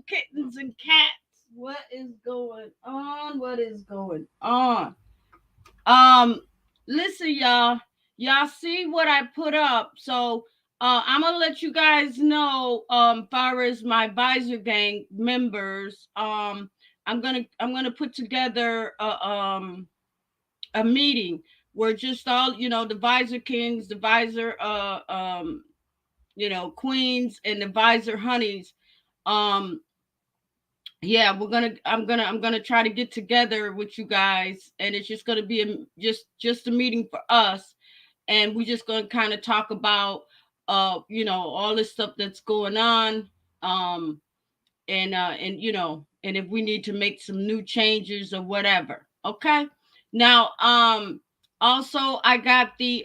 Kittens and cats, what is going on? What is going on? Listen, y'all see what I put up. So I'm gonna let you guys know far as my advisor gang members. I'm gonna put together a meeting where just all, the visor kings, the visor queens, and the visor honeys. Yeah, I'm gonna try to get together with you guys, and it's just gonna be just a meeting for us, and we're just gonna kind of talk about all this stuff that's going on, and if we need to make some new changes or whatever. Okay. Now, also I got the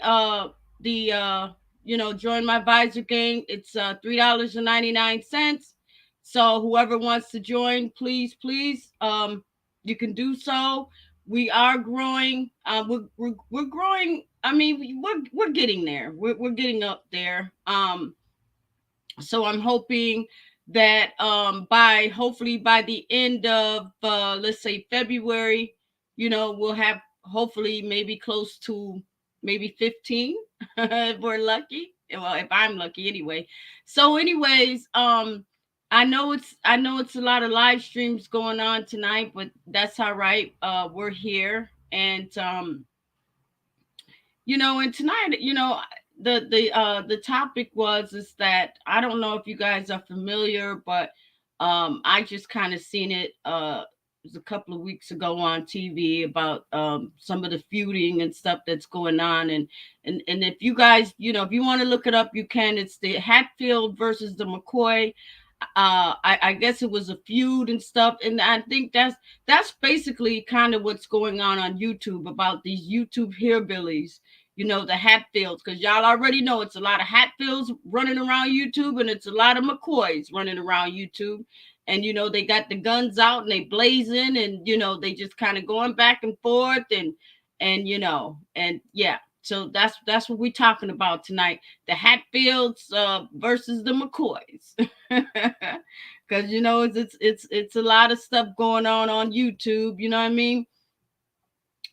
join my advisor gang. It's $3.99. So whoever wants to join, please, you can do so. We are growing. We're growing. I mean, we're getting there. We're getting up there. So I'm hoping that hopefully by the end of let's say February, we'll have hopefully maybe close to maybe 15 if we're lucky. Well, if I'm lucky anyway. So anyways, I know it's a lot of live streams going on tonight, but that's all right. We're here, and and tonight, the topic is that I don't know if you guys are familiar, but I just kind of seen it it was a couple of weeks ago on TV about some of the feuding and stuff that's going on, and if you guys, if you want to look it up, you can. It's the Hatfield versus the Mccoy. I guess it was a feud and stuff, and I think that's basically kind of what's going on YouTube about these YouTube hillbillies, the Hatfields, because y'all already know it's a lot of Hatfields running around YouTube, and it's a lot of McCoys running around YouTube, and they got the guns out and they blazing, and they just kind of going back and forth, and and yeah. So that's what we're talking about tonight. The Hatfields versus the McCoys. Because it's a lot of stuff going on YouTube, you know what I mean?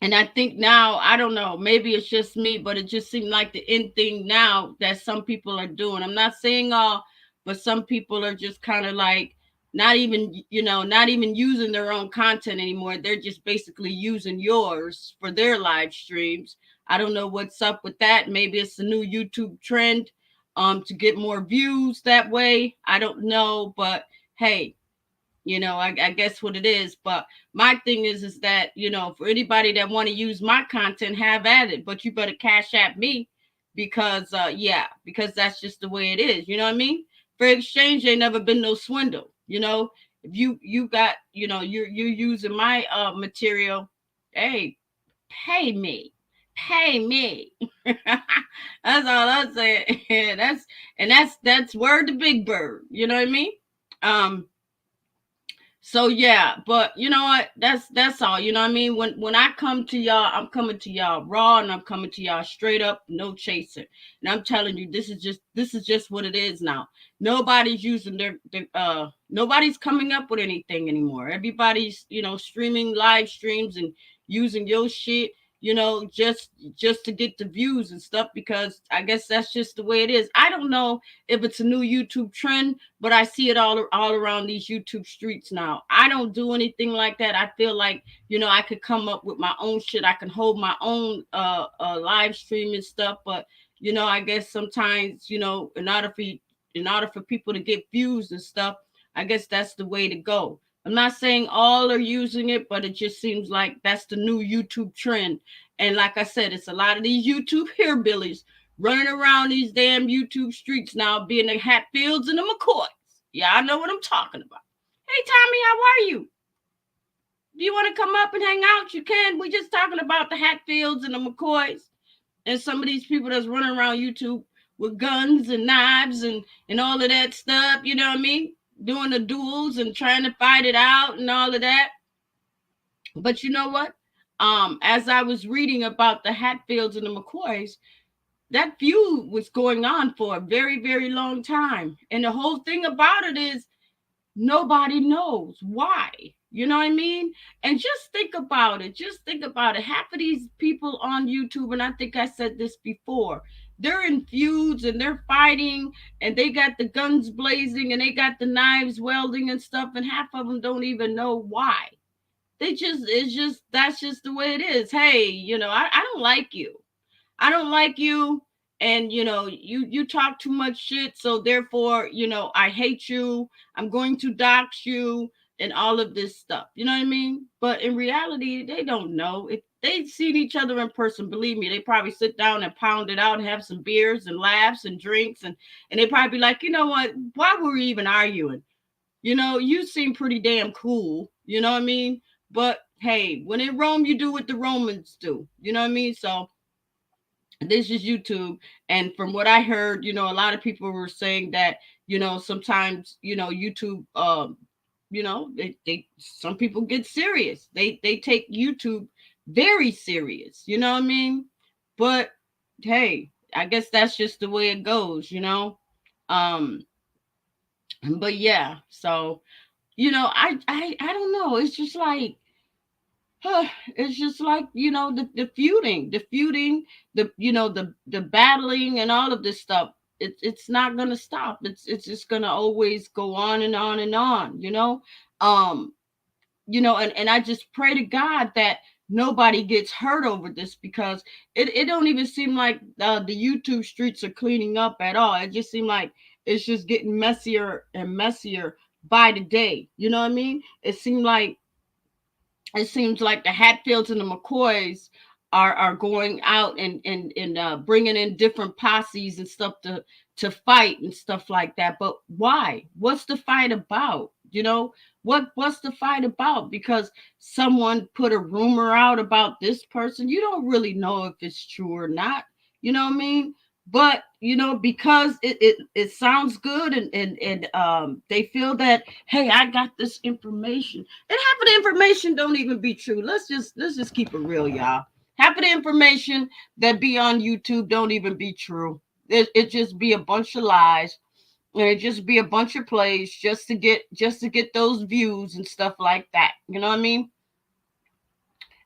And I think now, I don't know, maybe it's just me, but it just seemed like the in thing now that some people are doing. I'm not saying all, but some people are just kind of like not even using their own content anymore. They're just basically using yours for their live streams. I don't know what's up with that. Maybe it's a new YouTube trend to get more views that way. I don't know, but hey, I guess what it is. But my thing is that, for anybody that want to use my content, have at it, but you better cash at me because because that's just the way it is. You know what I mean? for exchange ain't never been no swindle. If you got, you're using my material, hey, pay me. Pay me. That's all I'm saying. That's word to Big Bird. You know what I mean? Um, so yeah, but you know what? That's all. You know what I mean? When I come to y'all, I'm coming to y'all raw, and I'm coming to y'all straight up, no chaser. And I'm telling you, this is just what it is now. Nobody's using their nobody's coming up with anything anymore. Everybody's, streaming live streams and using your shit, just to get the views and stuff, because I guess that's just the way it is. I don't know if it's a new YouTube trend, but I see it all around these YouTube streets now. I don't do anything like that. I feel like, I could come up with my own shit. I can hold my own live stream and stuff, but I guess sometimes, in order for people to get views and stuff, I guess that's the way to go. I'm not saying all are using it, but it just seems like that's the new YouTube trend. And like I said, it's a lot of these YouTube hillbillies running around these damn YouTube streets now, being the Hatfields and the Mccoys. Yeah, I know what I'm talking about. Hey, Tommy, how are you? Do you want to come up and hang out? You can. We're just talking about the Hatfields and the McCoys and some of these people that's running around YouTube with guns and knives and all of that stuff. You know what I mean? Doing the duels and trying to fight it out and all of that. But you know what? As I was reading about the Hatfields and the McCoys, that feud was going on for a very, very long time. And the whole thing about it is nobody knows why. You know what I mean? And just think about it. Just think about it. Half of these people on YouTube, and I think I said this before, they're in feuds and they're fighting and they got the guns blazing and they got the knives welding and stuff, and half of them don't even know why. That's just the way it is. Hey, I don't like you. I don't like you, and you talk too much shit, so therefore, I hate you. I'm going to dox you and all of this stuff. You know what I mean? But in reality, they don't know. If they'd seen each other in person, believe me, they probably sit down and pound it out and have some beers and laughs and drinks, and they probably be like, you know what? Why were we even arguing? You seem pretty damn cool. You know what I mean? But hey, when in Rome, you do what the Romans do. You know what I mean? So this is YouTube. And from what I heard, a lot of people were saying that, sometimes, YouTube, they some people get serious. They take YouTube very serious. You know what I mean? But hey, I guess that's just the way it goes. Um, but yeah, so I don't know. It's just like it's just like, the feuding, the battling and all of this stuff. It's not gonna stop. It's just gonna always go on and on and on. Um, and I just pray to God that nobody gets hurt over this, because it don't even seem like the YouTube streets are cleaning up at all. It just seems like it's just getting messier and messier by the day. You know what I mean? It seems like the Hatfields and the McCoys are going out and bringing in different posses and stuff to fight and stuff like that. But why? What's the fight about? What's the fight about? Because someone put a rumor out about this person. You don't really know if it's true or not. You know what I mean? But because it sounds good, and they feel that, hey, I got this information, and half of the information don't even be true. Let's just keep it real, y'all. Half of the information that be on YouTube don't even be true. It just be a bunch of lies, and it just be a bunch of plays just to get those views and stuff like that. You know what I mean?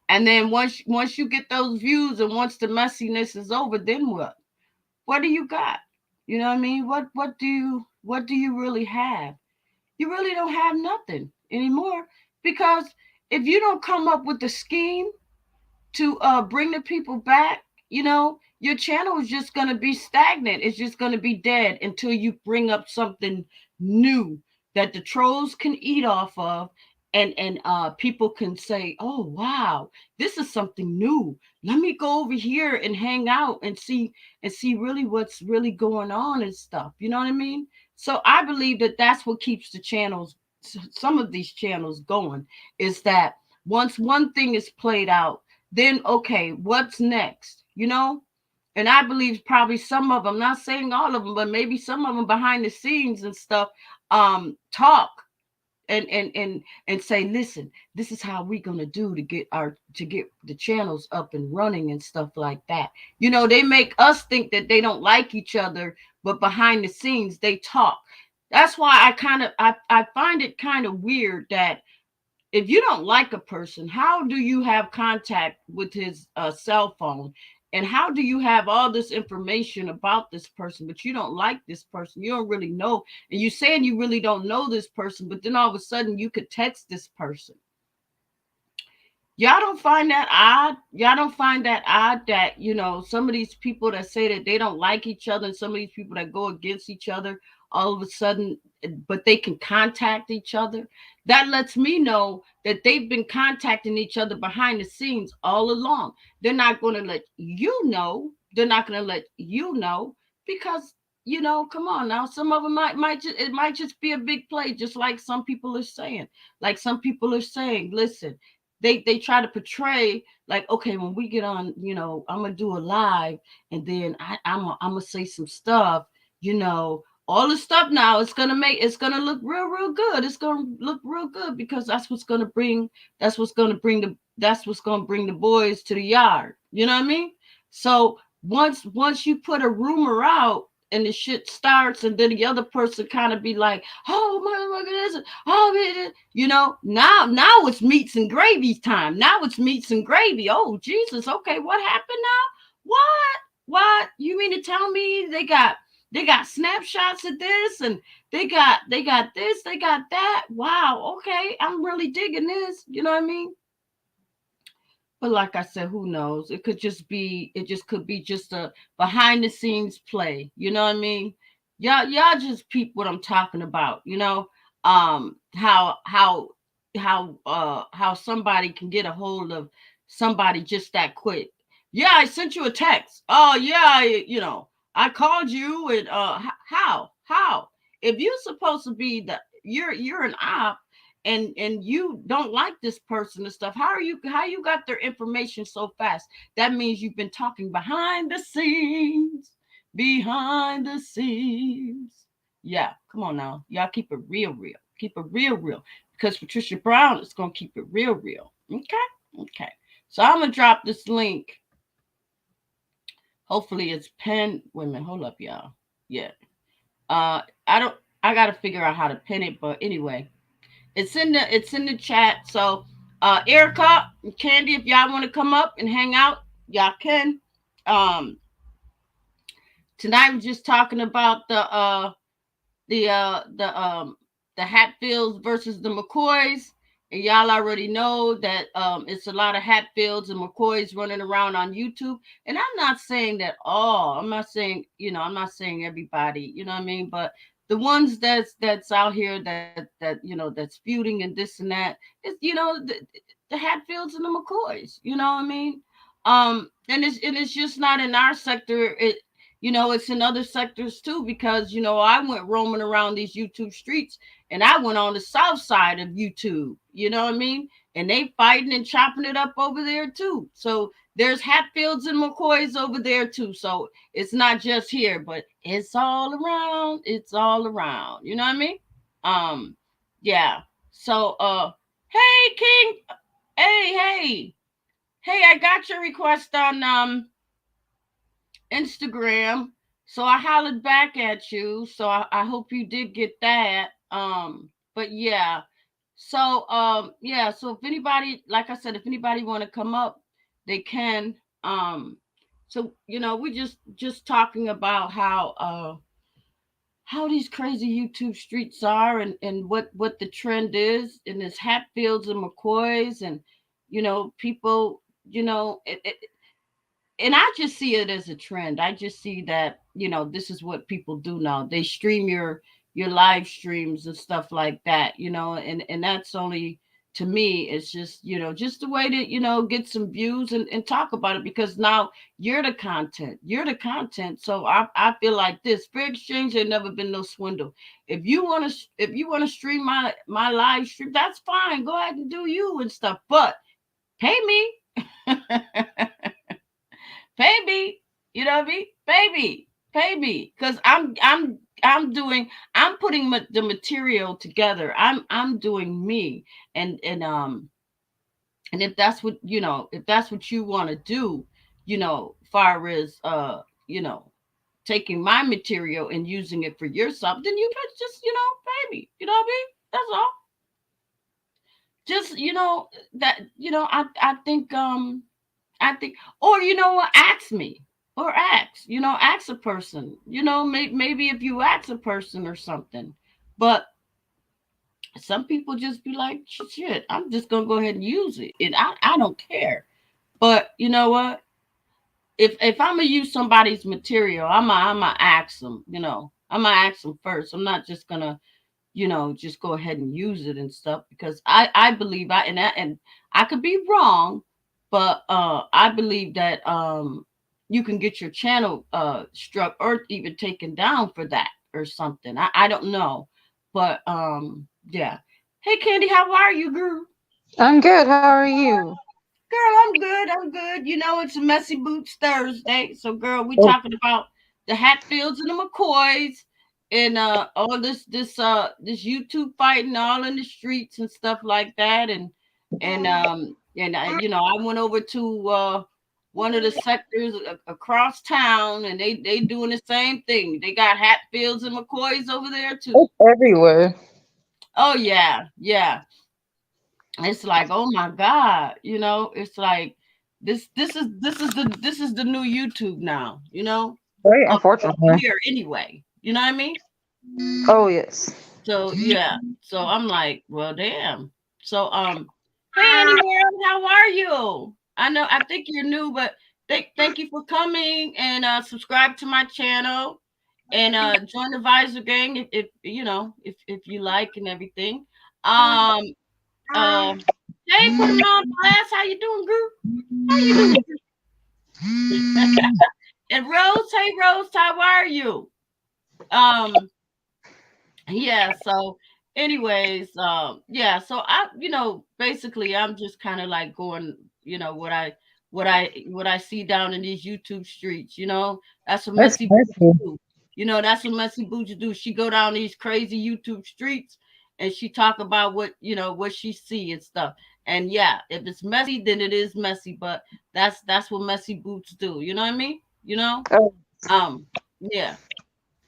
And then once you get those views, and once the messiness is over, then what? What do you got? You know what I mean? What do you really have? You really don't have nothing anymore, because if you don't come up with a scheme to bring the people back, your channel is just going to be stagnant. It's just going to be dead until you bring up something new that the trolls can eat off of, and people can say, oh wow, this is something new. Let me go over here and hang out and see really what's really going on and stuff. You know what I mean? So I believe that that's what keeps the channels, some of these channels going, is that once one thing is played out, then okay, what's next? You know? And I believe probably some of them, not saying all of them, but maybe some of them behind the scenes and stuff, talk and say, listen, this is how we're gonna do to get the channels up and running and stuff like that. You know, they make us think that they don't like each other, but behind the scenes they talk. That's why I find it kind of weird that if you don't like a person, how do you have contact with his cell phone? And how do you have all this information about this person, but you don't like this person? You don't really know. And you saying you really don't know this person, but then all of a sudden you could text this person. Y'all don't find that odd? Y'all don't find that odd that, you know, some of these people that say that they don't like each other and some of these people that go against each other all of a sudden, but they can contact each other? That lets me know that they've been contacting each other behind the scenes all along. They're not going to let you know. They're not going to let you know because, you know, come on now. Some of them it might just be a big play, just like some people are saying. Like some people are saying, listen, they try to portray like, okay, when we get on, you know, I'm gonna do a live and then I'm gonna say some stuff, you know, all the stuff now. It's gonna look real good. It's gonna look real good because that's what's gonna bring the boys to the yard. You know what I mean? So once you put a rumor out and the shit starts, and then the other person kind of be like, oh my goodness, oh, you know, now it's meats and gravy time. Now it's meats and gravy. Oh Jesus, okay, what happened now? What you mean to tell me they got snapshots of this, and they got this, they got that? Wow, okay, I'm really digging this. You know what I mean? But like I said, who knows? It just could be just a behind the scenes play. You know what I mean? Y'all just peep what I'm talking about. You know, how somebody can get a hold of somebody just that quick. Yeah, I sent you a text. Oh yeah, you know, I called you, and how? If you're supposed to be you're an op, and you don't like this person and stuff, how you got their information so fast? That means you've been talking behind the scenes. Yeah, come on now, y'all, keep it real, keep it real, because Patricia Brown is gonna keep it real. Okay, so I'm gonna drop this link. Hopefully it's pinned. Wait a minute, hold up, y'all. Yeah, I don't, I gotta figure out how to pin it, but anyway, it's in the chat. So Erica and Candy, if y'all want to come up and hang out, y'all can. Um Tonight we're just talking about the uh the um the Hatfields versus the McCoys. And y'all already know that it's a lot of Hatfields and McCoys running around on YouTube. And I'm not saying that all. I'm not saying, you know, I'm not saying everybody, you know what I mean? But the ones that's out here that you know, that's feuding and this and that, it's, you know, the Hatfields and the McCoys, you know what I mean? And it's just not in our sector. You know, it's in other sectors too, because, you know, I went roaming around these YouTube streets, and I went on the south side of YouTube, you know what I mean? And they fighting and chopping it up over there too. So there's Hatfields and McCoys over there too. So it's not just here, but it's all around. It's all around. You know what I mean? Um, yeah. So hey King, hey, I got your request on Instagram. So I hollered back at you. So I hope you did get that. But yeah. So yeah, so if anybody, like I said, if anybody want to come up, they can. So you know, we just talking about how these crazy YouTube streets are, and what the trend is, and this Hatfields and McCoys, and you know, people, you know, and I just see it as a trend. I just see that, you know, this is what people do now. They stream your live streams and stuff like that, you know, and to me, it's just, just a way to, get some views and talk about it, because now you're the content. You're the content. So I feel like this free exchange ain't never been no swindle. If you want to stream my live stream, that's fine. Go ahead and do you and stuff. But pay me. Pay me. You know what I mean? Pay me. Because I'm putting the material together. I'm doing me. And if that's what you want to do, far as you know taking my material and using it for yourself, then you can just pay me. You know what I mean? That's all. Just that I think, or what, ask me, or ask a person. Maybe if you ask a person or something. But some people just be like, shit, I'm just gonna go ahead and use it, and I don't care. But you know what? If I'm gonna use somebody's material, I'm gonna ask them. I'm gonna ask them first. I'm not just gonna just go ahead and use it and stuff, because I believe and I could be wrong, but I believe that you can get your channel struck or even taken down for that or something. I don't know, but yeah. Hey Candy, how are you, girl? I'm good. How are you? Girl, I'm good. I'm good. It's a Messy Boots Thursday. So, girl, we Oh, talking about the Hatfields and the McCoys, and all this YouTube fighting all in the streets and stuff like that. And I went over to one of the sectors across town, and they doing the same thing. They got Hatfields and McCoys over there too. it's everywhere. Oh yeah, yeah. It's like, oh my god, it's like this is the new YouTube now, Very up unfortunately. here anyway. You know what I mean? Oh yes. So yeah. So I'm like, well, damn. So hey Annie World, how are you? I think you're new, but thank you for coming, and subscribe to my channel, and join the Visor gang if if you like and everything. Um uh hey, put him on blast. How you doing, girl? How you doing, girl? And Rose, hey Rose, how are you? Um yeah, so anyways, yeah, so basically I'm just kind of like going, what I see down in these YouTube streets. That's what That's Messy Boots crazy. do. That's what Messy Boots do. She go down these crazy YouTube streets, and she talk about what she see and stuff. And yeah, if it's messy, then it is messy, but that's what Messy Boots do. You know what I mean? Oh, Um, yeah.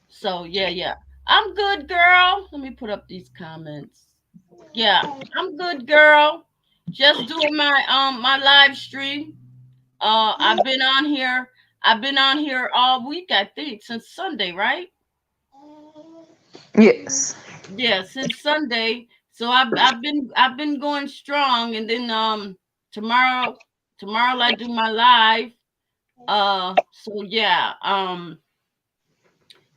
So yeah, yeah. I'm good, girl. Let me put up these comments. Yeah, I'm good, girl. Just doing my live stream. I've been on here. I've been on here all week, I think, since Sunday, right? yes. Yeah, since Sunday. So I've been going strong, and then tomorrow I do my live. So yeah.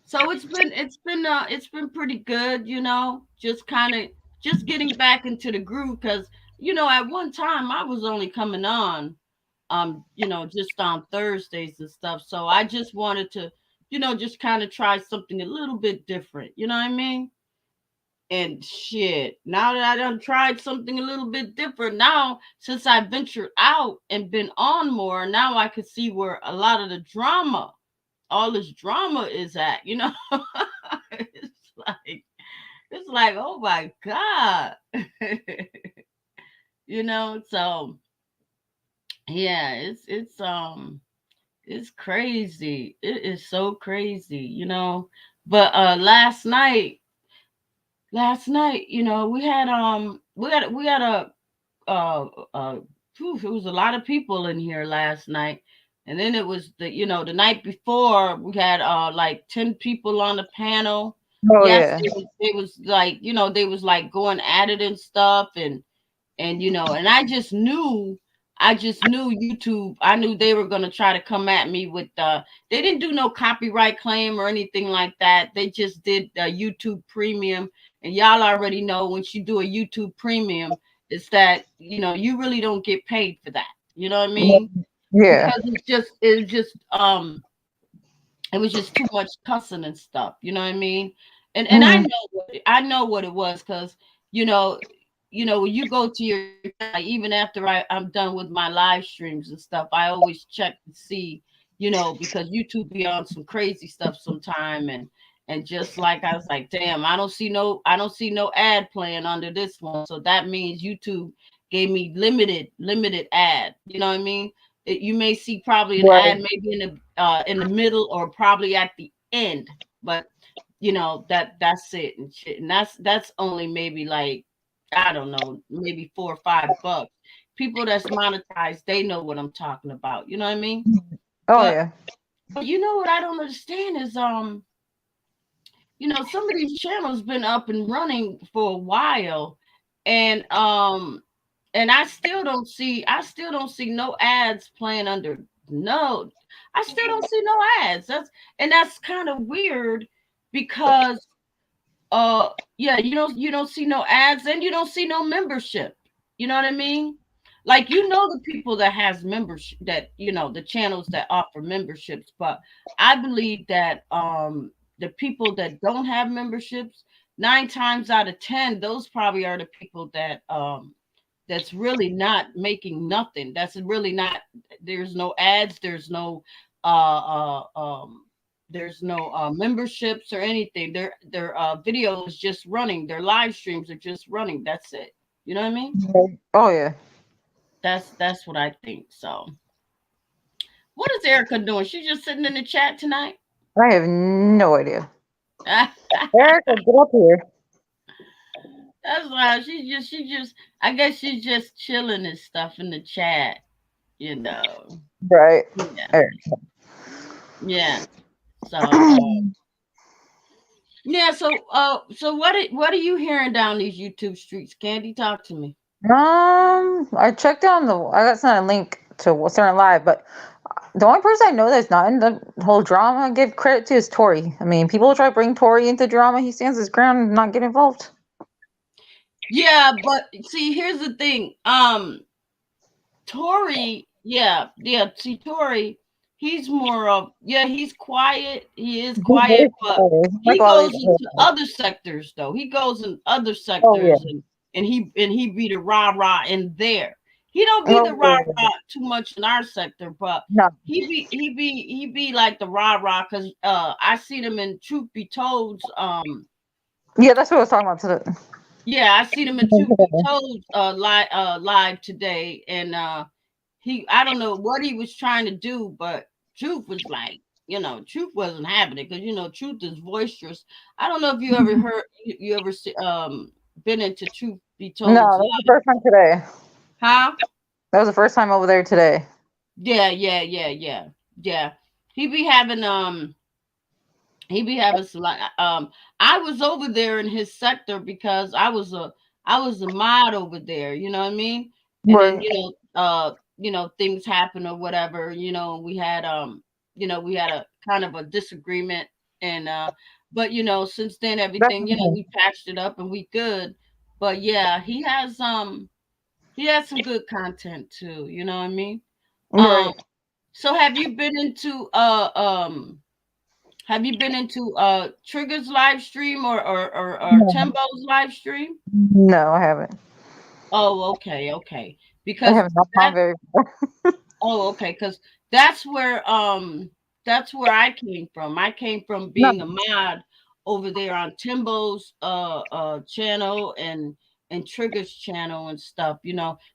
So it's been pretty good, just kind of just getting back into the groove, because at one time I was only coming on just on Thursdays and stuff. So I just wanted to, just kind of try something a little bit different, you know what I mean? And shit, now that I done tried something a little bit different, now since I ventured out and been on more, now I can see where a lot of the drama, all this drama is at, it's like it's like, oh my god. So yeah, it's crazy. It is so crazy, but last night, we had it was a lot of people in here last night. And then it was the night before, we had like 10 people on the panel. Oh Yes, yeah. they was like, they was like going at it and stuff. And I just knew YouTube. I knew they were gonna try to come at me with they didn't do no copyright claim or anything like that. They just did YouTube premium. And y'all already know, when she do a YouTube premium, It's that, you really don't get paid for that. You know what I mean? Yeah. Because it was just too much cussing and stuff. You know what I mean? And I Mhm. know what it was, because you know when you go to your channel, like, even after I'm done with my live streams and stuff, I always check to see, because YouTube be on some crazy stuff sometime, and just like I was like, damn, I don't see no ad playing under this one, so that means YouTube gave me limited ad. You know what I mean? You may see probably an Right. ad maybe in the middle, or probably at the end, but that's it and shit, and that's only maybe, like, I don't know, maybe $4 or $5. People that's monetized, they know what I'm talking about. You know what I mean? Oh But yeah. you know what I don't understand is, some of these channels been up and running for a while, and I still don't see no ads playing under. No, I still don't see no ads. That's kind of weird, because yeah, you don't see no ads, and you don't see no membership. You know what I mean? Like, the people that has membership, that the channels that offer memberships, but I believe that the people that don't have memberships, 9 times out of 10, those probably are the people that's really not making nothing. That's really not. There's no ads. There's no memberships or anything. Their video is just running. Their live streams are just running. That's it. You know what I mean? Right. Oh yeah. That's what I think. So, what is Erica doing? She's just sitting in the chat tonight. I have no idea. That's Erica, get up here. why she just. I guess she's just chilling and stuff in the chat. You know. Right. Yeah. Erica. Yeah. So. Yeah. So what are you hearing down these YouTube streets? Candy, talk to me. I checked on the. I got sent a link to what's on live, but the only person I know that's not in the whole drama I give credit to is Tori. I mean, people try to bring Tori into drama. He stands his ground and not get involved. Yeah, but see, here's the thing. Tory, yeah. See, Tory, he's more of, yeah, he's quiet. He is He's very quiet, but quiet. Like he all these goes other into guys. other sectors though. He goes in other Oh sectors, yeah. and he be the rah rah in there. He don't be Oh the rah yeah. rah too much in our sector, but No. he be like the rah rah, because I seen him in Truth Be Told. Yeah, that's what I was talking about today. Yeah, I seen him in Truth Be Told live today, and I don't know what he was trying to do, but Truth was like, Truth wasn't having it, because Truth is boisterous. I don't know if you ever heard, you ever been into Truth Be No, Told's that was the live, first time today. huh? That was the first time over there today. Yeah. He be having some, I was over there in his sector, because I was a mod over there, you know what I mean? And then Right. things happen or whatever, we had a kind of a disagreement, and but since then That's everything, okay. we patched it up and we good. But yeah, he has some good content too, you know what I mean? um Right. so have you been into Trigger's live stream, or No, Timbo's live stream? no, I haven't. Oh, okay. I Because haven't. Not gone that very. oh, okay, because that's where I came from. I came from No. being a mod over there on Timbo's channel, and Trigger's channel and stuff.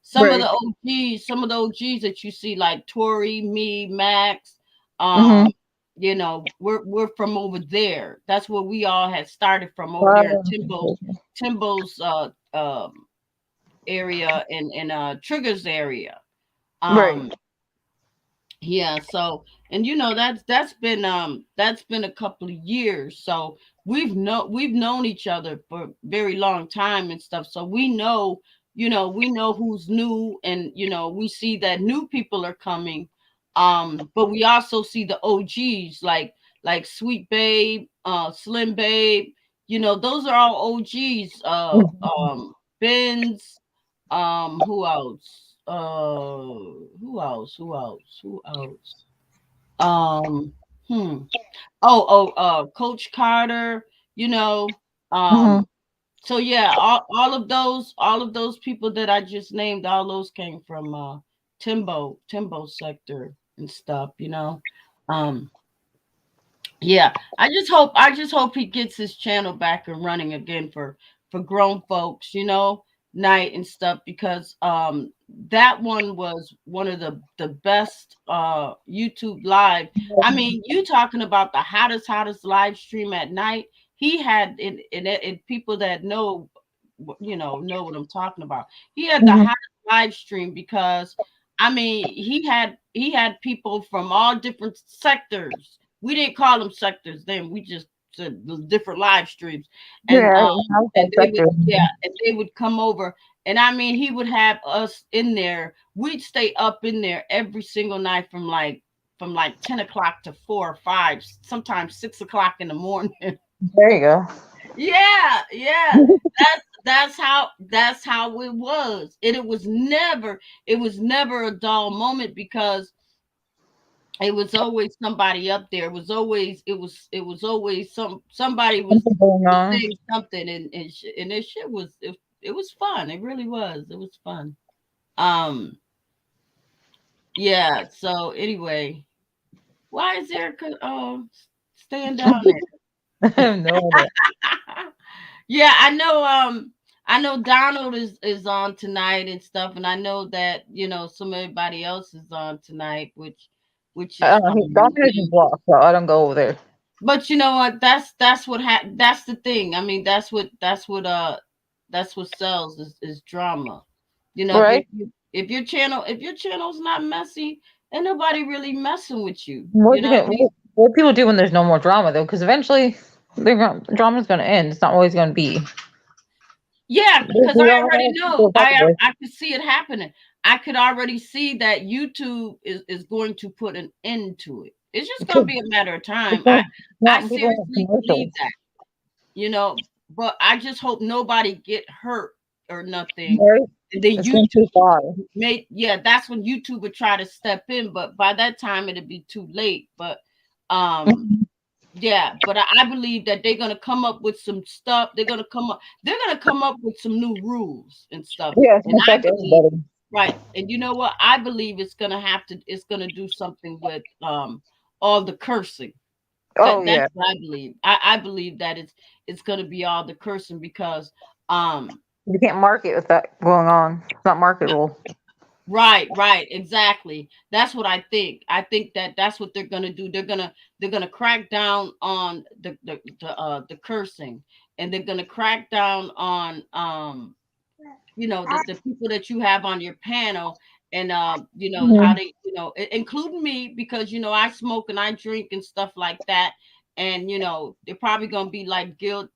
Some of Right. the OGs that you see, like Tori, me, Max, Mhm. um, we're from over there. That's where we all had started from, over there in Um, Timbo's area, and Trigger's area. right. Um, yeah, so, and that's been a couple of years. So we've known each other for a very long time and stuff. So we know who's new, and we see that new people are coming. But we also see the OGs, like Sweet Babe, Slim Babe, those are all OGs, Mhm. Benz, Who else? Who else? Who else? Who else? Um, hmm. Coach Carter, you know, Hmm. um, so yeah, all of those people that I just named, all those came from Timbo sector and stuff, you know. Um, yeah, I just hope he gets his channel back and running again for grown folks, you know, night and stuff, because that one was one of the best YouTube live. I mean, you talking about the hottest live stream at night. He had it people that know what I'm talking about. He had the Hmm. hottest live stream because I mean, he had people from all different sectors. We didn't call them sectors then. We just said the different live streams, and Yeah, um, and outside they would sector. yeah, and they would come over, and I mean, he would have us in there. We'd stay up in there every single night from like 10 o'clock to 4 or 5, sometimes 6 o'clock in the morning. There you go. Yeah, yeah. That's how it was. And it was never a dull moment because it was always somebody up there. It was always somebody was Something going on. saying something, and this shit it was fun. It really was. It was fun. Um yeah, so anyway, why is Erica staying down I have no idea. there? Yeah, I know Donald is on tonight and stuff, and I know that some everybody else is on tonight, which I is don't know. He fine. Dominic blocked, so I don't go over there. But you know what? That's the thing. I mean, that's what sells is drama. If Right? your channel's not messy, ain't nobody really messing with you. You What's know it what I gonna, mean? what people do when there's no more drama though? Because eventually, drama's gonna end. It's not always gonna be. Yeah, because We I all already have people know. to talk about. I could see it happening. I could already see that YouTube is going to put an end to it. It's just going to Because be a matter of it's time. I gonna I want people in seriously believe commercials. that. But I just hope nobody get hurt or nothing. Right? And then It's going too YouTube far. yeah, that's when YouTube would try to step in, but by that time it'd be too late. But um yeah, but I believe that they're gonna come up with some stuff. They're gonna come up with some new rules and stuff. Yeah, it's And gonna I affect believe, everybody. right, and you know what? I believe it's gonna do something with all the cursing. Oh That's yeah, what I believe. I believe that it's gonna be all the cursing because um you can't market with that going on. It's not marketable. right, exactly. That's what I think. I think that that's what they're gonna do. They're gonna crack down on the cursing, and they're gonna crack down on the people that you have on your panel, and how Mhm. they including me, because I smoke and I drink and stuff like that, and they're probably gonna be like geared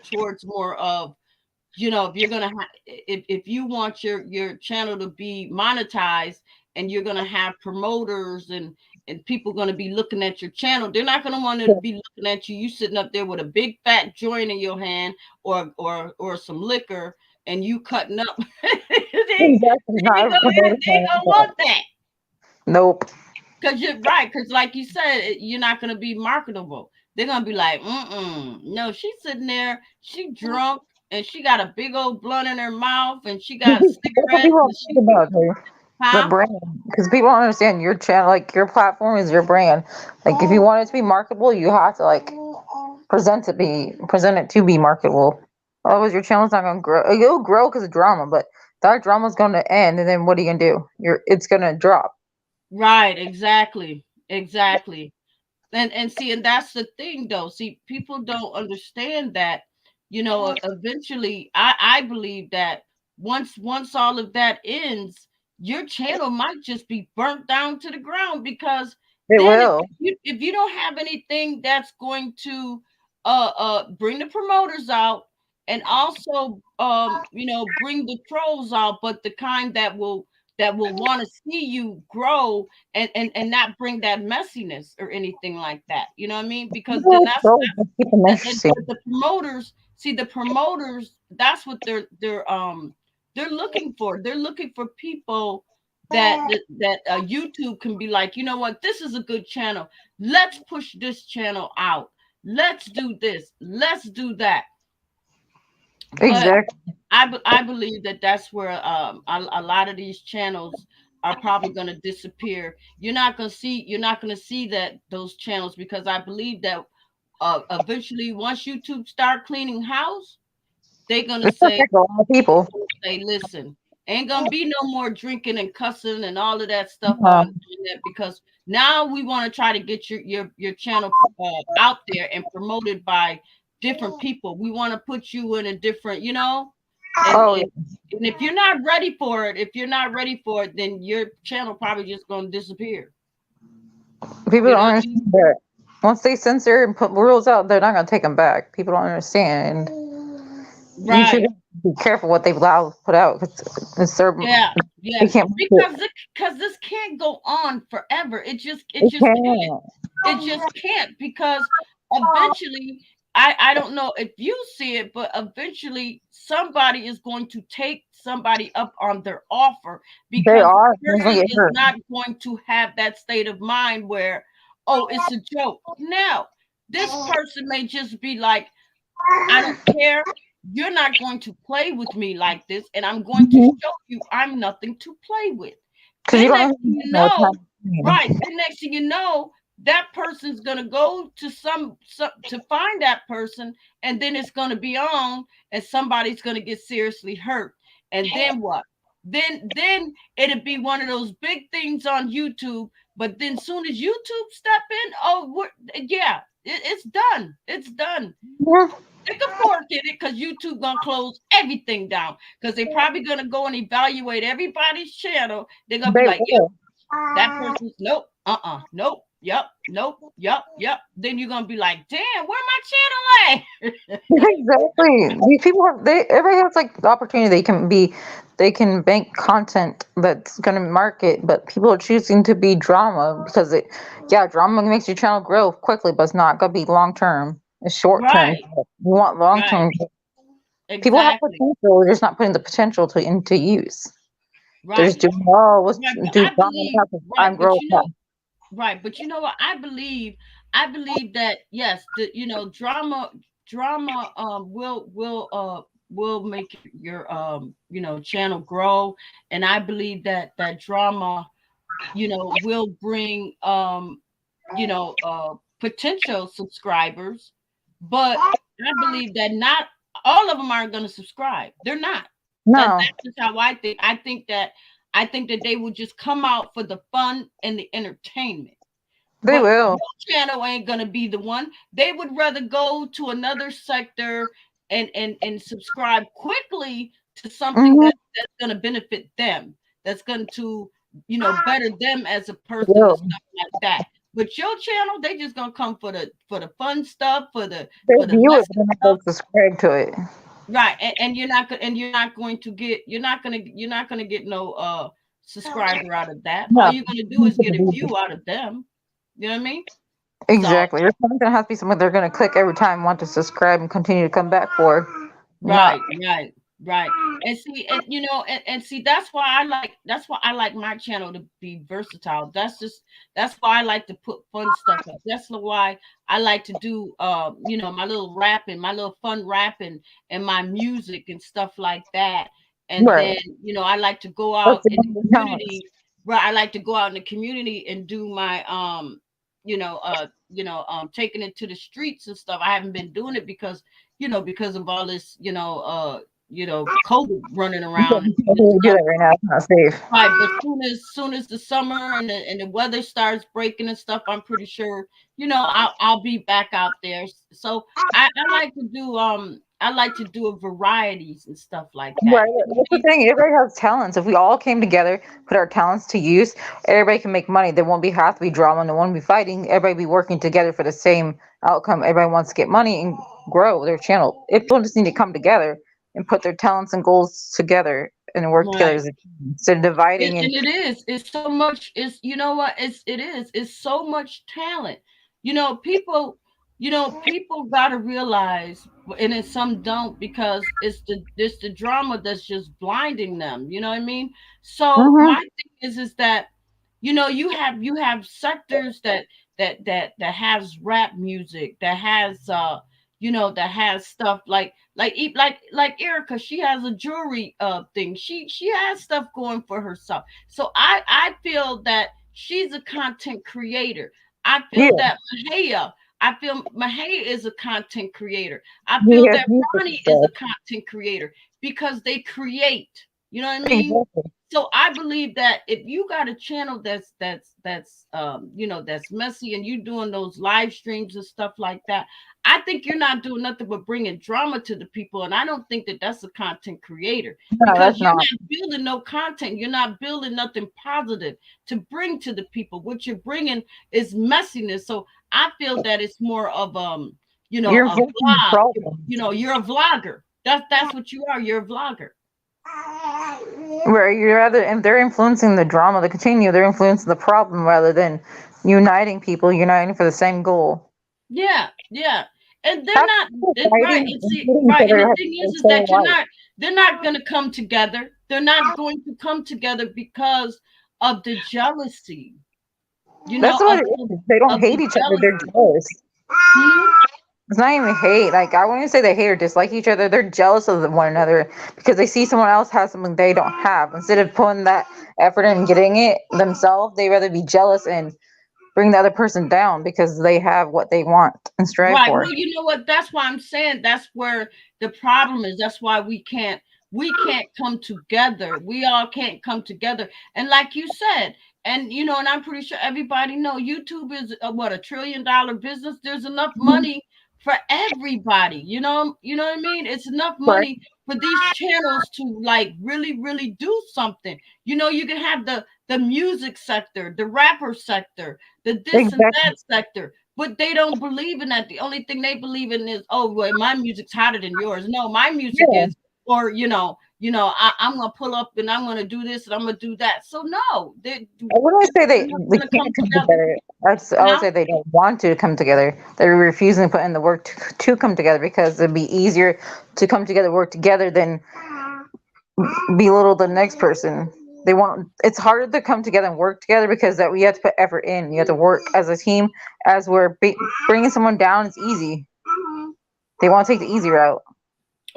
towards more of, if you're gonna if you want your channel to be monetized, and you're gonna have promoters and people gonna be looking at your channel, they're not gonna want to be looking at you sitting up there with a big fat joint in your hand, or some liquor, and you cutting up. Exactly. Not every promoter They can ain't want gonna that. want that. Nope. Because you're right, because like you said, you're not gonna be marketable. They're gonna be like, no, she's sitting there, she drunk, and she got a big old blunt in her mouth, and she got That's what cigarettes, people and don't think about her. The huh? brand, because people don't understand your channel. Like your platform is your brand. Like if you want it to be marketable, you have to like present it to be marketable. Otherwise, your channel's not gonna grow. It'll grow because of drama, but that drama's gonna end, and then what are you gonna do? It's gonna drop. Right, exactly. And see, and that's the thing though. See, people don't understand that, eventually I believe that once all of that ends, your channel might just be burnt down to the ground, because It then if will. you if you don't have anything that's going to bring the promoters out, and also bring the trolls out, but the kind that will want to see you grow, and not bring that messiness or anything like that. You know what I mean? Because then People scroll, just keep them and interesting. but the promoters, see, the promoters, that's what they're they're looking for people that YouTube can be like, you know what, this is a good channel. Let's push this channel out. Let's do this. Let's do that. But Exactly. I believe that that's where a lot of these channels are probably going to disappear. You're not going to see that those channels, because I believe that eventually, once YouTube start cleaning house, they're gonna It's say, affect a lot of people. listen, ain't gonna be no more drinking and cussing and all of that stuff on Um, internet, because now we want to try to get your channel out there and promoted by different people. We want to put you in a different, and, oh and yeah. and if you're not ready for it, then your channel probably just gonna disappear. People You don't know what I mean? understand that. Once they censor and put rules out, they're not gonna take them back. People don't understand. You should Right. be careful what they allow put out because it's their. Yeah, yeah. They can't make it. Because this can't go on forever. It They just can't. can't. It just can't, because eventually, I don't know if you see it, but eventually somebody is going to take somebody up on their offer, They because are. the They're gonna person get is hurt. not going to have that state of mind where, oh, it's a joke. Now, this person may just be like, I don't care. You're not going to play with me like this, and I'm going to show you I'm nothing to play with. Because you Then don't know next thing who you what's know, right? happening. Then next thing you know, that person's gonna go to some to find that person, and then it's gonna be on, and somebody's gonna get seriously hurt. And then what? Then it'd be one of those big things on YouTube. But then soon as YouTube step in, oh, yeah, it's done. It's done. Yeah, Stick a fork in it, because YouTube gonna close everything down, because they probably gonna go and evaluate everybody's channel. They're gonna be they like, yep, will. that person's nope, nope, yep, nope, yep, yep. Then you're gonna be like, damn, where my channel at? Exactly. These people have they everybody has like the opportunity they can bank content that's gonna market, but people are choosing to be drama because drama makes your channel grow quickly, but it's not gonna be long term. It's short term. Right, You want long right, term. People have exactly, potential, they're just not putting the potential to into use. They're right, just doing let's right. But do I drama believe, now 'cause right, time grow fast. right, but you know what? I believe that yes, the drama will make your channel grow, and I believe that drama will bring potential subscribers, but I believe that not all of them aren't going to subscribe. They're not. No, That's just how I think. I think that they will just come out for the fun and the entertainment. they But will. your channel ain't gonna be the one. They would rather go to another sector and subscribe quickly to something Mm-hmm. that's gonna benefit them. That's going to better them as a They person and will. stuff like that. But your channel, they just gonna come for the fun stuff, They for the view it, lesson but they're not stuff. going to subscribe to it. Right, and you're not going to get you're not gonna get no subscriber out of that. All No. you're gonna do is get a view out of them. You know what I mean? So Exactly. There's probably gonna have to be someone they're gonna click every time, want to subscribe and continue to come back for. Not right, right, right. And see, and see, that's why I like my channel to be versatile. That's why I like to put fun stuff up. That's why I like to do my little rapping, my little fun rapping, and my music and stuff like that. And right. then I like to go That's out the in the number talents. community. Right, I like to go out in the community and do my taking it to the streets and stuff. I haven't been doing it because because of all this, COVID running You around can't and really do stuff. that right now. It's not safe. Right, but soon as the summer and the weather starts breaking and stuff, I'm pretty sure I'll be back out there. So I like to do a varieties and stuff like that. Right. That's the thing. Everybody has talents. If we all came together, put our talents to use, everybody can make money. There won't be have to be drama. And there won't be fighting. Everybody be working together for the same outcome. Everybody wants to get money and grow their channel. If people just need to come together and put their talents and goals together and work together Right. as a team instead of dividing and And it is. It's so much. It's you know what? It's so much talent. People. people got to realize, and then some don't, because it's the drama that's just blinding them. You know what I mean? So Mm-hmm. my thing is that you have sectors that has rap music, that has that has stuff like Erica. She has a jewelry thing. She has stuff going for herself. So I feel that she's a content creator. I Yeah, feel that Mahia is a content creator. I he feel has that music and Ronnie is a stuff. content creator because they create. You know what I mean? Exactly. So I believe that if you got a channel that's messy, and you doing those live streams and stuff like that, I think you're not doing nothing but bringing drama to the people, and I don't think that that's a content creator, No, because that's you're not. not building no content. You're not building nothing positive to bring to the people. What you're bringing is messiness. So I feel that it's more of You're a avoiding the vlog. problem. You're a vlogger. That's what you are. You're a vlogger. Where you're rather, and they're influencing the drama to continue. They're influencing the problem rather than uniting people, uniting for the same goal. Yeah, yeah. And they're Half not people right. fighting And and see, hitting each right. And other the have thing the is same that life. they're not going to come together. They're not going to come together because of the jealousy, That's what of it is. They don't of the hate each other. They're jealousy. jealous. Hmm? It's not even hate. Like I wouldn't say they hate or dislike each other. They're jealous of one another because they see someone else has something they don't have. Instead of putting that effort in getting it themselves, they rather be jealous and bring the other person down because they have what they want and strive Right. for. Well, you know what? That's why I'm saying that's where the problem is. That's why we can't come together. We all can't come together. And like you said, and I'm pretty sure everybody know YouTube is what, $1 trillion business. There's enough Mhm. money for everybody. You know what I mean? It's enough Right. money for these channels to like really, really do something. You can have the music sector, the rapper sector, the this and Exactly. that sector, but they don't believe in that. The only thing they believe in is, oh, well, my music's hotter than yours. No, my music Yeah. is, or I'm gonna pull up and I'm gonna do this and I'm gonna do that. So no, I wouldn't say they're they not they gonna can't come come together. together. I would Now, say they don't want to come together. They're refusing to put in the work to come together because it'd be easier to come together, work together than belittle the next person. They want it's harder to come together and work together because that we have to put effort in. You have to work as a team. As we're bringing someone down, it's easy. They want to take the easy route.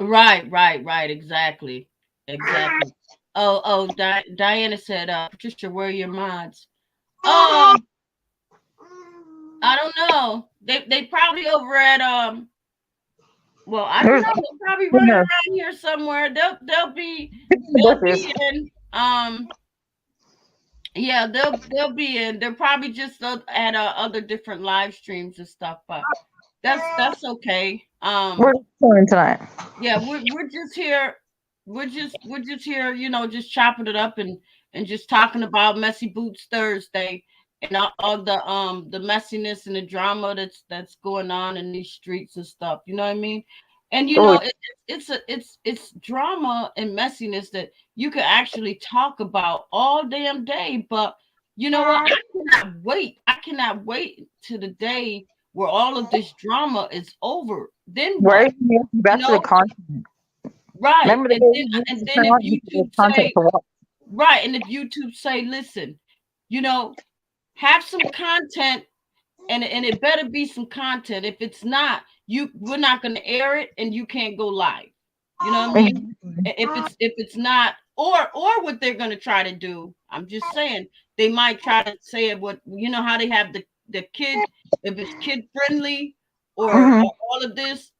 right, right, right, exactly, exactly. Oh, Diana said, Patricia, where are your mods? Um, I don't know. They probably over at well, I don't There's know. They're probably in running the around here somewhere. They'll be they'll bushes. be in. Yeah, they'll be in. They're probably just at other different live streams and stuff, but that's okay. We're chilling tonight. Yeah, we're just here. We're just here, just chopping it up and just talking about Messy Boots Thursday, and all the messiness and the drama that's going on in these streets and stuff. You know what I mean? And Oh, it's drama and messiness that you can actually talk about all damn day. But you know what? I cannot wait. I cannot wait to the day where all of this drama is over. Then what? right? You have to You back to the know, content. right. Remember the And day then you used and to then turn if on you the YouTube content say, to watch. right, and if YouTube say, listen, you know, have some content, and it better be some content. If it's not, we're not gonna air it and you can't go live. You know what I mean? Exactly. If it's not, or what they're gonna try to do, I'm just saying, they might try to say it, what, how they have the kid, if it's kid friendly, or Hmm. all of this.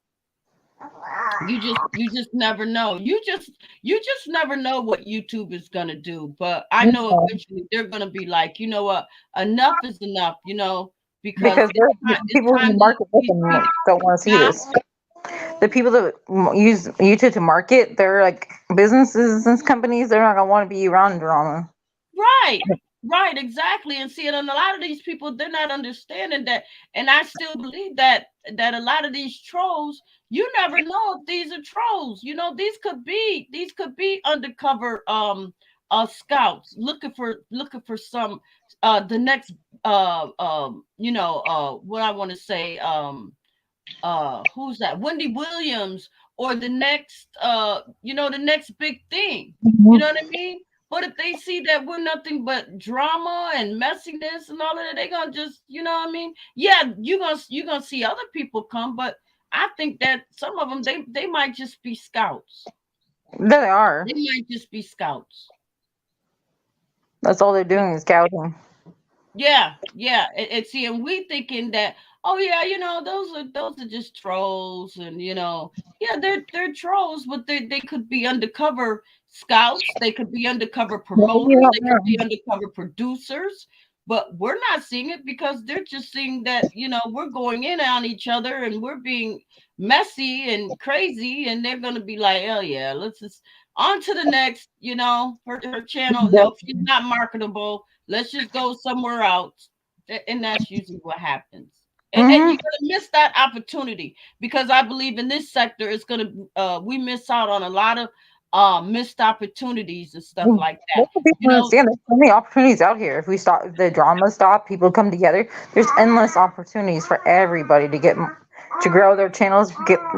You just never know. You just never know what YouTube is gonna do. But I know eventually they're gonna be like, you know what, enough is enough, because Because the it's people in time the to market with be them free. don't want to see Now, this. The people that use YouTube to market, they're like businesses and companies. They're not gonna want to be around drama. right, right, exactly. And see, and a lot of these people, they're not understanding that. And I still believe that a lot of these trolls, you never know if these are trolls. These could be undercover scouts looking for some the next what I want to say, who's that? Wendy Williams, or the next the next big thing. You know Mhm. what I mean? But if they see that we're nothing but drama and messiness and all of that, they're gonna just, you know what I mean? Yeah, you're gonna see other people come, but I think that some of them, they might just be scouts. There they are. They might just be scouts. That's all they're doing is scouting. Yeah, yeah, and see, and we thinking that, oh yeah, those are just trolls, and yeah, they're trolls, but they could be undercover scouts, they could be undercover Maybe you promoters, don't they could know. be undercover producers, but we're not seeing it because they're just seeing that we're going in on each other and we're being messy and crazy, and they're gonna be like, oh yeah, let's just on to the next, her channel. No, she's not marketable. Let's just go somewhere else. And that's usually what happens. And Mm-hmm. you're gonna miss that opportunity because I believe in this sector it's gonna we miss out on a lot of missed opportunities and stuff like that. Most people You know, understand there's so many opportunities out here. If we stop, if the drama stop, people come together. There's endless opportunities for everybody to to grow their channels,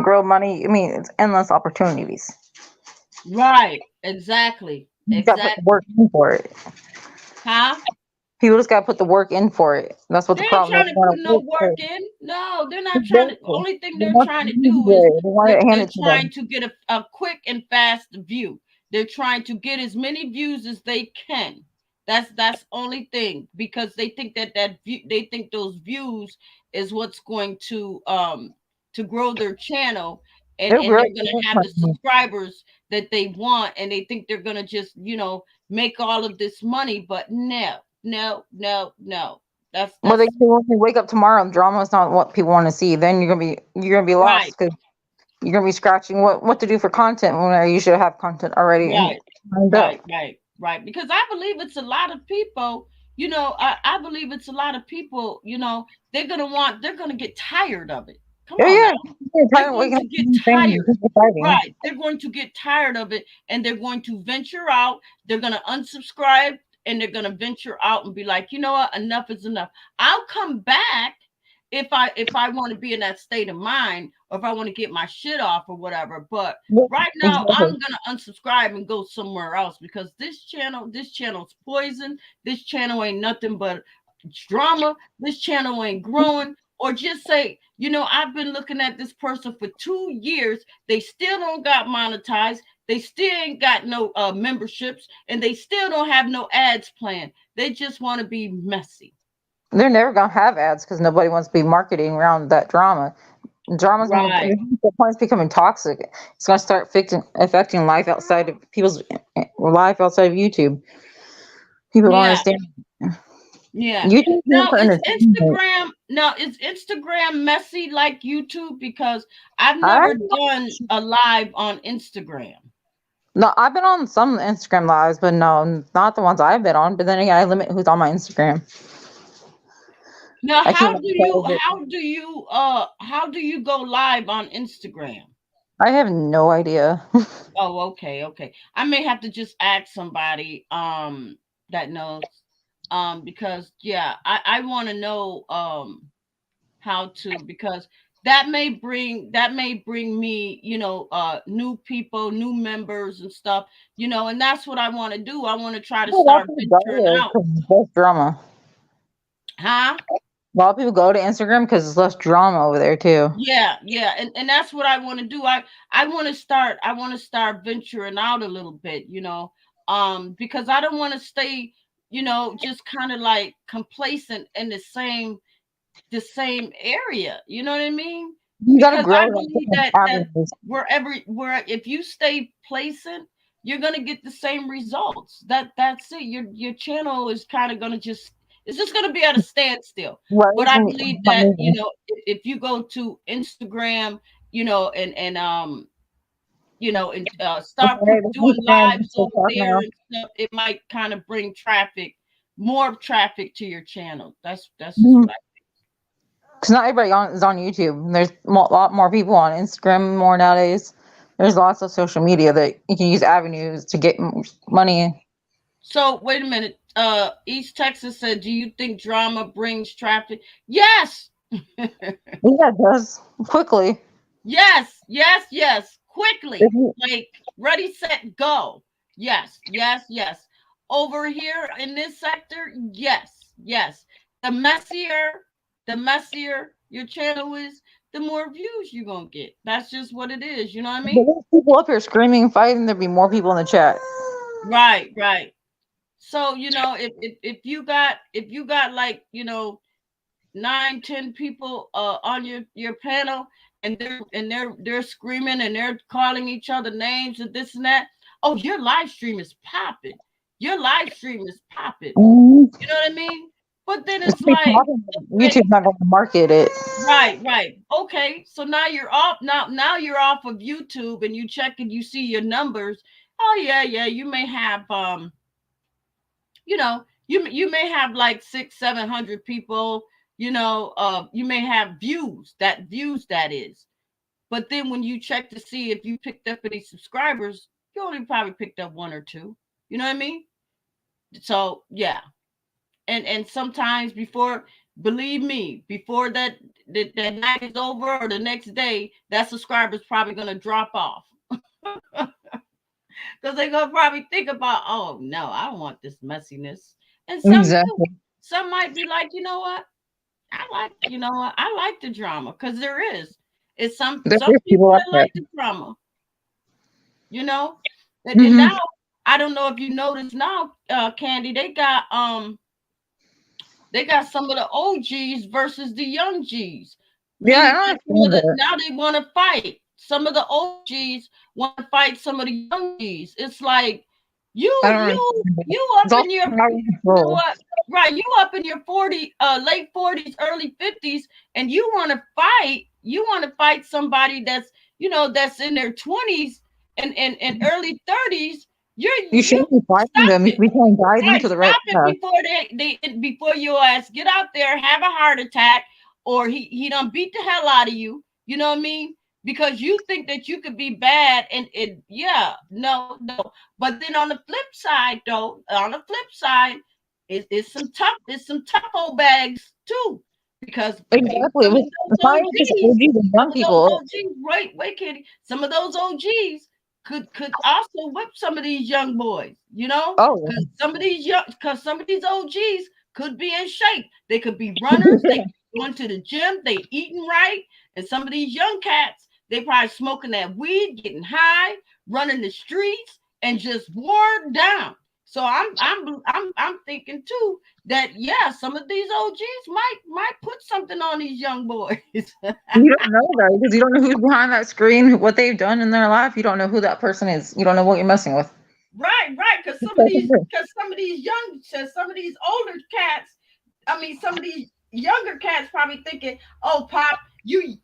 grow money. I mean, it's endless opportunities. right, exactly. You just got to put the Exactly. work in for it. Huh? People just got to put the work in for it. That's what They the ain't problem is. trying They to put want to no work for work it. in. No, they're not trying to. Exactly. Only thing They they're want trying the to do is easy. They want it they're handed to trying them. to get a quick and fast view. They're trying to get as many views as they can. That's only thing because they think they think those views is what's going to grow their channel, They're and great. they're gonna have the subscribers that they want, and they think they're gonna just make all of this money, but no, no, no, no. What they That's do when you wake up tomorrow and drama is not what people want to see, then you're gonna be right, lost because you're gonna be scratching what to do for content when you should have content already and right, lined up. right, right, right. Because I believe it's a lot of people, I believe it's a lot of people, they're gonna get tired of it. Come Oh on now. yeah, you're They're tired of going waking to up get and saying tired. people fighting. Right. They're going to get tired of it and they're going to venture out. They're going to unsubscribe and they're going to venture out and be like, you know what? Enough is enough. I'll come back if I want to be in that state of mind or if I want to get my shit off or whatever. But Yeah, right now I'm exactly. going to unsubscribe and go somewhere else because this channel's poison. This channel ain't nothing but drama. This channel ain't growing. Or just say, I've been looking at this person for 2 years. They still don't got monetized. They still ain't got no memberships, and they still don't have no ads planned. They just want to be messy. They're never gonna have ads because nobody wants to be marketing around that drama. Drama's gonna Right, the point is becoming toxic. It's gonna start affecting life outside of people's life outside of YouTube. People don't yeah, understand. yeah. YouTube's not Now for entertainment. is Instagram messy like YouTube? Because I've I never done a live on Instagram. No, I've been on some Instagram lives, but no, not the ones I've been on. But then again, I limit who's on my Instagram. Now, I keep how my do you private. go live on Instagram? I have no idea. Oh, okay, okay. I may have to just ask somebody that knows because yeah, I want to know how to, because that may bring me, new people, new members and stuff, and that's what I want to do. I want to try to A lot of start people go venturing there out. because it's less drama. Huh? A lot of people go to Instagram because it's less drama over there too. Yeah, yeah, and that's what I want to do. I want to start venturing out a little bit, because I don't want to stay, just kind of like complacent in the same area. You know what I mean? You got to Because grow I in believe different that avenues. where if you stay placent, you're gonna get the same results. That's it. Your channel is kind of gonna just it's just gonna be at a standstill. But Right? I And believe not that, moving. if you go to Instagram, and start Okay, there's doing Instagram, lives there's over TikTok there now. and stuff, it might kind of bring more traffic to your channel. That's just what I. Because not everybody is on YouTube. There's a lot more people on Instagram more nowadays. There's lots of social media that you can use avenues to get money. So wait a minute. East Texas said, "Do you think drama brings traffic?" Yes, Yeah, it does. Quickly. Yes, yes, yes. If Quickly. you, Like ready, set, go. Yes, yes, yes. Over here in this sector, yes, yes. The messier, the messier your channel is, the more views you're gonna get. That's just what it is, you know what I if mean? there's people up here screaming and fighting, there'd be more people in the chat. Right, right. So, if you got like, 9, 10 people on your panel, and they're screaming and they're calling each other names and this and that. Oh, your live stream is popping. Your live stream is popping. Mhm. You know what I mean? But then It's it's pretty like, popping, but okay, YouTube's not going to market it. right, right. Okay, so now you're off. Now you're off of YouTube, and you check and you see your numbers. Oh yeah, yeah. You may have you may have like 600-700 people. You may have views that is. But then when you check to see if you picked up any subscribers, you only probably picked up one or two. You know what I mean? So yeah. And sometimes before, believe me, before that night is over or the next day, that subscriber's probably gonna drop off. Because they're gonna probably think about, oh no, I don't want this messiness. And some do. Exactly. Some might be like, you know what? I like the drama, because there is. It's some There's people people like that that. like the drama, you know? And now, Hmm. I don't know if you noticed now, Candy, they got some of the OGs versus the young G's. Yeah, I Meaning don't that some of understand the that. now they want to fight. Some of the OGs want to fight some of the young G's. It's like you I don't you understand that. you It's up all in your, power and you know control. what? Right, you up in your late 40s, early 50s, and you want to fight somebody that's in their 20s and early 30s. You You shouldn't be fighting stop them. You it. should be trying to guide them Right, to the right stop it path. before your ass get out there, have a heart attack, or he done beat the hell out of you. You know what I mean? Because you think that you could be bad, and yeah, no, no. But then on the flip side, though, on the flip side, it's some tough old bags too, because hey, Exactly. some of It's those not even just OGs, OGs and some young of those people. OGs, wait, Kitty, some of those OGs could also whip some of these young boys, Oh, because some of these OGs could be in shape. They could be runners. They could be going to the gym. They eating right. And some of these young cats, they probably smoking that weed, getting high, running the streets, and just worn down. So I'm thinking too that yeah, some of these OGs might put something on these young boys. you don't know though, because you don't know who's behind that screen, what they've done in their life. You don't know who that person is. You don't know what you're messing with. Right, right. Because some of these older cats, I mean, some of these younger cats probably thinking, "Oh, pop, you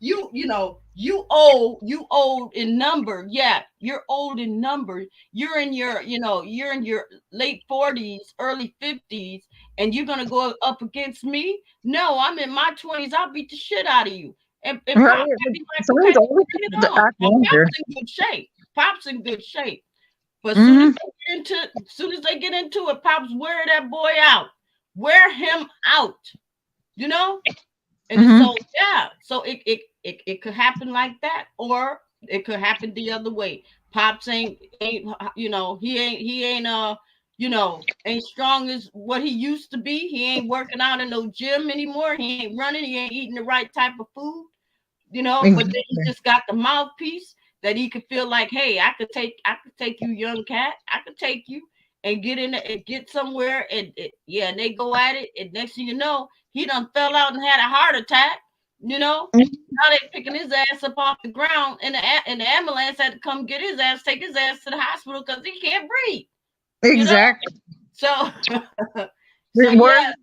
old in number. Yeah, you're old in number. You're in your late 40s, early 50s, and you're gonna go up against me? No, I'm in my 20s. I'll beat the shit out of you." And Right? pop might be like, Some of these "Okay, older bring people it that on." act Now, younger. pop's in good shape. Pop's in good shape. But Hmm. soon as they get into it, pops wear that boy out, wear him out, you know. And Hmm. so yeah, so it could happen like that, or it could happen the other way. Pops ain't ain't strong as what he used to be. He ain't working out in no gym anymore. He ain't running. He ain't eating the right type of food, but then he Exactly. just got the mouthpiece that he could feel like, hey, I could take you, young cat, I could take you and get in there and get somewhere, yeah, and they go at it, and next thing you know, he done fell out and had a heart attack, you know. Now they picking his ass up off the ground, and the ambulance had to come get his ass, take his ass to the hospital because he can't breathe, you know. Exactly. So so Where's yeah,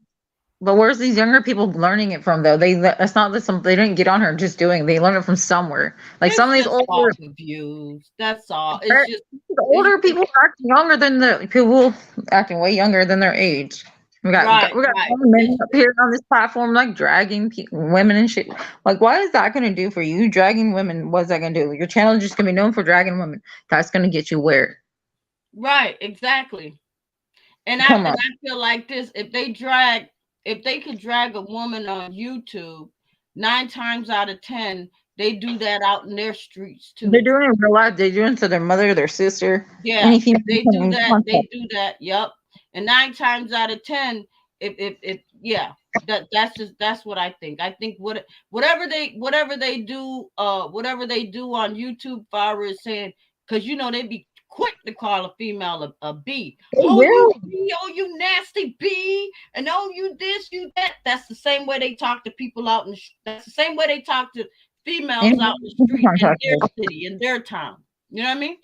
but where's these younger people learning it from though? It's not that they didn't get on her and just doing it. They learned it from somewhere. Like some it's of these just older off of views. That's all. the It's older just people act younger than the people acting way younger than their age. right, We got right. men up here on this platform like dragging women and shit. Like, what is that going to do for you? You dragging women? What's that going to do? Your channel is just going to be known for dragging women. That's going to get you where? Right, exactly. Come And on. I feel like this, if they could drag a woman on YouTube, 9 times out of 10, they do that out in their streets They're too. doing it in real life. They're doing it to their mother, their sister, Yeah, any female they coming do in that. They contact. do that. Yep. And 9 times out of 10, if yeah, that's what I think. I think whatever they do on YouTube, Farah is saying, because they be quick to call a female a B. They Oh, you will. B, oh, you nasty B, and oh, you this, you that. That's the same way they talk to people out in that's the same way they talk to females Any out in the street in contact their with. city, in their town. You know what I mean?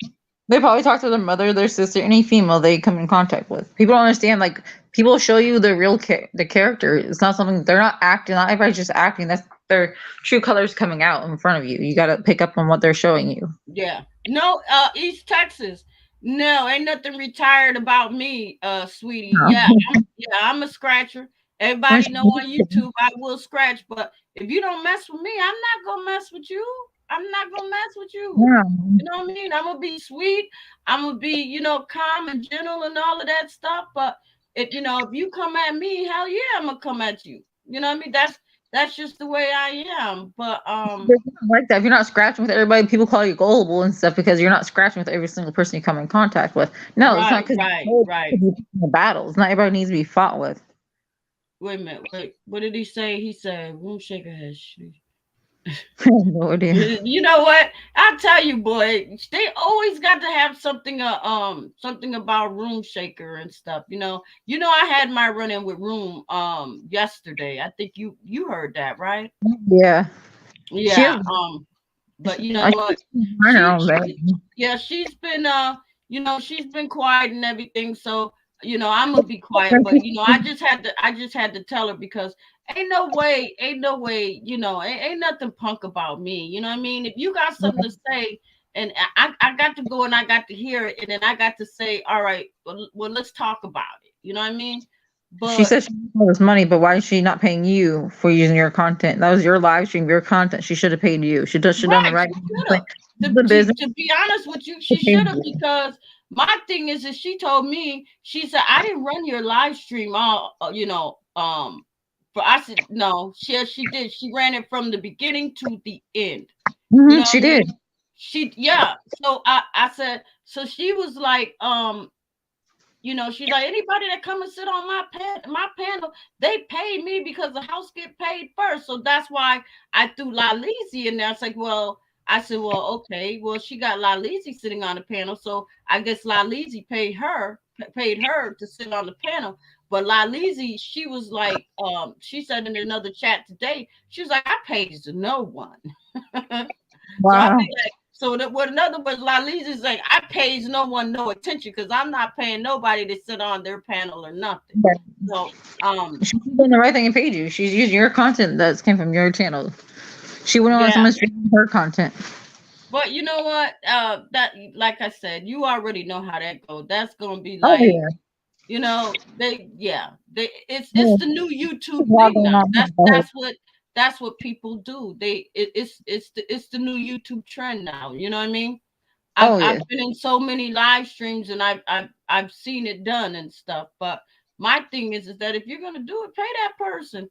They probably talk to their mother, their sister, any female they come in contact with. People don't understand. Like people show you the real the character. It's not something they're not acting. Not everybody's just acting. That's their true colors coming out in front of you. You got to pick up on what they're showing you. Yeah. No, East Texas. No, ain't nothing retired about me, sweetie. No. I'm a scratcher. Everybody know on YouTube I will scratch, but if you don't mess with me, I'm not gonna mess with you. I'm not gonna mess with you. Yeah. You know what I mean? I'm gonna be sweet. I'm gonna be, calm and gentle and all of that stuff. But if you come at me, hell yeah, I'm gonna come at you. You know what I mean? That's just the way I am. But There's nothing like that. If you're not scratching with everybody, people call you gullible and stuff because you're not scratching with every single person you come in contact with. No, it's not right, because right, right. you're in battles. Not everybody needs to be fought with. Wait a minute. Wait. What did he say? He said, "Room shaker has shoes." No idea. You know what? I'll tell you, boy. They always got to have something. Something about room shaker and stuff. I had my run in with room. Yesterday. I think you heard that, right? Yeah. She has. Yeah. But you know I what? think she's on her own bed. Yeah, she's been quiet and everything. So I'm gonna be quiet. But I just had to tell her because ain't no way, ain't nothing punk about me. You know what I mean? If you got something to say, and I got to go and I got to hear it, and then I got to say, all right, well let's talk about it. You know what I mean? She But said she needs all this money, but why is she not paying you for using your content? That was your live stream, your content. She should have paid you. Should done the right, right she thing. should Like have. the business To be honest with you, to she pay should have you. because my thing is that she told me, she said, I didn't run your live stream all, for I said no. She did. She ran it from the beginning to the end. You know She what I did. mean? Yeah. So I said, so she was like, she's like, anybody that come and sit on my panel, they pay me because the house get paid first. So that's why I threw La Lizzie in there. It's like, well, I said, well, okay, well, she got La Lizzie sitting on the panel, so I guess La Lizzie paid her to sit on the panel. But La Lizzie, she was like, she said in another chat today, she was like, I pays to no one. So I Wow. be like, so that what in other words, Lalise is like, I pays no one no attention because I'm not paying nobody to sit on their panel or nothing. Yeah. So She's doing the right thing and paid you. She's using your content that came from your channel. She wouldn't want yeah. someone streaming her content. But you know what? That like I said, you already know how that goes. That's gonna be Oh like, yeah. it's Yeah. the new There's YouTube a lot thing going now. on That's with her. that's what people do. It's the new YouTube trend now. You know what I mean? I've Oh I've yeah. been in so many live streams and I've seen it done and stuff. But my thing is that if you're gonna do it, pay that person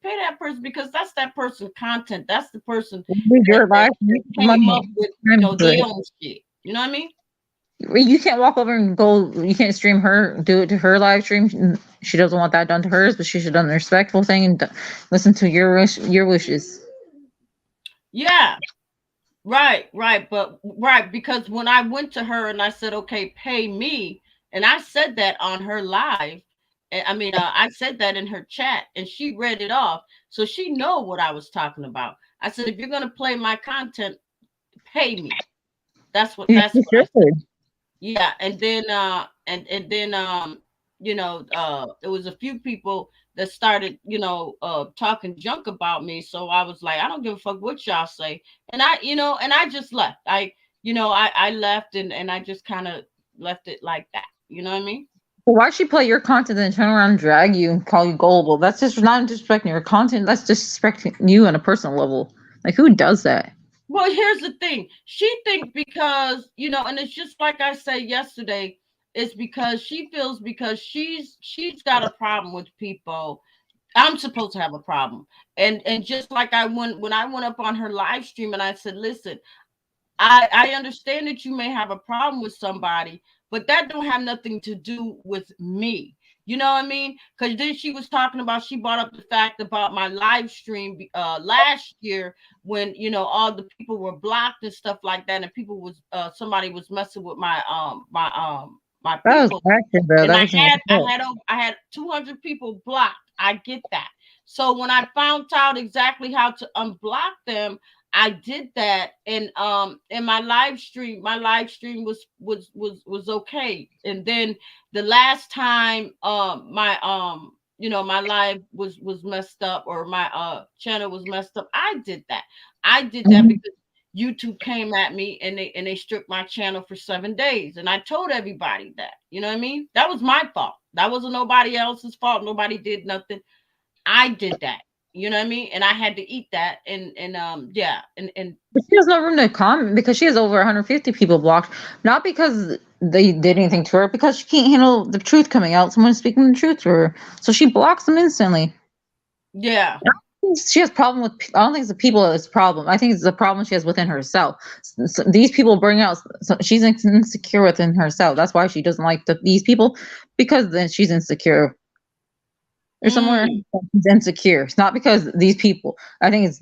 because that's that person's content. That's the person Use that your life. Make came money. up with Time to their it. own shit. You know what I mean? You can't walk over and go. You can't stream her. Do it to her live stream. She doesn't want that done to hers, but she should have done the respectful thing and listen to your wishes. Yeah, right. But right, because when I went to her and I said, okay, pay me, and I said that on her live. I mean, I said that in her chat, and she read it off, so she know what I was talking about. I said, if you're gonna play my content, pay me. You That's what I said. should. Yeah, and then there was a few people that started, talking junk about me. So I was like, I don't give a fuck what y'all say. And I just left. I left and I just kind of left it like that. You know what I mean? But why she play your content and turn around and drag you and call you gullible? That's just not disrespecting your content. That's disrespecting you on a personal level. Like who does that? Well, here's the thing. She thinks because, and it's just like I said yesterday, it's because she feels because she's got a problem with people. I'm supposed to have a problem. And just like I went when I went up on her live stream and I said, listen, I understand that you may have a problem with somebody, but that don't have nothing to do with me. You know what I mean? Because then she was talking about, she brought up the fact about my live stream last year when, you know, all the people were blocked and stuff like that, and people was somebody was messing with my That was people, accurate, though. and That wasn't your fault. I had 200 people blocked. I get that. So when I found out exactly how to unblock them, I did that, and in my live stream was okay. And then the last time my you know, my live was messed up, or my channel was messed up, I did that. I did that Mhm. because YouTube came at me and they stripped my channel for 7 days. And I told everybody that. You know what I mean? That was my fault. That wasn't nobody else's fault. Nobody did nothing. I did that. You know what I mean? And I had to eat that. And yeah. And But she has no room to comment because she has over 150 people blocked. Not because they did anything to her, because she can't handle the truth coming out. Someone speaking the truth to her, so she blocks them instantly. yeah. She has problem with. I don't think it's the people that's the problem. I think it's the problem she has within herself. So these people bring out. So she's insecure within herself. That's why she doesn't like these people, because then she's insecure. Or somewhere Mm. she's insecure. It's not because these people. I think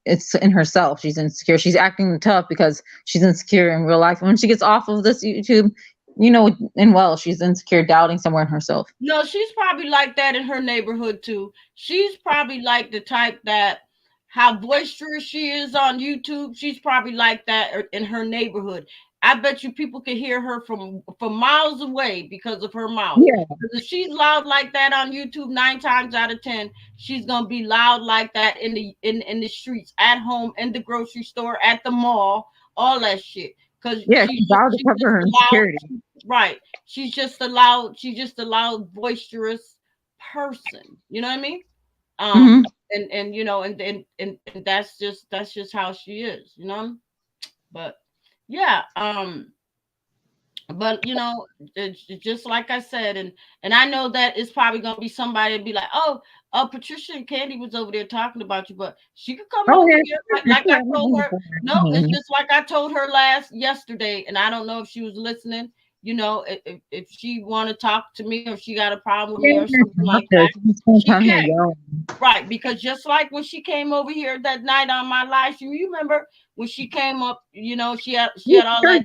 it's in herself. She's insecure. She's acting tough because she's insecure in real life. When she gets off of this YouTube, you know, and well, she's insecure, doubting somewhere in herself. No, she's probably like that in her neighborhood too. She's probably like the type that, how boisterous she is on YouTube, she's probably like that in her neighborhood. I bet you people can hear her from miles away because of her mouth. Yeah, Because if she's loud like that on YouTube, 9 times out of 10, she's gonna be loud like that in the streets, at home, in the grocery store, at the mall, all that shit. Because yeah, she's out to she's cover just her loud, insecurity. right? She's just a loud, boisterous person. You know what I mean? Hmm. And you know, and that's just how she is, you know. But yeah, but you know, it's just like I said, and I know that it's probably gonna be somebody to be like, oh, Patricia and Candy was over there talking about you, but she could come Oh over yeah, here, like I told her. No, it's just like I told her yesterday, and I don't know if she was listening. You know, if she want to talk to me, or if she got a problem with me or something like that, she just won't she come here can. yelling. Right, because just like when she came over here that night on my live stream, you remember when she came up, you know, she had all that,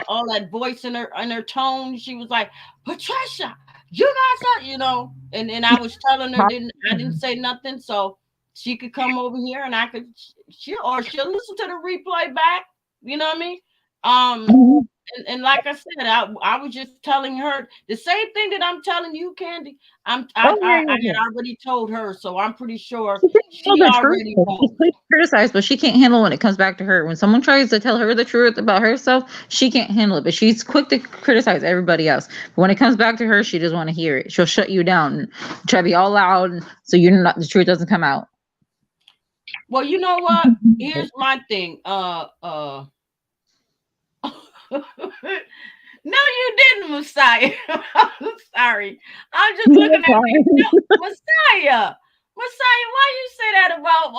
all that voice in her tone. She was like, Patricia, you got that, you know, and I was telling her, I didn't say nothing, so she could come over here and I could, she'll listen to the replay back. You know what I mean? Um, Mhm. and like I said, I was just telling her the same thing that I'm telling you, Candy. Oh yeah, I yeah, had yeah. already told her, so I'm pretty sure She can't she handle the truth. already She's knows. quick to criticize, but she can't handle when it comes back to her. When someone tries to tell her the truth about herself, she can't handle it. But she's quick to criticize everybody else. But when it comes back to her, she doesn't want to hear it. She'll shut you down and try to be all loud, so you're not the truth doesn't come out. Well, you know what? Here's my thing. No, you didn't, Messiah. I'm sorry. I'm just looking at these. No, Messiah. Messiah, why you say that about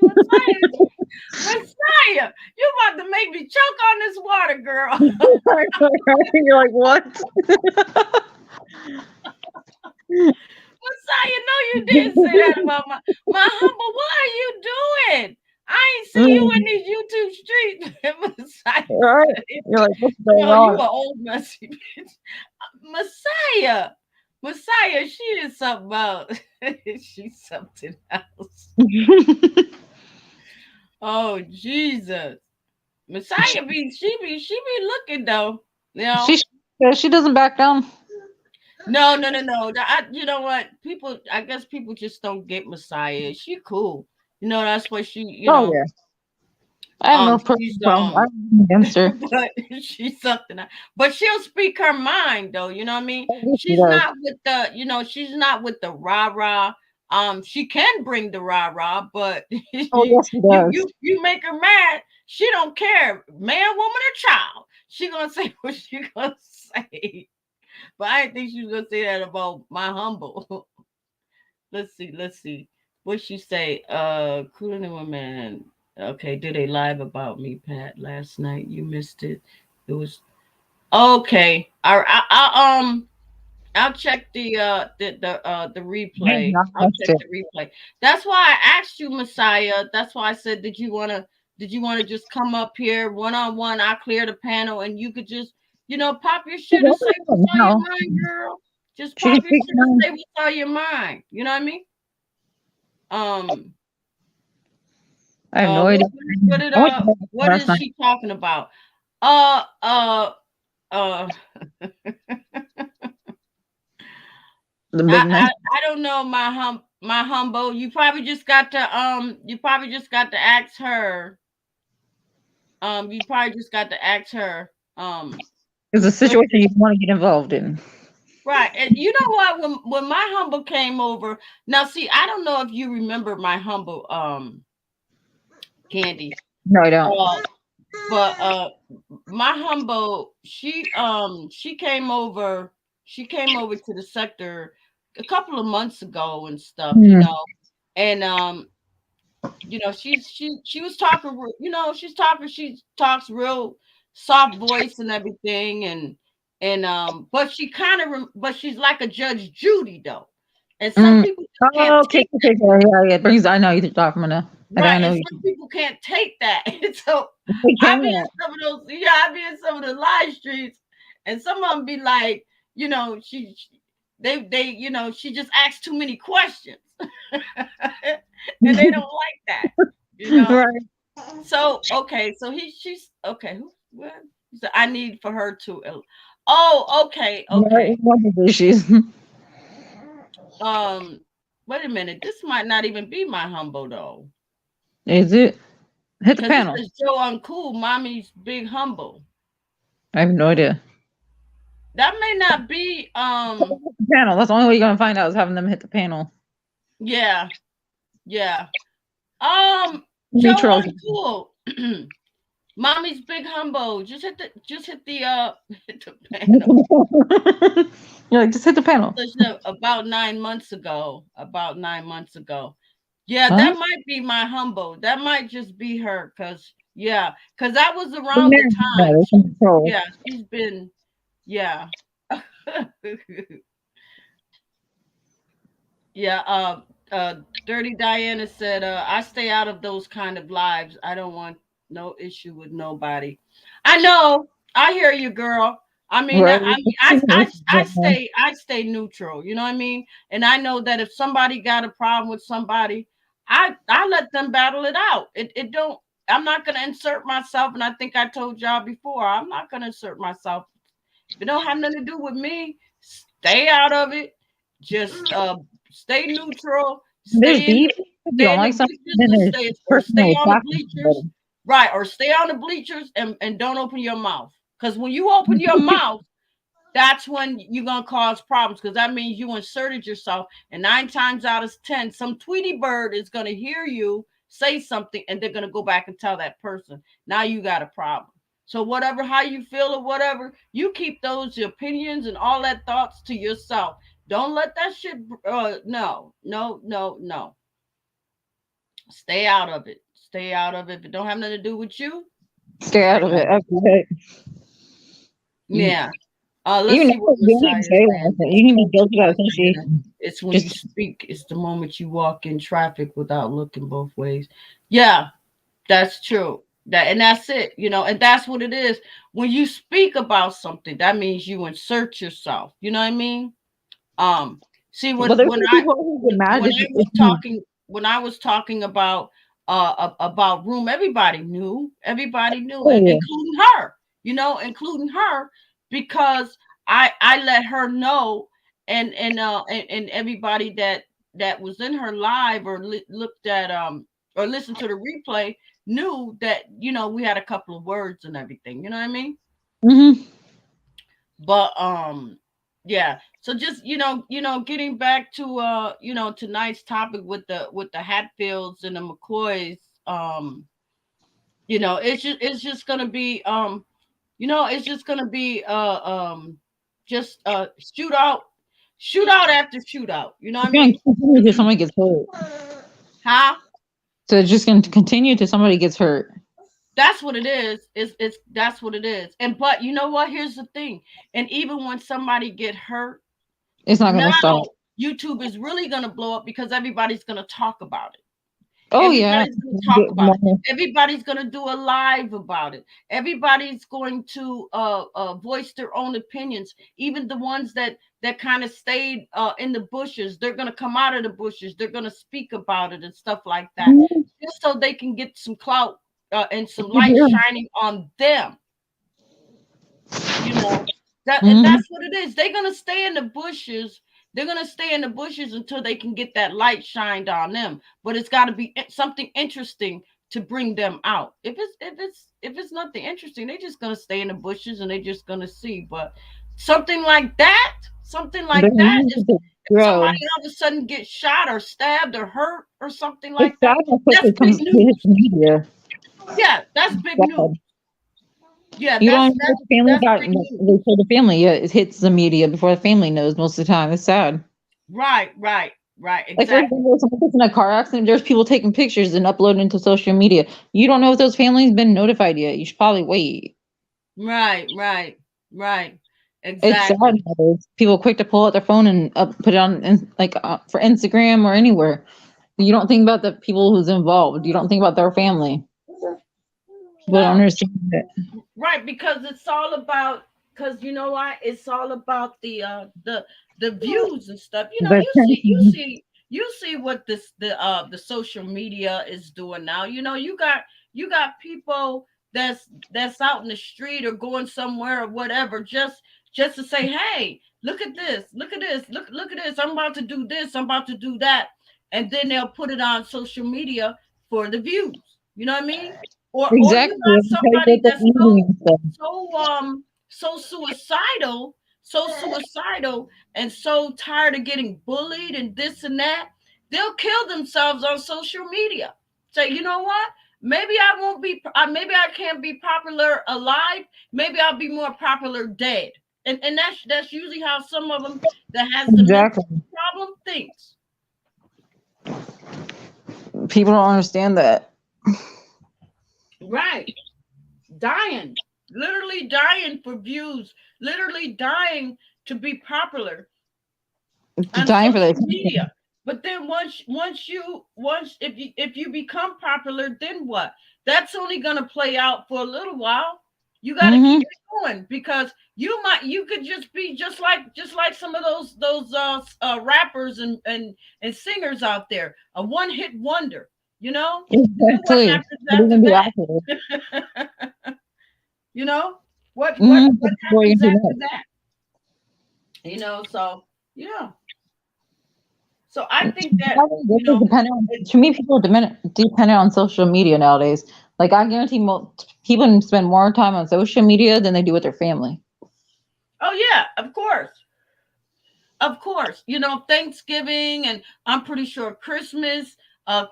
Messiah? Messiah, you about to make me choke on this water, girl. You're like, what? Messiah, no, you didn't say that about my humble. What are you doing? I ain't see you in these YouTube streets. Messiah Right? said, You're like, what's going no, you on? are old messy bitch. Messiah. Messiah, she is something else. She's something else. Oh Jesus. Messiah she be looking though. You she know? she doesn't back down. No, no, no, no. You know what? People, I guess people just don't get Messiah. She cool. You know, that's what she, Oh yeah, I have no she's problem. I'm against her. but she's something but she'll speak her mind though, you know what I mean? I guess she She's does. not with the, you know, she's not with the rah-rah. She can bring the rah-rah, but Oh yes, she does. you make her mad, she don't care, man, woman, or child. She gonna say what she gonna say. But I didn't think she was gonna say that about my humble. Let's see, let's see. What she say? Cooling a woman. Okay, did a live about me, Pat, last night. You missed it. It was okay. I'll check the Maybe replay. not I'll much check to the replay. That's why I asked you, Messiah. That's why I said, did you wanna just come up here one on one? I clear the panel and you could just, pop your shit and say what's on your now. mind, girl. Just She can pop your speak shit and now. say what's on your mind. You know what I mean? Um I have no what idea. what did I went to bed what last is night. she talking about? Uh uh uh The I, big I mess. I don't know my humble. You probably just got to ask her. You probably just got to ask her. It's a What situation you want to get involved in. right. And you know what? When my humble came over, now see, I don't know if you remember my humble Candy. No, I don't. Uh but my humble, she came over to the sector a couple of months ago and stuff, Hmm. and she was talking, she talks real soft voice and everything, and but but she's like a Judge Judy though, and some Mm. people just can't Oh, okay, take okay, that. okay. Yeah, yeah. It brings. I know you're talking about now. I think Right, I know and you. some people can't take that. And so We I be can't. in some of those, I be in some of the live streets, and some of them be like, they, she just asks too many questions, and they don't like that, you know. Right. So okay, so she's okay. What? He said, I need for her to. Oh, okay, Yeah, okay. it's one of the issues. Um, Wait a minute. This might not even be my humble though, Is it? Hit the because it panel. says Joe Uncool, mommy's big humble. I have no idea. That may not be. Hit the panel. That's the only way you're gonna find out is having them hit the panel. Yeah, yeah. Joe Neutral. Uncool, mommy's big humble. Just hit the hit the panel. You're like, just hit the panel. About 9 months ago. About 9 months ago. Yeah, Huh? that might be my humble. That might just be her, cause that was Been around the married time. better. Control. She's been, yeah, yeah. Dirty Diana said, "I stay out of those kind of lives. I don't want no issue with nobody." I know. I hear you, girl. I mean, Right. I stay neutral. You know what I mean? And I know that if somebody got a problem with somebody, I let them battle it out. It don't. I'm not gonna insert myself. And I think I told y'all before. I'm not gonna insert myself. If it don't have nothing to do with me, stay out of it. Just stay neutral. There's beef. If you Stay don't in the like something, bleachers then and there's stay personal on the attacks. bleachers. Right, or stay on the bleachers and don't open your mouth. Because when you open your mouth, that's when you're gonna cause problems, because that means you inserted yourself, and 9 times out of 10 some tweety bird is gonna hear you say something and they're gonna go back and tell that person. Now you got a problem. So whatever, how you feel or whatever, you keep those opinions and all that thoughts to yourself. Don't let that shit no, no, no, no. Stay out of it. Stay out of it. If it don't have nothing to do with you, Stay out stay of out it. of it. Okay. You, Yeah. Let's even see what if you don't Messiah even is say saying. anything, you can be guilty by Saying association. it's when you Just speak, it's the moment you walk in traffic without looking both ways. Yeah, that's true. That's it, and that's what it is. When you speak about something, that means you insert yourself. You know what I mean? Um, See, well, there's some people who get mad when if I you, was talking when I was talking about room, everybody knew, oh and yeah. including her, because I let her know, and everybody that was in her live or looked at or listened to the replay knew that we had a couple of words and everything. You know what I mean? Hmm. But yeah, so just getting back to tonight's topic with the Hatfields and the McCoys. It's just gonna be it's just gonna be just shootout after shootout. You know what I It's going mean? to continue till somebody gets hurt. Huh? So it's just going to continue till somebody gets hurt. That's what it is. It's that's what it is. And but you know what? Here's the thing. And even when somebody get hurt, It's not going to stop. now YouTube is really gonna blow up because everybody's gonna talk about it. Oh, yeah. Everybody's going to talk about it. Everybody's going to do a live about it. Everybody's going to voice their own opinions. Even the ones that kind of stayed in the bushes, they're going to come out of the bushes. They're going to speak about it and stuff like that, just so they can get some clout and some light shining on them. You know that, and that's what it is. They're going to stay in the bushes. They're going to stay in the bushes until they can get that light shined on them. But it's got to be something interesting to bring them out. If it's nothing interesting, they're just going to stay in the bushes and they're just going to see. But something like that is, if somebody all of a sudden gets shot or stabbed or hurt or something like that, that's big news. Media. Yeah, that's big news. Yeah, you don't know the family got. They told the family it hits the media before the family knows most of the time. It's sad. Right. Exactly. Like, for example, someone gets in a car accident, there's people taking pictures and uploading to social media. You don't know if those families been notified yet. You should probably wait. Right. Exactly. It's sad. People quick to pull out their phone and put it on for Instagram or anywhere. You don't think about the people who's involved. You don't think about their family. People don't understand it. Right, because it's all about, because you know why? It's all about the views and stuff. You know, you see what the social media is doing now. You know, you got people that's out in the street or going somewhere or whatever, just to say, hey, look at this, look at this, look at this. I'm about to do this, I'm about to do that. And then they'll put it on social media for the views. You know what I mean? Or you got somebody that's so suicidal and so tired of getting bullied and this and that, they'll kill themselves on social media. Say, you know what? Maybe I won't be. Maybe I can't be popular alive. Maybe I'll be more popular dead. And that's usually how some of them that has the mental problem thinks. People don't understand that. Right. Dying. Literally dying for views. Literally dying to be popular. Dying for that media. But then once if you become popular, then what? That's only gonna play out for a little while. You gotta keep it going, because you could just be just like some of those rappers and singers out there, a one-hit wonder, you know? Exactly. What happens after that? You know? What happens after that? You know, so yeah. So I think that, to me, people are dependent on social media nowadays. Like, I guarantee people spend more time on social media than they do with their family. Oh yeah, of course. You know, Thanksgiving, and I'm pretty sure Christmas,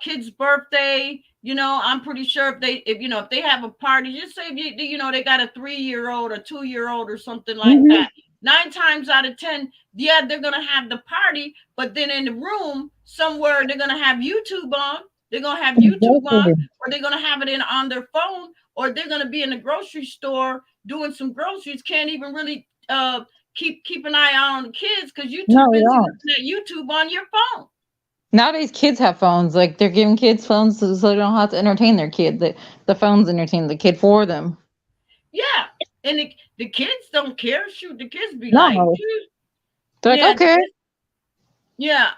kid's birthday. You know, I'm pretty sure if they have a party, just say if they got a 3-year-old or 2-year-old or something like that. 9 times out of 10, yeah, they're gonna have the party, but then in the room somewhere they're gonna have YouTube on. They're gonna have YouTube on, or they're gonna have it on their phone, or they're gonna be in the grocery store doing some groceries. Can't even really keep an eye on the kids because you're too busy looking at YouTube on your phone. Nowadays, kids have phones. Like, they're giving kids phones so they don't have to entertain their kid. The phones entertain the kid for them. Yeah, and the kids don't care. Shoot, the kids be like, they're like, okay. Yeah.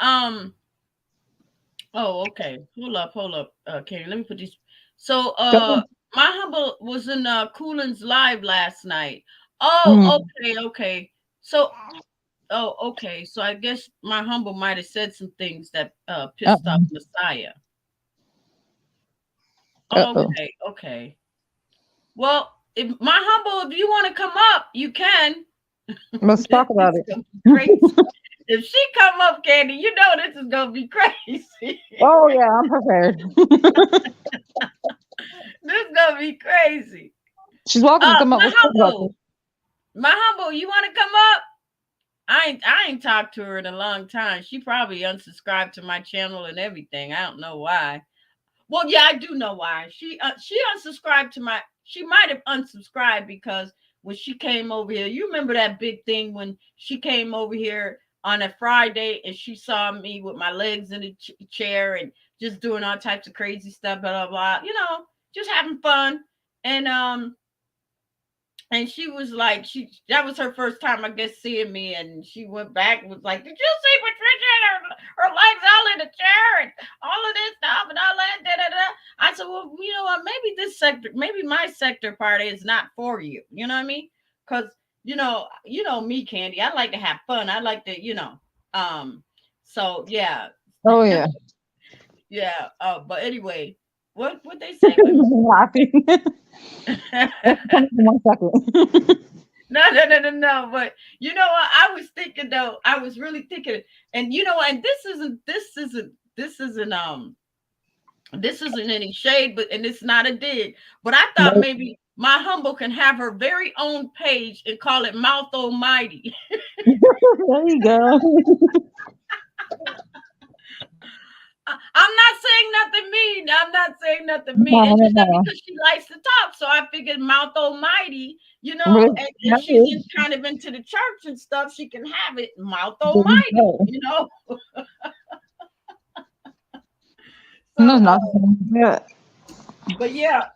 Oh, okay. Hold up, Katie. Let me put these. So, my humble was in Coolin's live last night. Oh, okay. So, okay. So I guess my humble might have said some things that pissed off Messiah. Okay. Well, if my humble, if you want to come up, you can. Let's talk about it. If she come up, Candy, you know this is gonna be crazy. Oh yeah, I'm prepared. This is gonna be crazy. She's welcome to come up. My humble, you want to come up? I ain't talked to her in a long time. She probably unsubscribed to my channel and everything. I don't know why. Well, yeah, I do know why. She unsubscribed to my. She might have unsubscribed because when she came over here, you remember that big thing when she came over here on a Friday and she saw me with my legs in the chair and just doing all types of crazy stuff, blah blah blah. Just having fun. And she was like, she that was her first time, I guess, seeing me, and she went back and was like, "Did you see Patricia and her legs all in the chair and all of this stuff and all that?" Da, da, da. I said, "Well, you know what? Maybe this sector, maybe my sector part is not for you. You know what I mean? Because me, Candy. I like to have fun. I like to, um. So yeah, Oh yeah. yeah. But anyway, what they say? I'm laughing. That's coming in 1 second. No, no, no, no, no. But you know what? I was thinking though. I was really thinking, and and this isn't any shade, but and it's not a dig. But I thought Nope. maybe my humble can have her very own page and call it Mouth Almighty. There you go. I'm not saying nothing mean. I'm not saying nothing mean. No, It's no, just that no. because she likes to talk, so I figured Mouth Almighty, Really? and she's kind of into the church and stuff, she can have it Mouth There you Almighty, go. you know. No, So, not. Yeah. but yeah,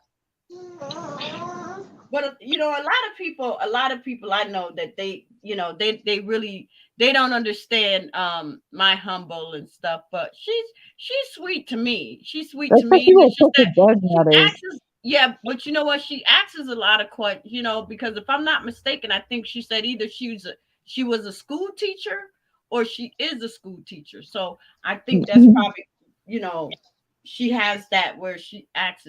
but a lot of people I know that they really they don't understand my humble and stuff, but she's sweet to me. She's sweet to me. Especially It's with just such a that judge she nowadays. acts yeah, but you know what? She asks a lot of questions, because if I'm not mistaken, I think she said either she was a school teacher or she is a school teacher. So I think that's probably, you know, she has that where she asks,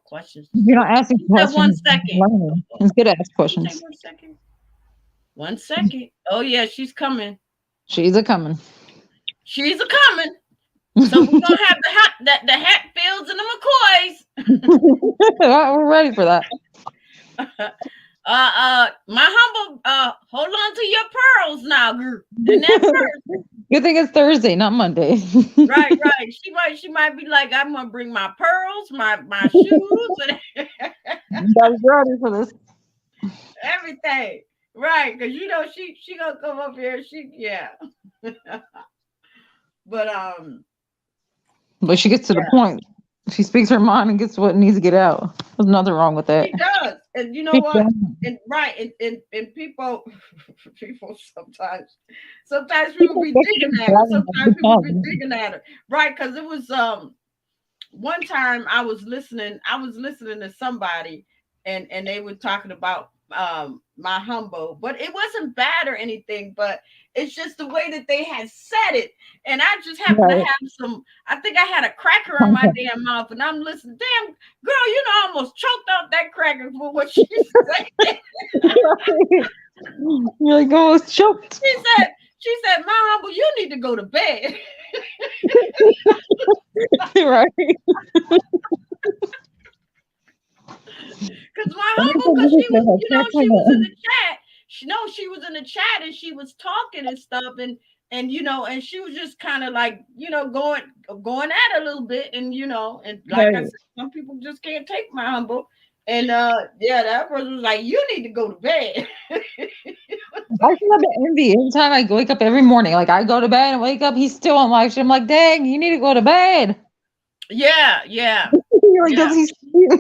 questions and You're stuff. not asking You said one questions, second. learning. It's good to ask You take questions. 1 second. 1 second. Oh yeah, she's coming. She's a coming. She's a coming. So we're gonna have the Hatfields and the We're ready for that. McCoys. My humble, hold on to your pearls now, girl. And that purse. Good thing it's Thursday, not Monday. Right, right. She might be like, I'm gonna bring my pearls, my shoes, and You gotta be ready for this. everything. Right, because she gonna come up here. Yeah. But But she gets to the yeah, point. She speaks her mind and gets what needs to get out. There's nothing wrong with that. she does. And you know She what? does. And right, and people people sometimes people People be think digging she's at her. bragging Sometimes every people be time. digging at her. Right, because it was one time I was listening to somebody and they were talking about my humble, but it wasn't bad or anything, but it's just the way that they had said it. And I just happened to Right. have I think I had a cracker on my Content. damn mouth and I'm listening. Damn girl, I almost choked out that cracker for what she said. You're like, oh, it's choked. She said, my humble, you need to go to bed. Right. Because my And humble, people because really she say was, that. Can't say she was in that. the chat. She was in the chat and she was talking and stuff, and she was just kind of like, going at it a little bit, and like I Right. said, some people just can't take my humble. And yeah, that person was like, you need to go to bed. I feel like envy every time I wake up every morning. Like I go to bed and wake up, he's still on live stream. I'm like, dang, you need to go to bed. Yeah, yeah, You're like, yeah. does he sleep?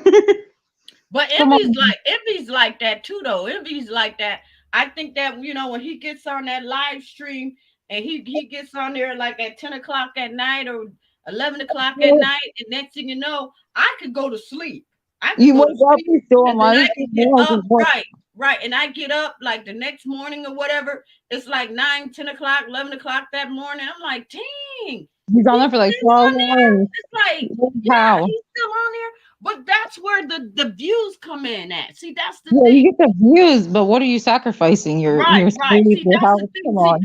But Come on. Envy's like that too, though. Envy's like that. I think that when he gets on that live stream and he gets on there like at 10 o'clock at night or 11 o'clock at night, and next thing you know, I could go to sleep. I could You go wake to up, sleep, he's still on and then live I stream. could You get know, up. he's like, Right, right, and I get up like the next morning or whatever. It's like 9, 10 o'clock, 11 o'clock that morning. I'm like, dang, he's on there he's for like still 12 on there. hours. It's like, yeah, How? he's still on there. But that's where the views come in at. See, that's the Yeah, thing. you get the views, but what are you sacrificing? Right, Your right. sleep, See, your that's the health. thing. Come on.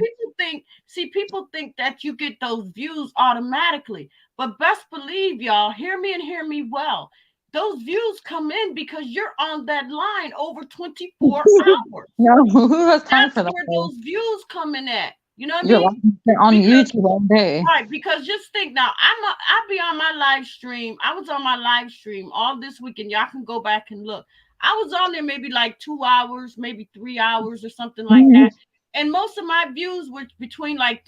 People think that you get those views automatically. But best believe y'all, hear me and hear me well. those views come in because you're on that line over 24 hours. No, who has time That's for that? where those views come in at. You know what I You're mean? like on Because YouTube all day. right, because just think now, I'll be on my live stream. I was on my live stream all this weekend. Y'all can go back and look. I was on there maybe like 2 hours, maybe 3 hours or something like Mhm. that. And most of my views were between like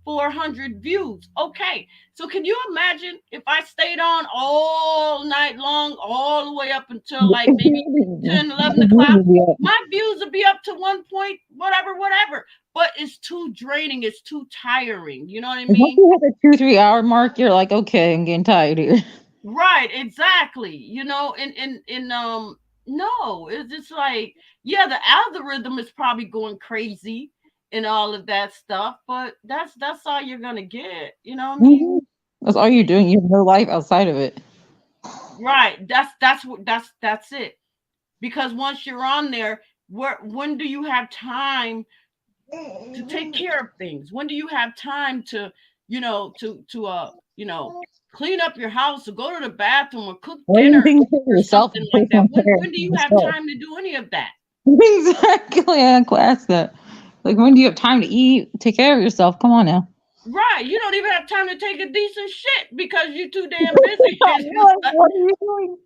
400 views. Okay. So can you imagine if I stayed on all night long, all the way up until like maybe 10, 11 o'clock? Yeah. My views would be up to 1 point, whatever, whatever. But it's too draining. It's too tiring. You know what I Once mean? you hit the 2-3 hour mark, you're like, okay, I'm getting tired here. Right, exactly. And no, it's just like, yeah, the algorithm is probably going crazy and all of that stuff, but that's all you're gonna get, you know what I mean? Mhm. That's all you're doing. You have no life outside of it. Right. That's it. Because once you're on there, when do you have time to take care of things? When do you have time to, clean up your house or go to the bathroom or cook Or dinner even taking care of or yourself something and like that? personal When care when do of you have yourself. time to do any of that? Exactly. I ask that. Like, when do you have time to eat? Take care of yourself. Come on now. Right. You don't even have time to take a decent shit because you're too damn busy. You're like, what are you doing?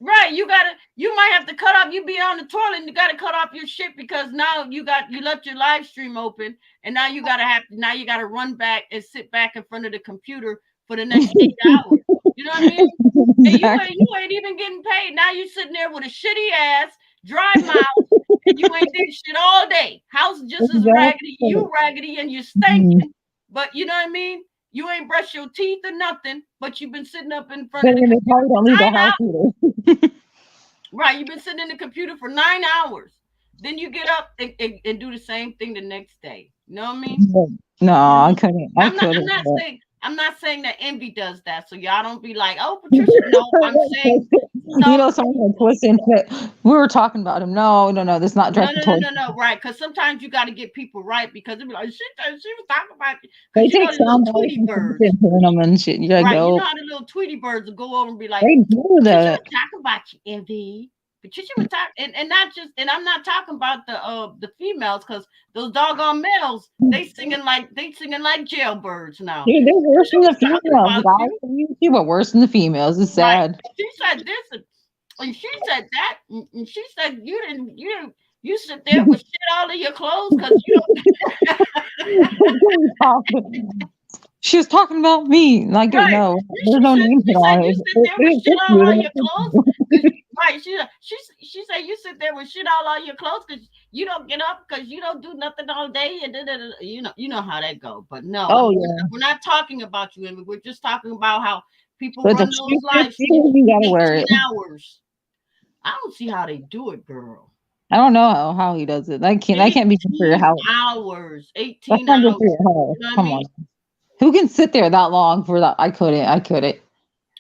Right, you might have to cut off. You be on the toilet and you got to cut off your shit because now you left your live stream open and now you got to run back and sit back in front of the computer for the next 8 hours. You know what I mean? And Exactly. you ain't even getting paid. Now you sitting there with a shitty ass, dry mouth, and you ain't did shit all day. House just as raggedy, Exactly. you raggedy, and you're Mhm. stinking. But you know what I mean? You ain't brushed your teeth or nothing, but you've been sitting up in front But of the then they computer probably for don't leave the 9 house hours. either. Right, you've been sitting in the computer for 9 hours. Then you get up and do the same thing the next day. You know what I mean? No, You I know, couldn't. I I'm couldn't. not saying that envy does that. So y'all don't be like, oh, Patricia. No, I'm saying You some. know, someone will twist into it. We were talking about him. No, no, no. This is not No, directed no, no, towards. no, no. Right, because sometimes you got to get people right because they be like, she was talking about They because you know take the little sound bites Tweety and twist it birds. and turn them and shit. You're like, Right, you know oh, how the little Tweety birds will go over and be like, they do Patricia that. was talking about you, Envy. Patricia was talking, and not just, and I'm not talking about the females because those doggone males they singing like jailbirds now. Dude, they're worse Patricia than the was talking females. The about guys you, on YouTube are worse than the females. It's right? sad. She said this, and she said that, and she said you sit there with shit all in your clothes because you She was talking about me. Like, right. no, there's no name put She said on you it. sit there with shit It's all on your clothes. you. 'Cause- right. She said you sit there with shit all on your clothes because you don't get up because you don't do nothing all day and you know how that go. But no, Oh yeah, we're not talking about you, Amy. We're just talking about how people but the run those live streams you for gotta wear 18 it. hours. I don't see how they do it, girl. I don't know how he does it. That can't be good for your 18 health. hours. That's 18 not good for hours. your health. You know what I Come mean? on, who can sit there that long for that? I couldn't. I couldn't.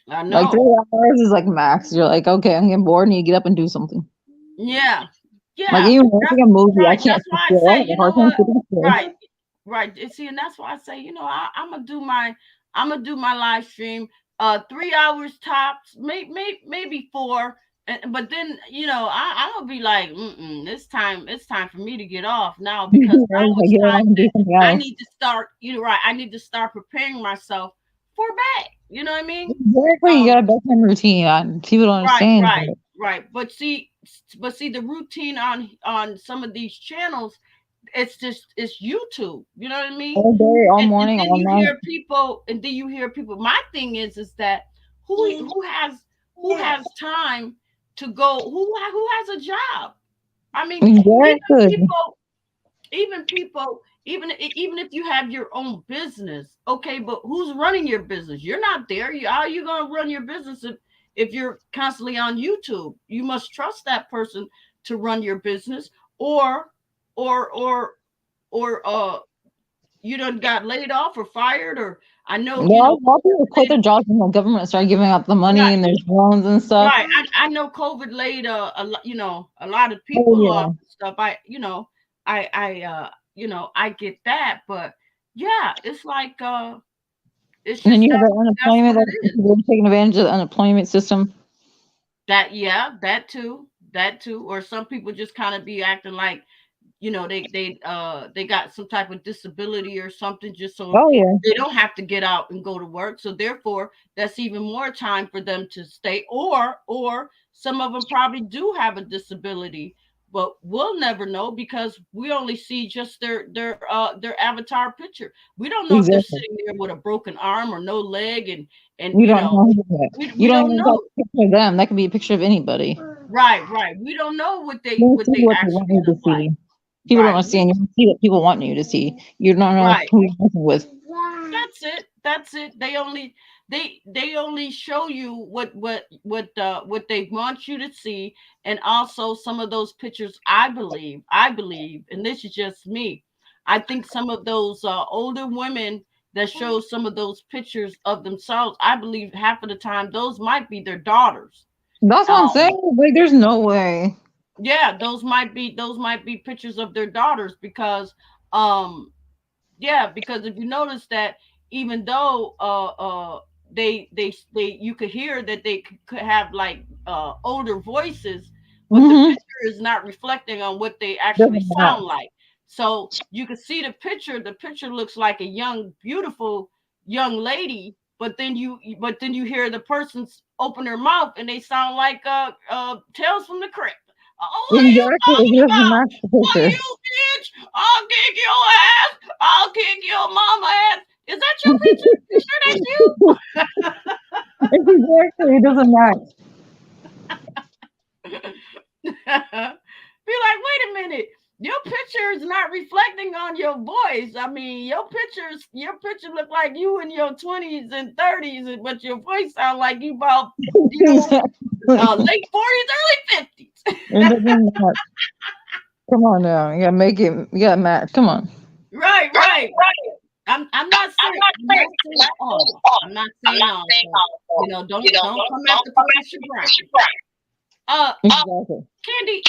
I Like know. 3 hours is like max. You're like, okay, I'm getting bored, and you get up and do something. Yeah. Like Yeah. even watching a movie, I Right. can't That's sit why I still. I say, have a hard time sitting still. right, right. See, and that's why I say, I'm gonna do my live stream, 3 hours tops, maybe four. But then I'm gonna be like, it's time for me to get off now because I now was like, it's get time off and do that something I else. need to start. Right, I need to start preparing myself for bed. You know what I mean? Exactly, you Um, got a bedtime routine. People don't right, understand. right, right. But see, the routine on some of these channels, it's YouTube. You know what I mean? All day, all And morning, then all night. you hear people. My thing is that who has time to go? Who has a job? I mean, Exactly. even people, even if you have your own business, okay, but who's running your business? You're not there. How are you going to run your business if you're constantly on YouTube? You must trust that person to run your business, or or or or you done got laid off or fired, or I know Well, a lot of people quit COVID their jobs when the government started giving out the money right, and there's loans and stuff. right. I know COVID laid a lot of Oh people off yeah. and stuff. I get that, but yeah, it's And then just you have the that's unemployment what that it is. people are taking advantage of the unemployment system. That, yeah, that too. Or some people just kind of be acting like, they got some type of disability or something, just so Oh yeah. they don't have to get out and go to work. So therefore, that's even more time for them to stay. Or some of them probably do have a disability, but we'll never know because we only see just their avatar picture. We don't know if they're Exactly. sitting there with a broken arm or no leg, and You don't know that. You we don't don't even got know. a picture of them. That could be a picture of anybody. Right, right. We don't know what they You what see they what they want actually you to look like. see. People don't Right. understand. You see what people want you to see. You don't know Right. who you're messing with. That's it. That's it. They only show you what they want you to see, and also some of those pictures. I believe, and this is just me. I think some of those older women that show some of those pictures of themselves. I believe half of the time those might be their daughters. That's what I'm Um, saying. Like, there's no way. yeah, those might be pictures of their daughters because um yeah, because if you notice that even though they you could hear that they could have like older voices, but the Mm-hmm. picture is not reflecting on what they actually Doesn't matter. sound like. So you can see the picture looks like a young, beautiful young lady, but then you hear the person's open their mouth and they sound like Tales from the Crypt. Oh, what are you Exactly. It talking doesn't about? match the Well, picture. you bitch, I'll kick your ass. I'll kick your mama ass. Is that your picture? You sure Exactly. It doesn't match. that's you? Be like, wait a minute. Your picture is not reflecting on your voice. I mean, your picture look like you in your 20s and 30s, but your voice sound like you about, Exactly. late 40s, early 50s. It doesn't match. Come on now. You gotta make it. You gotta match. Come on. Right, right. I'm not saying all. I'm not saying all. So, don't come after Patricia Brown. Uh, Exactly. Candy,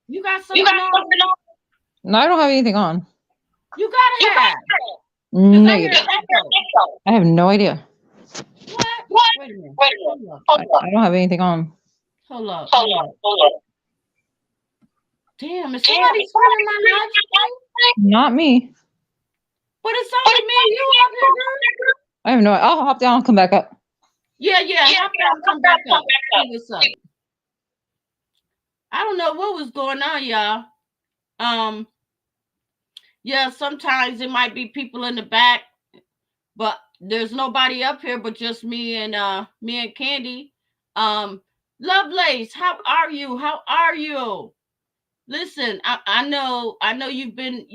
you got something on? No, I don't have anything on. You gotta have, cause I hear Negative. an echo. I have no idea. What? Wait a minute. Hold up. I don't have anything on. Hold up. Hold up. Damn, is somebody streaming my live stream? Not me. But it's only me and you up here, girl. I have no. I'll hop down and come back up. Yeah, yeah. Hop down and come back up. See what's up. I don't know what was going on, y'all. Um, yeah, sometimes it might be people in the back, but there's nobody up here but just me and Candy. Um, Lovelace, how are you? How are you? Listen, I know you've been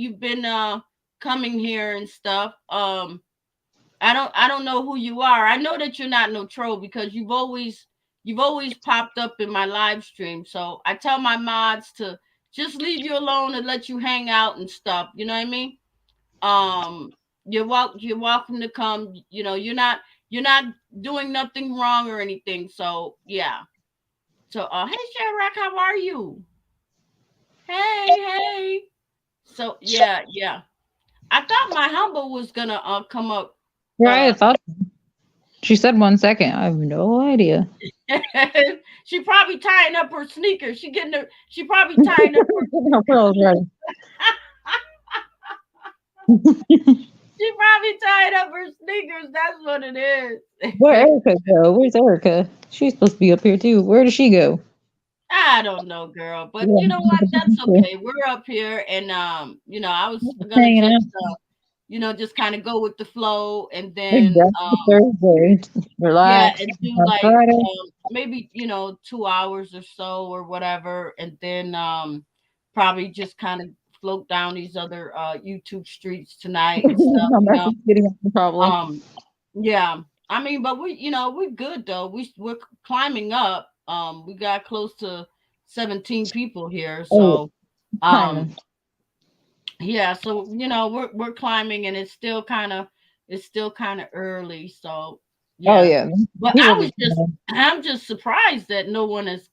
coming here and stuff. I don't know who you are. I know that you're not no troll because you've always popped up in my live stream. So I tell my mods to just leave you alone and let you hang out and stuff. You know what I mean? Um, you're welcome to come. You're not doing nothing wrong or anything. So yeah. So hey Shadrack, how are you? Hey, hey. So yeah, yeah. I thought my humble was gonna come up. Right. I Uh, thought she said 1 second. I have no idea. she probably tying up her sneakers. She probably tying up her. No, Pearl's ready. She probably tied up her sneakers. That's what it Where is. Erica go? Where's Erica? She's supposed to be up here too. Where does she go? I don't know, girl, but Yeah, you know what? That's okay. We're up here, and I was gonna hanging just out. just kind of go with the flow, and then Exactly. Thursday. yeah, Relax. and do On like Friday. maybe 2 hours or so or whatever, and then probably just kind of float down these other YouTube streets tonight and stuff. I'm actually getting on probably. Um, yeah, I mean, but we're good though. We're climbing up. We got close to 17 people here, Oh, so timing. um, yeah, so we're climbing, and it's still kind of early, so Oh yeah. yeah. But People just I'm just surprised that no one has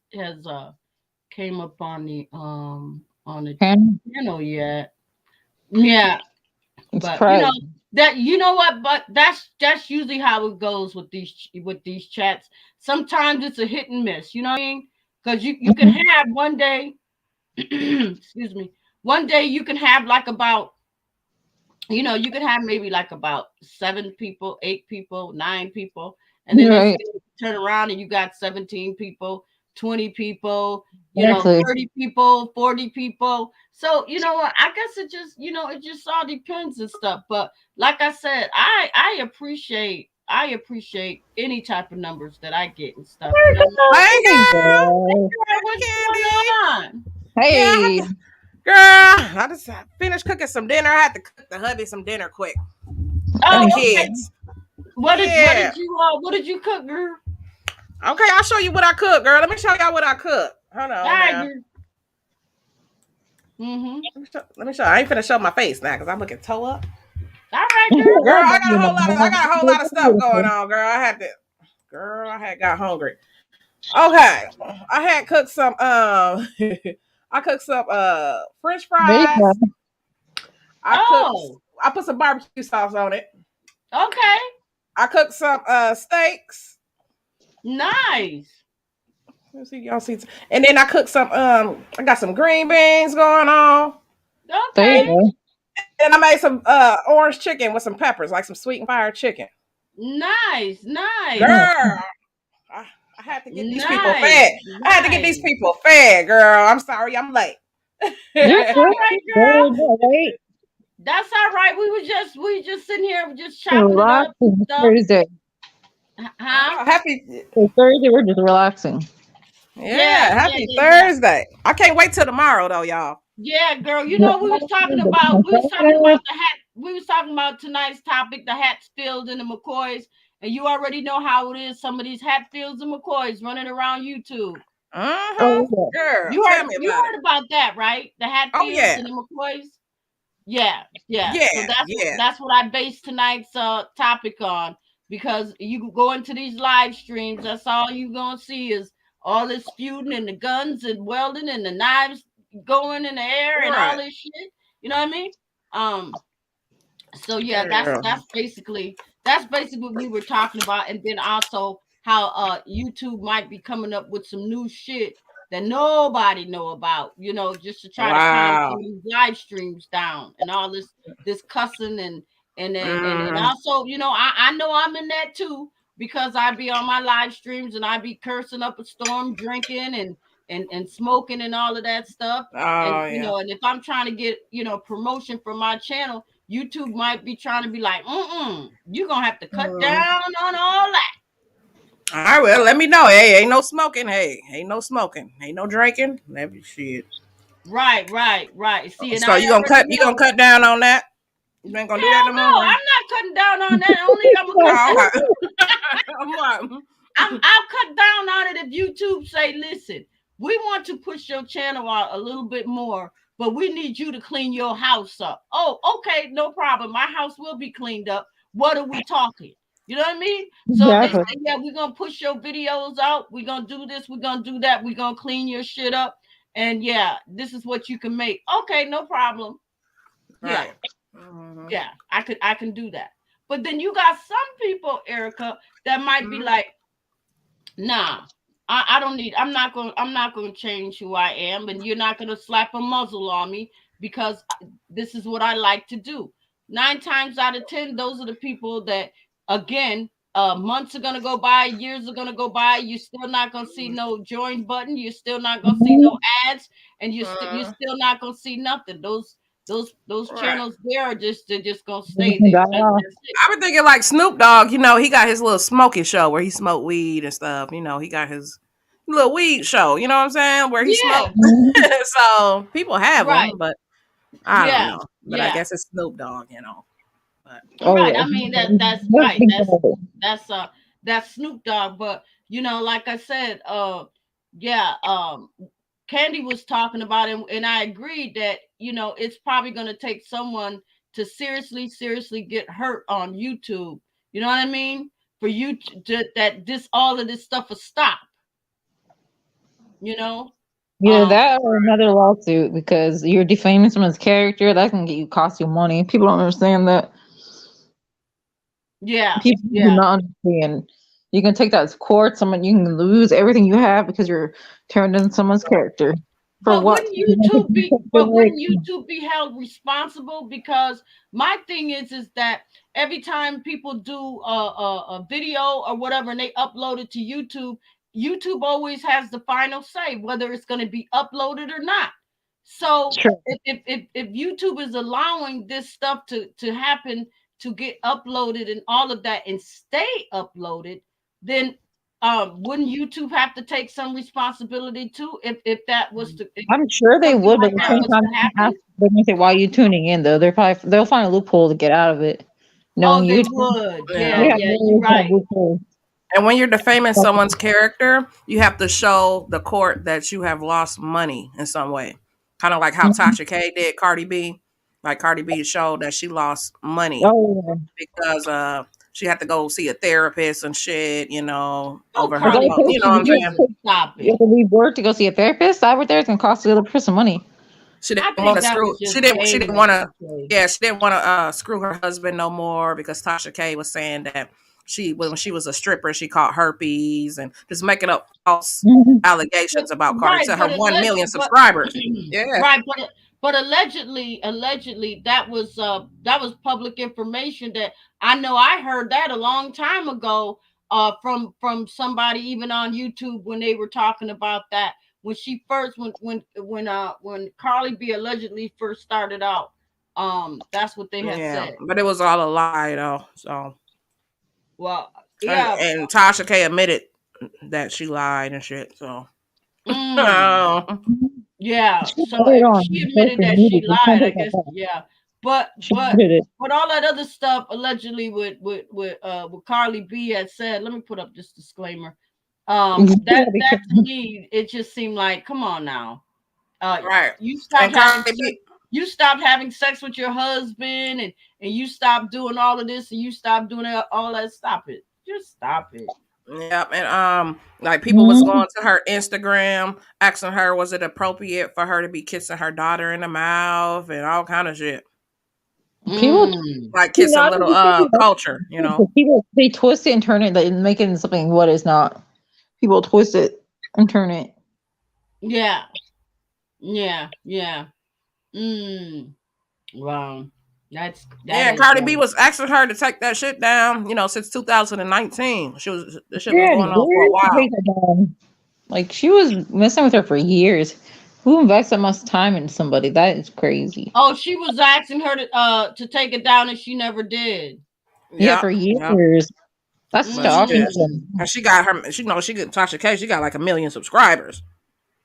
came up on the can. channel yet. Yeah, I'm but surprised. That, you know what, but that's usually how it goes with these chats. Sometimes it's a hit and miss, you know what I mean? Because you can Mhm. have one day, excuse me, one day you can have like about, you could have maybe like about 7 people, 8 people, 9 people, and then next Right. thing you turn around and you got 17 people, 20 people, Exactly. 30 people, 40 people. So, you know what? I guess it just all depends and stuff. But like I said, I appreciate any type of numbers that I get and stuff. You know what I mean? Hey girl, Hey, Girl, hey what's Candy. going on? Yeah, hey, girl, I just finished cooking some dinner. I had to cook the hubby some dinner quick and the Oh, dang. okay. kids. What did Yeah. you cook, girl? Okay, I'll show you what I cook, girl. Let me show y'all what I cook. Hold All on right, now. girl. Mm-hmm. Let me show. I ain't finna show my face now because I'm looking toe up. All right, girl. Girl, That I be got a in the whole lot of I morning. got a whole lot of stuff going on, girl. I had to girl, I had got hungry. Okay. I had cooked some I cooked some French There you go. fries. I cooked Oh, I put some barbecue sauce on it. okay. I cooked some steaks. Nice. Let me see y'all see. And then I cooked some I got some green beans going on. There you Okay. And go. then I made some orange chicken with some peppers, like some sweet and fire chicken. Nice. Nice. Mm. Girl, I, I had to get these people Nice. fed. I had to get these Nice. people fed, girl. I'm sorry, I'm late. You're That's good. all right, girl. Good, right? That's all right. We were just sitting here just chopping it up and Relaxing stuff. Thursday. I Huh? know, happy, So Thursday, we're just relaxing. Yeah, yeah, yeah, happy yeah, yeah. Thursday. I can't wait till tomorrow though, y'all. Yeah, girl. Yeah, We was talking about tonight's topic, the Hatfield and the McCoys, and you already know how it is. Some of these Hatfields and McCoys running around YouTube. Uh-huh. oh, yeah. Girl, You tell heard me you about it. heard about that, right? The Oh Hatfields yeah. and the McCoys. Yeah, yeah. Yeah, So yeah. that's what I based tonight's topic on, because you can go into these live streams. That's all you gonna see is all this feuding and the guns and welding and the knives going in the air and all Right. this shit. You know what I mean? Um. So yeah, that's Girl. that's basically that's basically what we were talking about, and then also how YouTube might be coming up with some new shit that nobody know about, just to try to calm some Wow. of these live streams down and all this cussing and Mm, also, I know I'm in that too, because I be on my live streams and I be cursing up a storm, drinking and smoking and all of that stuff. And oh yeah. and if I'm trying to get promotion for my channel, YouTube might be trying to be like, you're gonna have to cut Mm. down on all that. All right, well, let me know. Hey, ain't no smoking. Hey, ain't no smoking. Ain't no drinking. Let me shit. Right, right, right. See, and So I already you gonna know. cut down on that? You ain't gonna do that Hell no more, no, girl? I'm not cutting down on that. Only I'm gonna cut Oh, down. okay. I'm like, I'll cut down on it if YouTube say, listen, we want to push your channel out a little bit more, but we need you to clean your house up. Oh, okay, no problem. My house will be cleaned up. What are we talking? You know what I mean? So if they Exactly. say, yeah, we're gonna push your videos out, we're gonna do this, we're gonna do that, we're gonna clean your shit up, and yeah, this is what you can make. Okay, no problem. Yeah, right. Mhm. yeah, I can do that. But then you got some people, Erica, that might be Mhm. like, nah, I don't need. I'm not gonna change who I am, and you're not gonna slap a muzzle on me because this is what I like to do. 9 times out of 10, those are the people that, again, months are gonna go by, years are gonna go by. You're still not gonna see no join button. You're still not gonna see no ads, and you're Mhm. still not gonna see nothing. Those Right. channels there are they're just gonna stay Mhm. there. Got it off. That's it. I been thinking like Snoop Dogg. You know, he got his little smoking show where he smoke weed and stuff. You know, he got his little weed show. You know what I'm saying? Where he Yeah. smoked. Mhm. So people have Right. them, but I don't Yeah. know. But I Yeah. guess it's Snoop Dogg. You know. But Oh, Right. yeah. I mean that's Let's right. think That's about it. that's uh that's Snoop Dogg. But like I said, yeah, Candy was talking about it, and I agreed that, it's probably gonna take someone to seriously get hurt on YouTube. You know what I mean? For you that this all of this stuff will stop, you know? Either Um that or another lawsuit because you're defaming someone's character. That can get you cost you money. People don't understand that. Yeah, People do yeah. not understand. You can take that to court. Someone you can lose everything you have because you're turned in someone's character. For But what? wouldn't You don't think YouTube you be took their but right? wouldn't YouTube be held responsible? Because my thing is that every time people do a video or whatever and they upload it to YouTube, YouTube always has the final say whether it's going to be uploaded or not. So Sure. if YouTube is allowing this stuff to happen, to get uploaded and all of that and stay uploaded, then wouldn't YouTube have to take some responsibility too if that was to if I'm sure they something would, but like at the that same was time, to happen? they're gonna say, "Why are you tuning in?" Though they'll find a loophole to get out of it. Oh, Knowing they YouTube, would. Yeah, they Yeah. have yeah, you're really kind of right. loopholes. And when you're defaming someone's character, you have to show the court that you have lost money in some way. Kind of like how Mhm. Tasha K did Cardi B. Like Cardi B showed that she lost money Oh, because she had to go see a therapist and shit, Oh, over yeah. her The only Carly clothes. You know B, what I'm person saying? please stop you it. have to leave work to go see a therapist. Cyber therapist can cost the other person money. She I didn't want think to that screw. was just She game didn't want to. making. Yeah, she didn't want to screw her husband no more because Tasha K was saying that when she was a stripper she caught herpes and just making up false Mhm. allegations about Cardi Right, to her but 1 million but subscribers. Yeah, right, but allegedly that was public information that I know I heard that a long time ago from somebody even on YouTube when they were talking about that when she first when Carly B allegedly first started out, that's what they had yeah, said. but it was all a lie though. So Well, and yeah. and Tasha K admitted that she lied and shit. So Mm. oh, Yeah, She so put it she on admitted social that media. she You can't lied. I take that guess, back. yeah, but She did it. all that other stuff allegedly with Carly B had said. Let me put up this disclaimer. Yeah, That to because me, it just seemed like, come on now, right. you stopped And having Cardi sex. B, You stopped having sex with your husband, and you stopped doing all of this, and you stopped doing all that. Stop it. Just stop it. yep, and like people was Mhm. going to her Instagram asking her was it appropriate for her to be kissing her daughter in the mouth and all kind of shit. People, Mm. Like you know, kissing I little think it's culture. people they twist it and turn it and make it something what is not. People twist it and turn it. Yeah, yeah, yeah. Mm. Wow. That Yeah, and is Cardi B was asking her to take that shit down, since 2019. The shit was Yeah, going on for a years to while. take her down. Like she was messing with her for years. Who invests that much time in somebody? That is crazy. Oh, she was asking her to take it down and she never did. Yeah, for Yep, yep. years. That's But she stalking. just Mm. Them. and she got her she got Tasha K, she got like 1 million subscribers.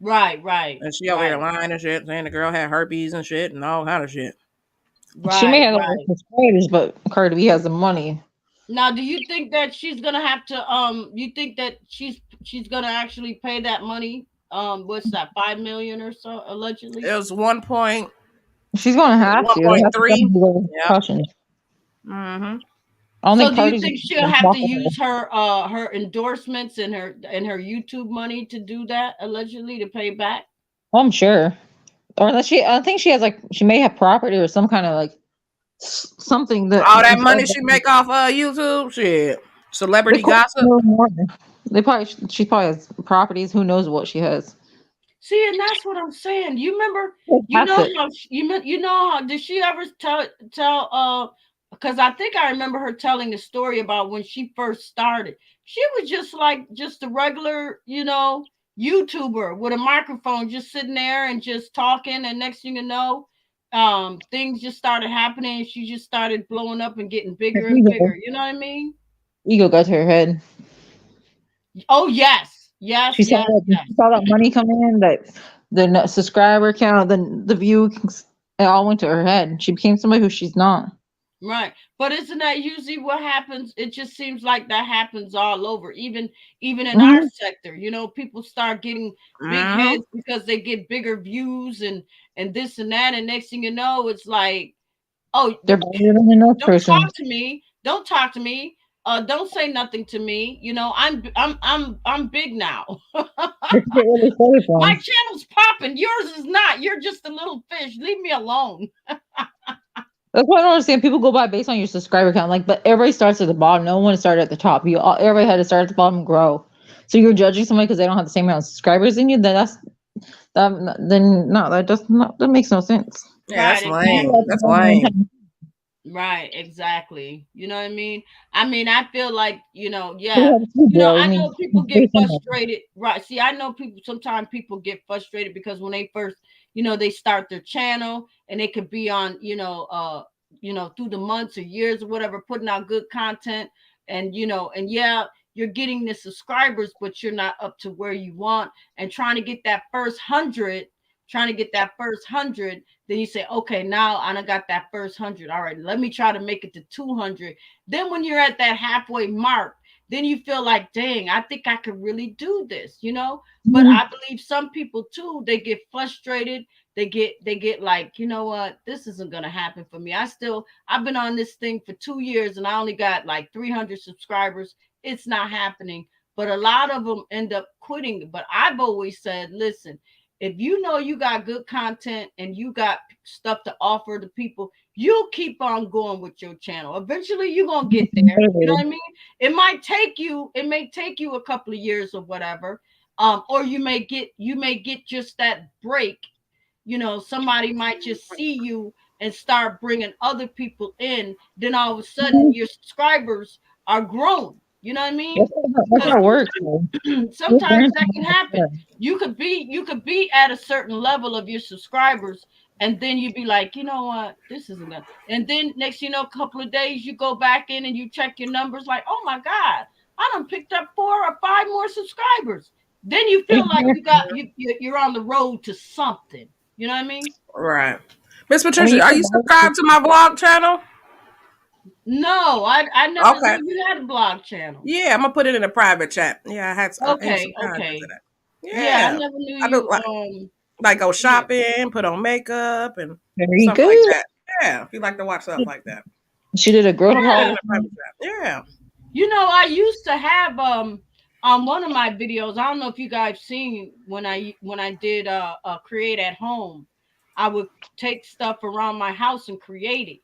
Right, right, And she over here right, lying and shit, saying the girl had herpes and shit and all kind of shit. She may right, have a lot of right. subscribers, but Cardi B has the money. Now, do you think that she's gonna have to you think that she's gonna actually pay that money? What's that, 5 million or so allegedly? It was one point She's gonna have one to. They point have to come three. to the Yep. repercussions. Mm-hmm. I don't think So do you Cardi's think she'll gonna have to block her. use her endorsements and her YouTube money to do that allegedly to pay back? Oh, I'm sure. Or unless I think she has like she may have property or some kind of like something that All that is money of she make off YouTube, shit. they Celebrity could gossip. know more. They probably she probably has properties. Who knows what she has? See, and that's what I'm saying. You remember, Asset. you know how did she ever tell because I think I remember her telling a story about when she first started. She was just like just a regular, YouTuber with a microphone just sitting there and just talking, and next thing you know, things just started happening and she just started blowing up and getting Her bigger and ego. bigger. You know what I mean? Ego got to her head. Oh yes. Yes, yes, She saw that money come in, that the subscriber count, then the view, it all went to her head. She became somebody who she's not. right. But isn't that usually what happens? It just seems like that happens all over, even in our Mm-hmm. sector. People start getting big Mm-hmm. heads because they get bigger views and this and that, and next thing you know, it's like, oh, They're better than the next don't person. talk to me, don't talk to me, don't say nothing to me. I'm big now. They should get really sorry for My them. channel's popping, yours is not. You're just a little fish. Leave me alone. That's why I don't understand. People go by based on your subscriber count, like, but everybody starts at the bottom. No one started at the top. Everybody had to start at the bottom and grow. So you're judging somebody because they don't have the same amount of subscribers in you. Then then no, that does not that makes no sense. Yeah, Right, that's lame. exactly. That's lame. Right, exactly. You know what I mean? I mean, I feel like, Who yeah. had to grow? I I mean, know people get frustrated. Right. See, I know people sometimes people get frustrated because when they first, they start their channel and they could be on, through the months or years or whatever, putting out good content and and yeah, you're getting the subscribers, but you're not up to where you want and trying to get that first 100, then you say, okay, now I done got that first 100. All right, let me try to make it to 200. Then when you're at that halfway mark, then you feel like, dang, I think I could really do this. But I believe some people too, they get frustrated. They get like, you know what, this isn't gonna happen for me. I've been on this thing for 2 years and I only got like 300 subscribers. It's not happening. But a lot of them end up quitting. But I've always said, listen, if you know you got good content and you got stuff to offer to people, you'll keep on going with your channel. Eventually you're gonna get there. You know what I mean? It may take you a couple of years or whatever. Or you may get just that break. Somebody might just see you and start bringing other people in. Then all of a sudden your subscribers are grown. You know what I mean? that's Because how it works. sometimes that can happen. You could be at a certain level of your subscribers, and then you'd be like, you know what, this isn't gonna. And then next, a couple of days, you go back in and you check your numbers, like, oh my god, I done picked up 4 or 5 more subscribers. Then you feel like you're on the road to something. You know what I mean? Right. Miss I mean, Patricia, are you subscribed to my vlog channel? No, I never knew Okay. you had a blog channel. Yeah, I'm gonna put it in a private chat. Yeah, I had some Okay, content to okay. that. Yeah, I Yeah. never knew I do you. like go Yeah. shopping, put on makeup and very stuff like good. that. Yeah, if you like to watch stuff like that. She did a girl I'll put it Yeah. in haul. a private chat. Yeah. I used to have on one of my videos. I don't know if you guys seen when I did create at home. I would take stuff around my house and create it.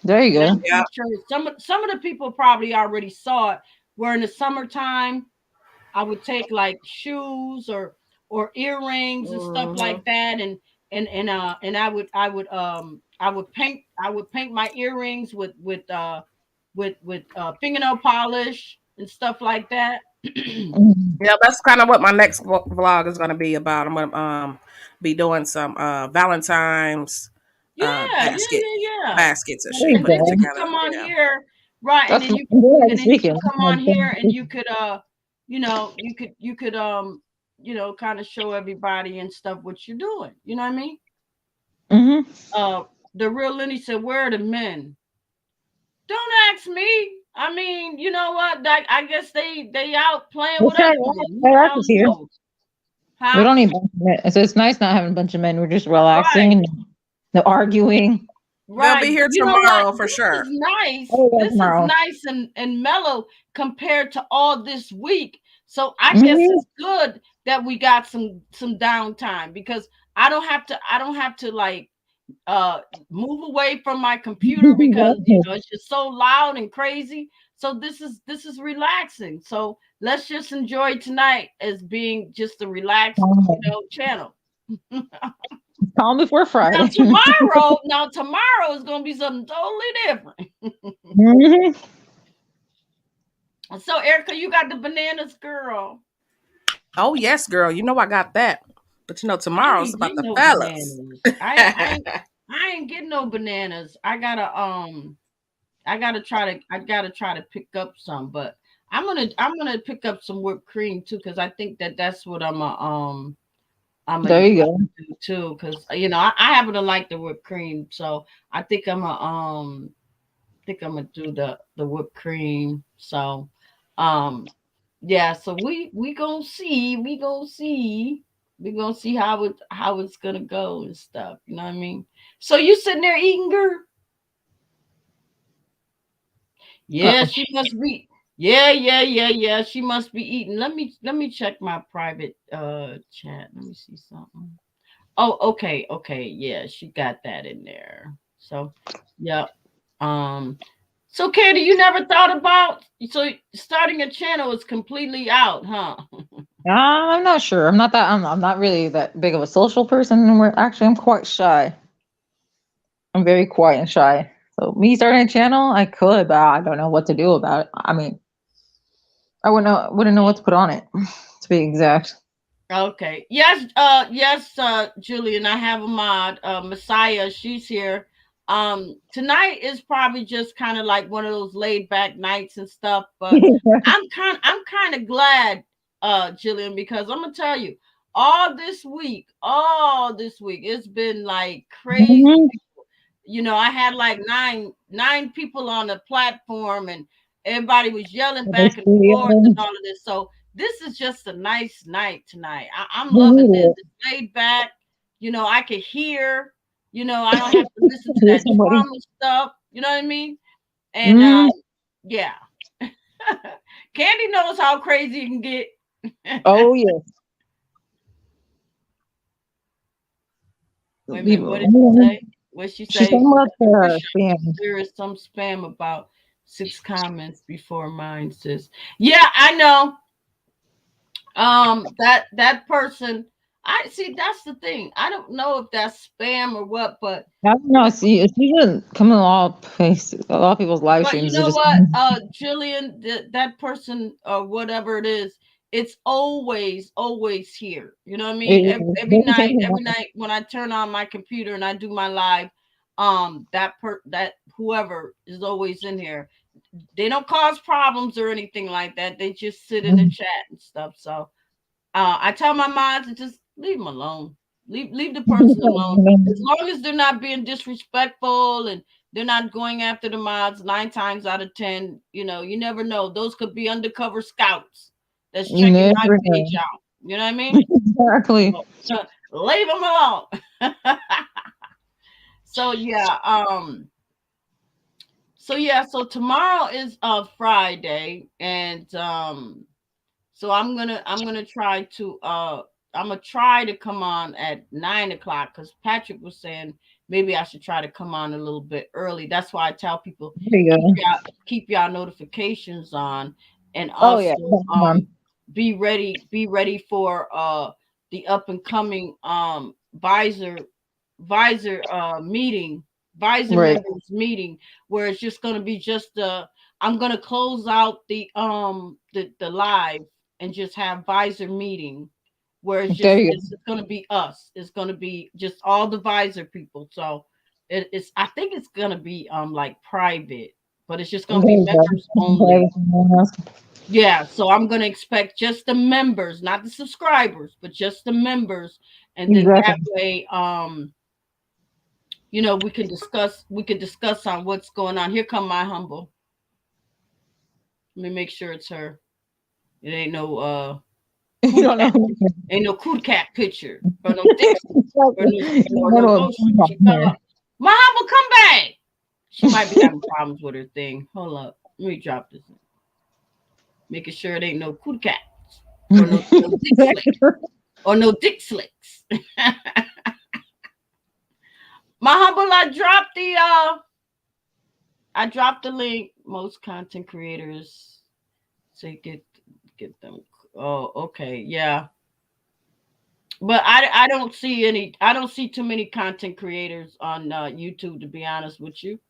There you And I'm go. Yeah. pretty sure some of the people probably already saw it. Where in the summertime I would take like shoes or earrings and stuff Hmm. like that, and I would paint my earrings with fingernail polish and stuff like that. Mhm. Yeah, that's kind of what my next vlog is gonna be about. I'm gonna be doing some Valentine's Yeah, yeah, yeah. baskets and There shit, you And putting then it you go. could together. come on Yeah. here, right? And That's then what you I'm doing and this then you could weekend. come on here and you could kind of show everybody and stuff what you're doing. You know what I mean? Mm-hmm. The real Lenny said, "Where are the men?" Don't ask me. I mean, you know what? Like, I guess they out playing Let's with try other it out. men. My I wife is don't here. know. We Huh? don't need a bunch of men. So it's nice not having a bunch of men. We're just relaxing Right. and no arguing. They'll be Right. here You know what? tomorrow for This is sure. nice. Oh, yeah, This is tomorrow. nice and mellow compared to all this week. So I guess Mm-hmm. it's good that we got some downtime because I don't have to like uh move away from my computer because it's just so loud and crazy. So this is relaxing. So let's just enjoy tonight as being just a relaxed, channel. Calm before Now Friday. tomorrow, now tomorrow is gonna be something totally different. Hmm. So Erica, you got the bananas, girl. Oh yes, girl. You know I got that. But I tomorrow's ain't about getting the no fellas. bananas. I ain't getting no bananas. I gotta try to pick up some, but I'm gonna pick up some whipped cream too because I think that's what There you go. do too because I happen to like the whipped cream, so I think I'm gonna do the whipped cream. So, um, yeah. So we gonna see how it's gonna go and stuff. You know what I mean? So you sitting there eating, girl? Yeah, Uh-oh. she must be. Yeah, yeah, yeah, yeah. She must be eating. Let me check my private chat. Let me see something. Oh, okay, okay. Yeah, she got that in there. So, yeah. Um, so Candy, you never thought about so starting a channel is completely out, huh? I'm not sure. I'm not really that big of a social person. And I'm quite shy. I'm very quiet and shy. So me starting a channel, I could, but I don't know what to do about it. I mean, I wouldn't know what to put on it, to be exact. Okay. Yes, Julian, I have a mod, Messiah, she's here. Tonight is probably just kind of like one of those laid back nights and stuff, but I'm kind of glad, Julian, because I'm gonna tell you, all this week, it's been like crazy. Mhm. I had like nine people on the platform, and everybody was yelling I back and see, forth and all of this. So this is just a nice night tonight. I'm we loving need this. it. It's laid back. I can hear. I don't have to listen to Here's that somebody. drama stuff. You know what I mean? And Mm. yeah. Candy knows how crazy you can get. Oh yes. Wait a minute. What did she People. say? What she She's say? talking about the Patricia, spam. there is some spam about 6 comments before mine says. Yeah, I know. That person. I see. That's the thing. I don't know if that's spam or what, but I don't know. See, it's usually coming a lot of places. A lot of people's live But you streams. It know just what, Jillian, that person or whatever it is, it's always here. You know what I mean? Every night, every it, night when I turn on my computer and I do my live, that whoever is always in here. They don't cause problems or anything like that. They just sit in the chat and stuff. So I tell my mods to just leave them alone. Leave the person alone. As long as they're not being disrespectful and they're not going after the mods 9 times out of 10, you never know. Those could be undercover scouts that's you checking my never page know. out. You know what I mean? Exactly. So, leave them alone. so yeah, so tomorrow is Friday, and so I'm gonna try to come on at 9 o'clock because Patrick was saying maybe I should try to come on a little bit early. That's why I tell people There you keep go. y'all notifications on, and Oh yeah. also be ready for the up and coming visor meeting, visor Right. members meeting, where it's just gonna be just I'm gonna close out the live and just have visor meeting where it's There just you it's gonna be us. It's gonna be just all the visor people. So it's I think it's gonna be like private, but it's just go. gonna There be you members only. go. Yeah, so I'm gonna expect just the members, not the subscribers, but just the members, and then that Exactly. way, we can discuss on what's going on. Here come my humble. Let me make sure it's her. It ain't no You cool don't cat. know. Ain't no cool cat picture or no Dixie or no No, lotion. She fell off. My humble, come back. She might be having problems with her thing. Hold up. Let me drop this. Making sure it ain't no cool cat or no dick slick or no dick slicks. My humble, I dropped the link. Most content creators say get them. Oh, okay, yeah. But I don't see too many content creators on YouTube, to be honest with you.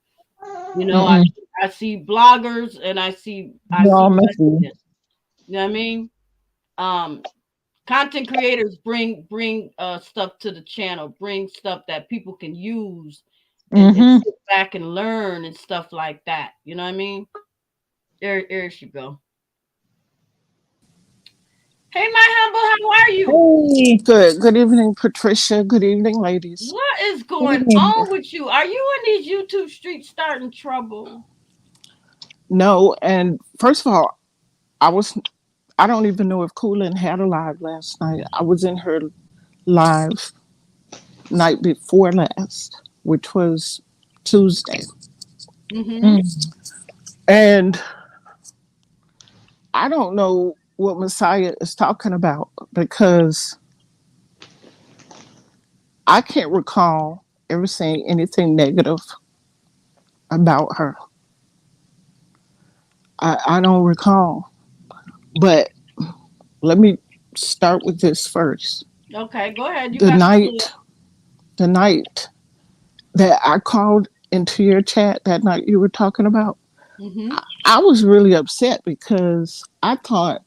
I Mm-mm. I see bloggers and I They're see all less than messy. this. You know what I mean? Um Content creators bring stuff to the channel, bring stuff that people can use and Mm-hmm. sit back and learn and stuff like that. You know what I mean? There she go. Hey, my humble, how are you? Hey. Good. Good evening, Patricia. Good evening, ladies. What is going on with you? Are you in these YouTube streets starting trouble? No, and first of all, I was I don't even know if Coolin had a live last night. I was in her live night before last, which was Tuesday. Mm-hmm. Mm. And I don't know what Messiah is talking about because I can't recall. ever saying anything negative about her. I don't recall. But let me start with this first. Okay, go ahead. You The got the floor. night, the night that I called into your chat that night you were talking about, Mm-hmm. I was really upset because I thought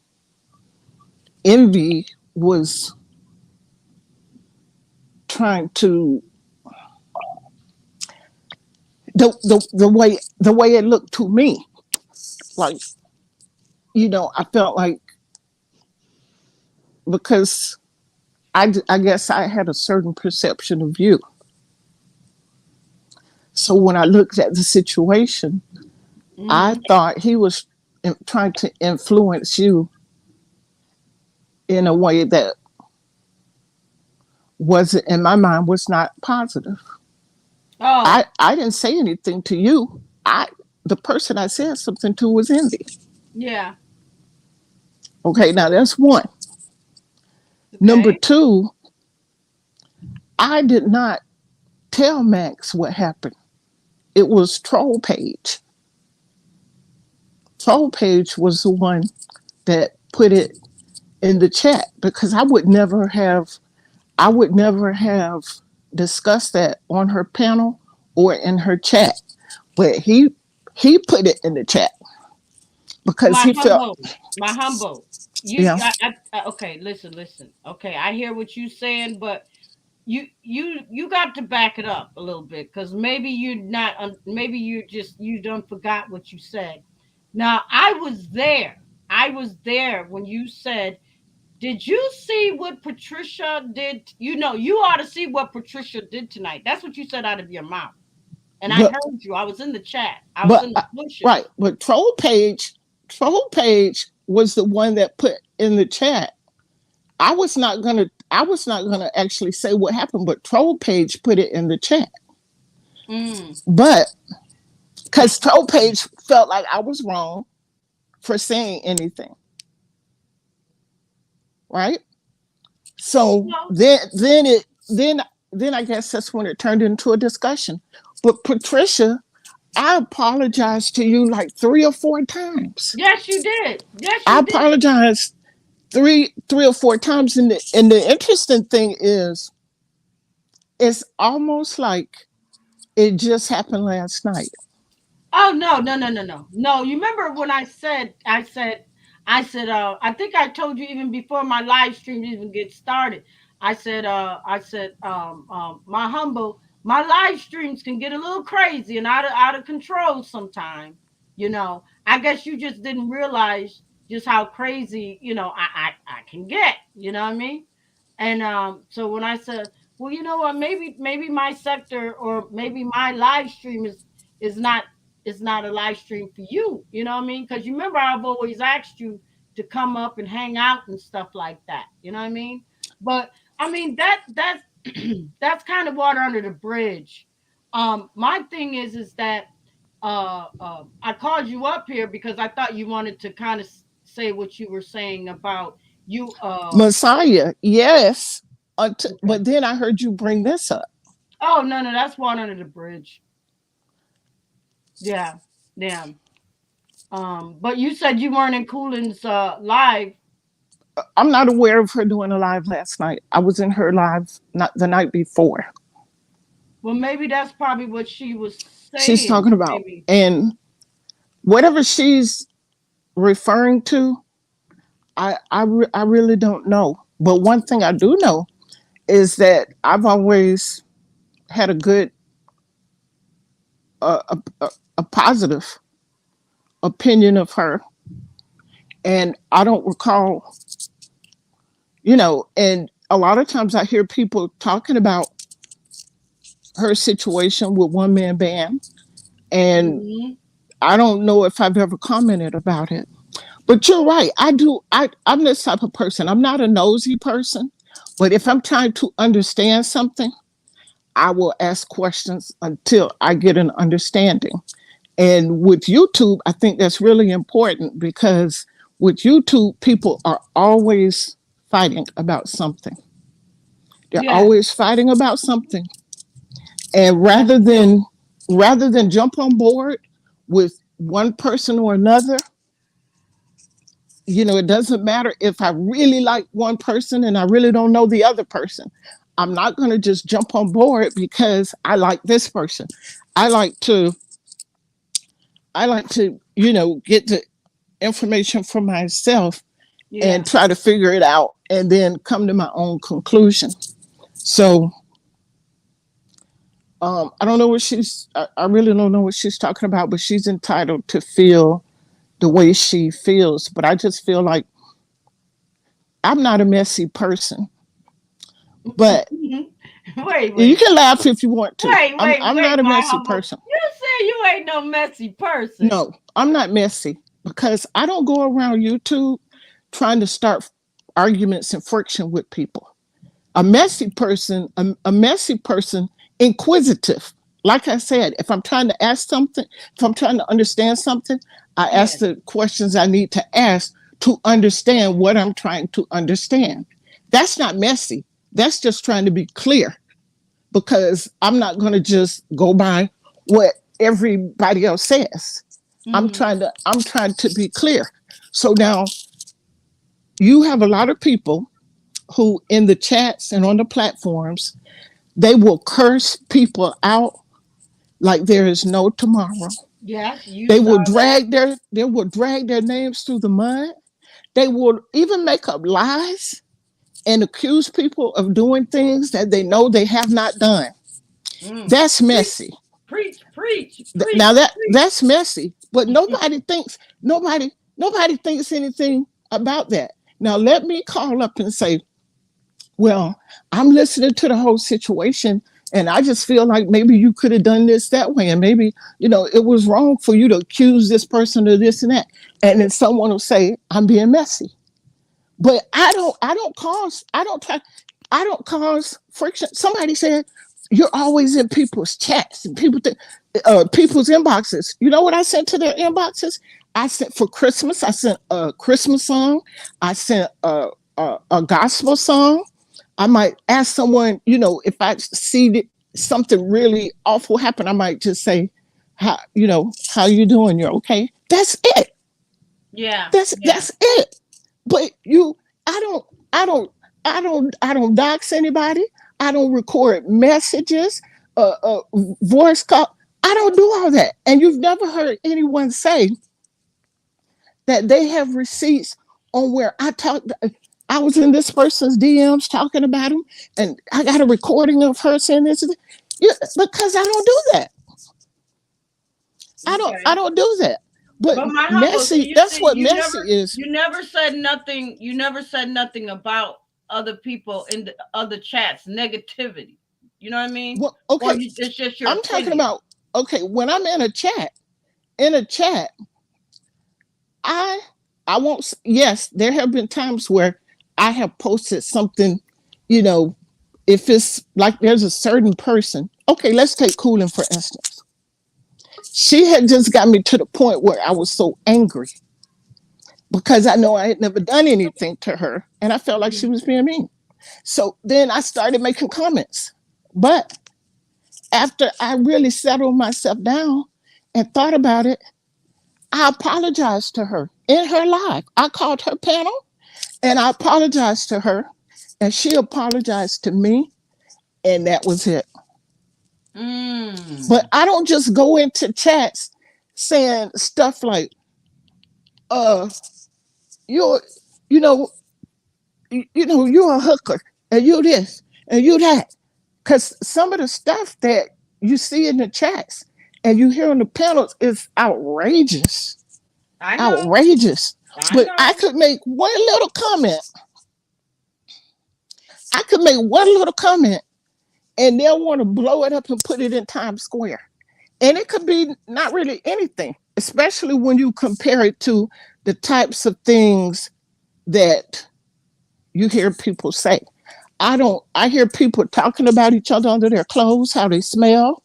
Envy was trying to the way it looked to me. Like, I felt like because I guess I had a certain perception of you. So when I looked at the situation, I Mm-hmm. thought he was trying to influence you in a way that wasn't, in my mind, was not positive. I, Oh, I didn't say anything to you. The person I said something to was Envy. yeah. Okay, now that's one. Number Okay. two, I did not tell Max what happened. It was Troll Page. Troll Page was the one that put it in the chat because I would never have discussed that on her panel or in her chat. But he put it in the chat because My he felt, humble, my humble. yeah. Okay. Listen, listen. Okay, I hear what you saying, but you got to back it up a little bit because maybe you're not. Maybe you don't forgot what you said. Now I was there. I was there when you said, "Did you see what Patricia did?" You ought to see what Patricia did tonight. That's what you said out of your mouth, and I But heard you. I was in the chat. I was but in the bushes. right, but Troll Page was the one that put in the chat. I was not gonna actually say what happened, but Troll Page put it in the chat. Mm. But because Troll Page felt like I was wrong for saying anything, right? So Well, then I guess that's when it turned into a discussion. But Patricia, I apologized to you like 3 or 4 times. yes, you did. Yes, I you did. apologized three or 4 times, and the interesting thing is, it's almost like it just happened last night. Oh no, no, no, no, no. No, you remember when I think I told you even before my live stream even get started. My humble, my live streams can get a little crazy and out of control sometime. I guess you just didn't realize just how crazy, I can get, you know what I mean? And so when I said, well, you know what, maybe my sector or maybe my live stream is not a live stream for you. You know what I mean? Because you remember I've always asked you to come up and hang out and stuff like that. You know what I mean? But I mean that's that's kind of water under the bridge. My thing is that I called you up here because I thought you wanted to kind of say what you were saying about you. Messiah, yes. Okay. But then I heard you bring this up. Oh no, no, that's water under the bridge. Yeah, yeah. But you said you weren't in Coolin's live. I'm not aware of her doing a live last night. I was in her live not the night before. Well, maybe that's probably what she was She's saying. talking about, Maybe. and whatever she's referring to, I really don't know. But one thing I do know is that I've always had a good, a positive opinion of her, and I don't recall, and a lot of times I hear people talking about her situation with one man band, and Hmm. I don't know if I've ever commented about it. But you're right. I do. I'm this type of person. I'm not a nosy person, but if I'm trying to understand something, I will ask questions until I get an understanding. And with YouTube, I think that's really important because with YouTube, people are always fighting about something. They're Yeah. always fighting about something. And That's true. rather than jump on board with one person or another, it doesn't matter if I really like one person and I really don't know the other person. I'm not going to just jump on board because I like this person. I like to get the information for myself Yeah. and try to figure it out and then come to my own conclusion. So I don't know what I really don't know what she's talking about, but she's entitled to feel the way she feels. But I just feel like I'm not a messy person. But Wait, you wait, can laugh if you want to. I'm wait, not a my messy humble. person. You say you ain't no messy person. No, I'm not messy because I don't go around YouTube trying to start arguments and friction with people. A messy person, inquisitive. Like I said, if I'm trying to ask something, if I'm trying to understand something, I Yeah. ask the questions I need to ask to understand what I'm trying to understand. That's not messy. That's just trying to be clear because I'm not going to just go by what everybody else says. Hmm. I'm trying to be clear. So now you have a lot of people who in the chats and on the platforms, they will curse people out like there is no tomorrow. Yes, you saw that. They will drag their names through the mud. They will even make up lies and accuse people of doing things that they know they have not done. Mm. That's Preach, messy. preach, preach, Now preach, that's messy, but preach. nobody thinks anything about that. Now let me call up and say, well, I'm listening to the whole situation and I just feel like maybe you could have done this that way and maybe, it was wrong for you to accuse this person of this and that. And then someone will say, I'm being messy. But I don't cause friction. Somebody said you're always in people's chats and people's inboxes. You know what I sent to their inboxes? I sent for Christmas. I sent a Christmas song. I sent a gospel song. I might ask someone, if I see something really awful happen, I might just say, how you doing? You're okay. That's it. Yeah, yeah. That's it. But I don't, I don't, I don't dox anybody. I don't record messages, voice call. I don't do all that. And you've never heard anyone say that they have receipts on where I was in this person's DMs talking about him, and I got a recording of her saying this. Yeah, because I don't do that. I Okay. don't do that. But But my humble, so messy, you that's see, what messy is. you never said nothing. You never said nothing about other people in the other chats, negativity. You know what I mean? Well, Or okay, it's just your I'm talking opinion. about okay, when I'm in a chat, I I won't yes, there have been times where I have posted something, you know, if it's like there's a certain person. Okay, let's take Cooling for instance. She had just got me to the point where I was so angry because I know I had never done anything to her and I felt like she Mhm. was being mean. So then I started making comments. But after I really settled myself down and thought about it, I apologized to her in her live. I called her panel and I apologized to her, and she apologized to me, and that was it. But Mm. I don't just go into chats saying stuff like, uh, you're, you know, you're a hooker, and you this, and you that. Because some of the stuff that you see in the chats and you hear on the panels is outrageous. I know. Outrageous. I But know. I could make one little comment and they'll want to blow it up and put it in Times Square. And it could be not really anything, especially when you compare it to the types of things that you hear people say. I hear people talking about each other under their clothes, how they smell.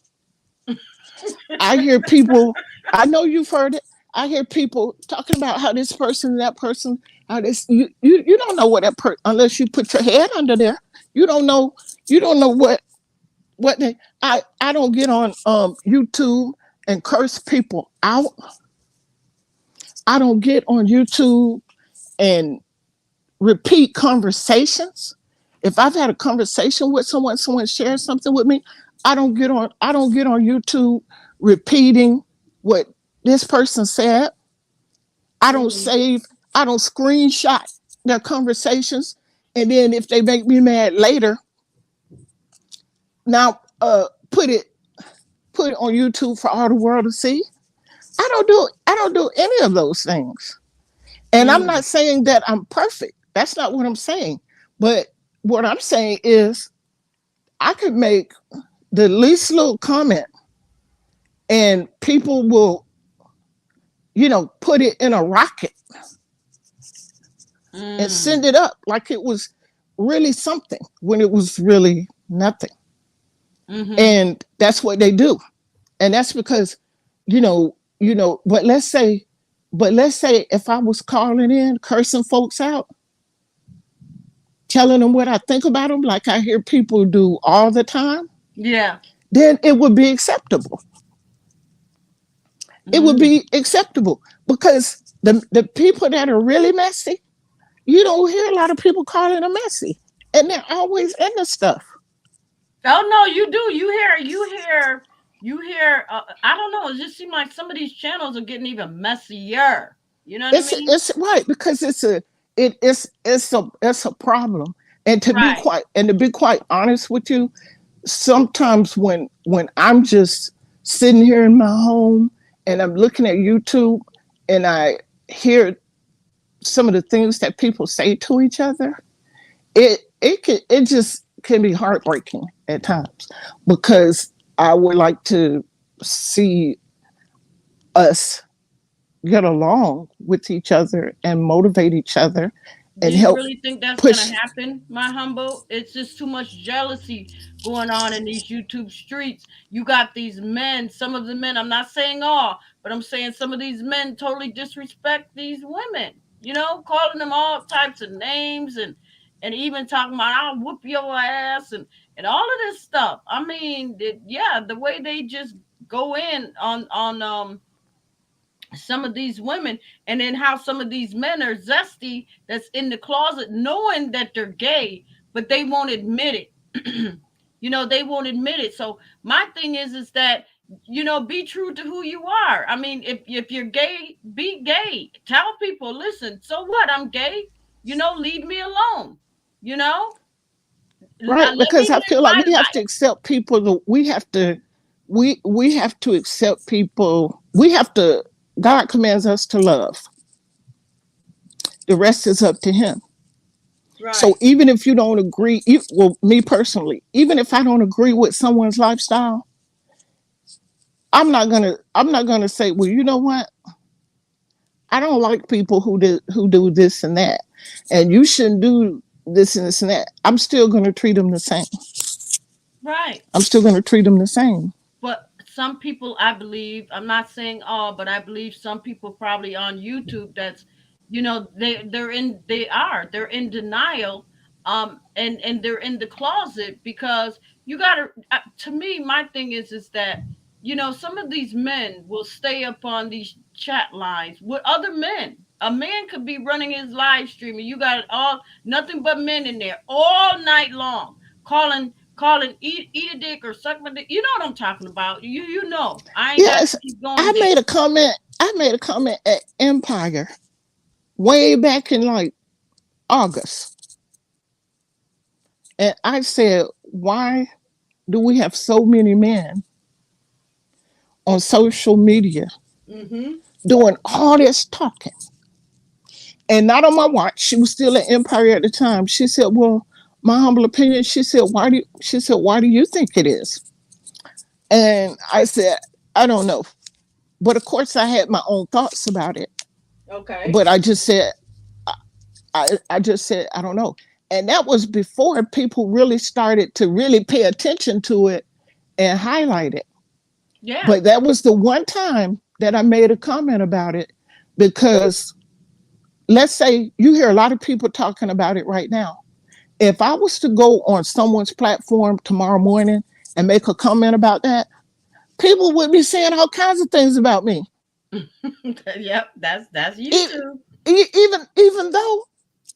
I hear people, I know you've heard it. I hear people talking about how this person, that person, how this you don't know what that person unless you put your head under there. You don't know you don't know what they I don't get on YouTube and curse people out. I don't get on YouTube and repeat conversations. If I've had a conversation with someone shares something with me, I don't get on YouTube repeating what this person said. I don't Mm-hmm. save, I don't screenshot their conversations. And then if they make me mad later, now put it on YouTube for all the world to see. I don't do any of those things. And I'm Mm. not saying that I'm perfect. That's not what I'm saying. But what I'm saying is I could make the least little comment and people will, put it in a rocket and Mm. send it up like it was really something when it was really nothing. Mm-hmm. And that's what they do. And that's because, but let's say if I was calling in, cursing folks out, telling them what I think about them, like I hear people do all the time, Yeah. then it would be acceptable. It would Mm. be acceptable because the people that are really messy, you don't hear a lot of people calling them messy, and they're always into stuff. Oh no, you do. You hear. I don't know. It just seems like some of these channels are getting even messier. You know what I mean? It's right because it's a problem. And Right. to be quite honest with you, sometimes when I'm just sitting here in my home and I'm looking at YouTube and I hear some of the things that people say to each other, it just can be heartbreaking at times because I would like to see us get along with each other and motivate each other Do and you help really think that's gonna push. happen, my humble? It's just too much jealousy going on in these YouTube streets. You got these men, some of the men, I'm not saying all, but I'm saying some of these men totally disrespect these women, calling them all types of names and even talking about I'll whoop your ass and all of this stuff. I mean, yeah, the way they just go in on some of these women, and then how some of these men are zesty that's in the closet knowing that they're gay, but they won't admit it. They won't admit it. So my thing is that be true to who you are. I mean, if you're gay, be gay. Tell people, listen, so what, I'm gay. Leave me alone. you know Right, Let because me I live feel like my we have to life. accept people. We have to accept people. We have to. God commands us to love. The rest is up to Him. So Right. even if you don't agree, well, me personally, even if I don't agree with someone's lifestyle, I'm not gonna say, well, you know what? I don't like people who do this and that, and you shouldn't do this and this and that. I'm still gonna treat them the same. Right. I'm still gonna treat them the same. But some people, I believe, I'm not saying all, but I believe some people probably on YouTube that's, they're in denial, and they're in the closet because you gotta. To me, my thing is that some of these men will stay up on these chat lines with other men. A man could be running his live stream, and you got all nothing but men in there all night long calling eat a dick or suck my dick. You know what I'm talking about. You know. I ain't got to Yes, keep going I there. made a comment. I made a comment at Empire way back in like August, and I said, "Why do we have so many men on social media Mm-hmm. doing all this talking and not on my watch?" She was still at Empire at the time. She said, "Well, my humble opinion." She said, why do you think it is?" And I said, "I don't know." But of course, I had my own thoughts about it. Okay. But I just said, I don't know. And that was before people really started to really pay attention to it and highlight it. Yeah. But that was the one time that I made a comment about it because let's say you hear a lot of people talking about it right now. If I was to go on someone's platform tomorrow morning and make a comment about that, people would be saying all kinds of things about me. Yep, that's you It, too. even though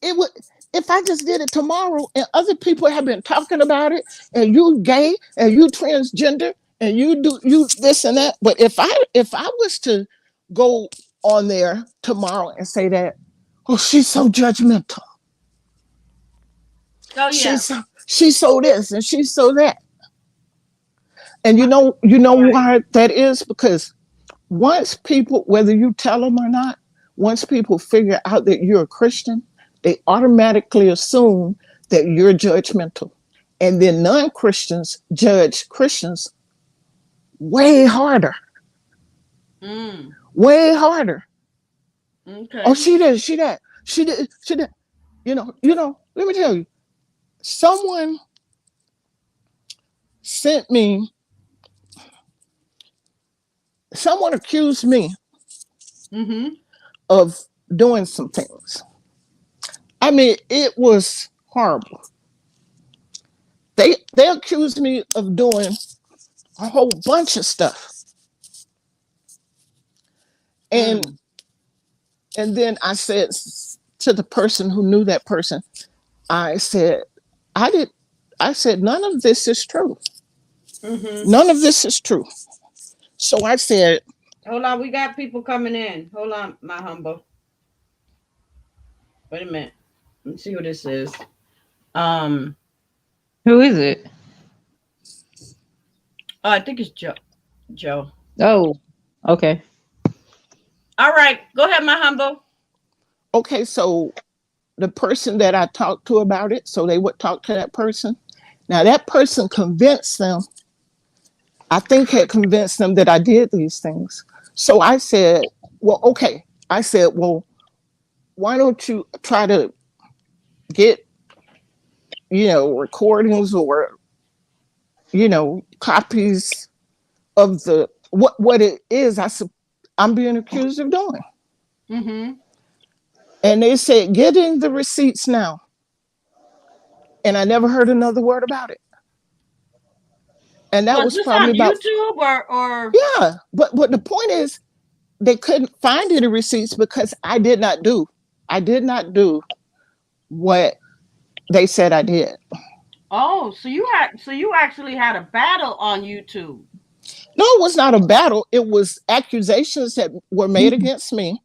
it would, if I just did it tomorrow and other people have been talking about it, and you gay and you transgender and you do you this and that. But if I was to go on there tomorrow and say that, oh, she's so judgmental. Oh yeah. She's so this and she's so that. And you know Right. why that is? Because once people, whether you tell them or not, once people figure out that you're a Christian, they automatically assume that you're judgmental. And then non-Christians judge Christians way harder, Mm. way harder. Oh, Okay. she did, she did. Let me tell you, someone sent me, someone accused me Mm-hmm. of doing some things. I mean, it was horrible. They accused me of doing a whole bunch of stuff. And Mm. and then I said to the person who knew that person, I said, I did I said none of this is true. Mm-hmm. None of this is true. So I said, Hold on, we got people coming in. Hold on, my humble. Wait a minute. Let's see who this is. Um. Who is it? Oh, I think it's Joe. Joe. Oh, okay. All right. Go ahead, my humble. okay, so the person that I talked to about it, so they would talk to that person. Now that person convinced them, I think had convinced them that I did these things. So I said, well, okay. I said, well, why don't you try to get, recordings or, copies of the what it is I'm being accused of doing. Mm-hmm. And they said, getting the receipts now. And I never heard another word about it. And that Was was this probably on about, YouTube or? yeah. But the point is, they couldn't find any receipts because I did not do what they said I did. Oh, so you actually had a battle on YouTube. No, it was not a battle. It was accusations that were made against me.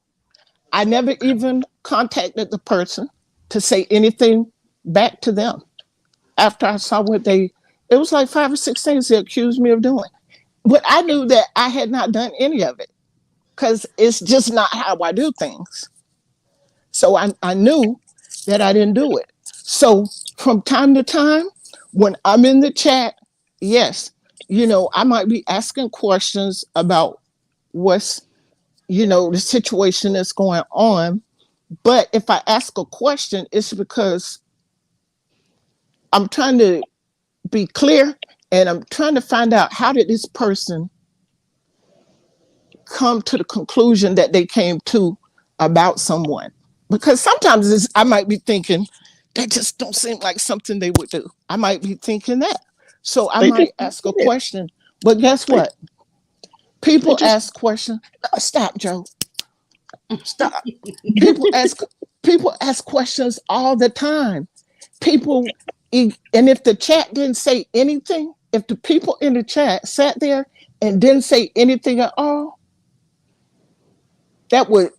I never even contacted the person to say anything back to them after I saw it was like 5 or 6 things they accused me of doing. But I knew that I had not done any of it because it's just not how I do things. So I knew that I didn't do it. So from time to time, when I'm in the chat, yes, I might be asking questions about what's, the situation that's going on. But if I ask a question, it's because I'm trying to be clear and I'm trying to find out how did this person come to the conclusion that they came to about someone. Because sometimes I might be thinking, that just don't seem like something they would do. I might be thinking that. So I They just might ask a question. But guess they, what? they People just ask questions. Stop, Joe. Stop. People ask people ask questions all the time. People and if the chat didn't say anything, if the people in the chat sat there and didn't say anything at all, that would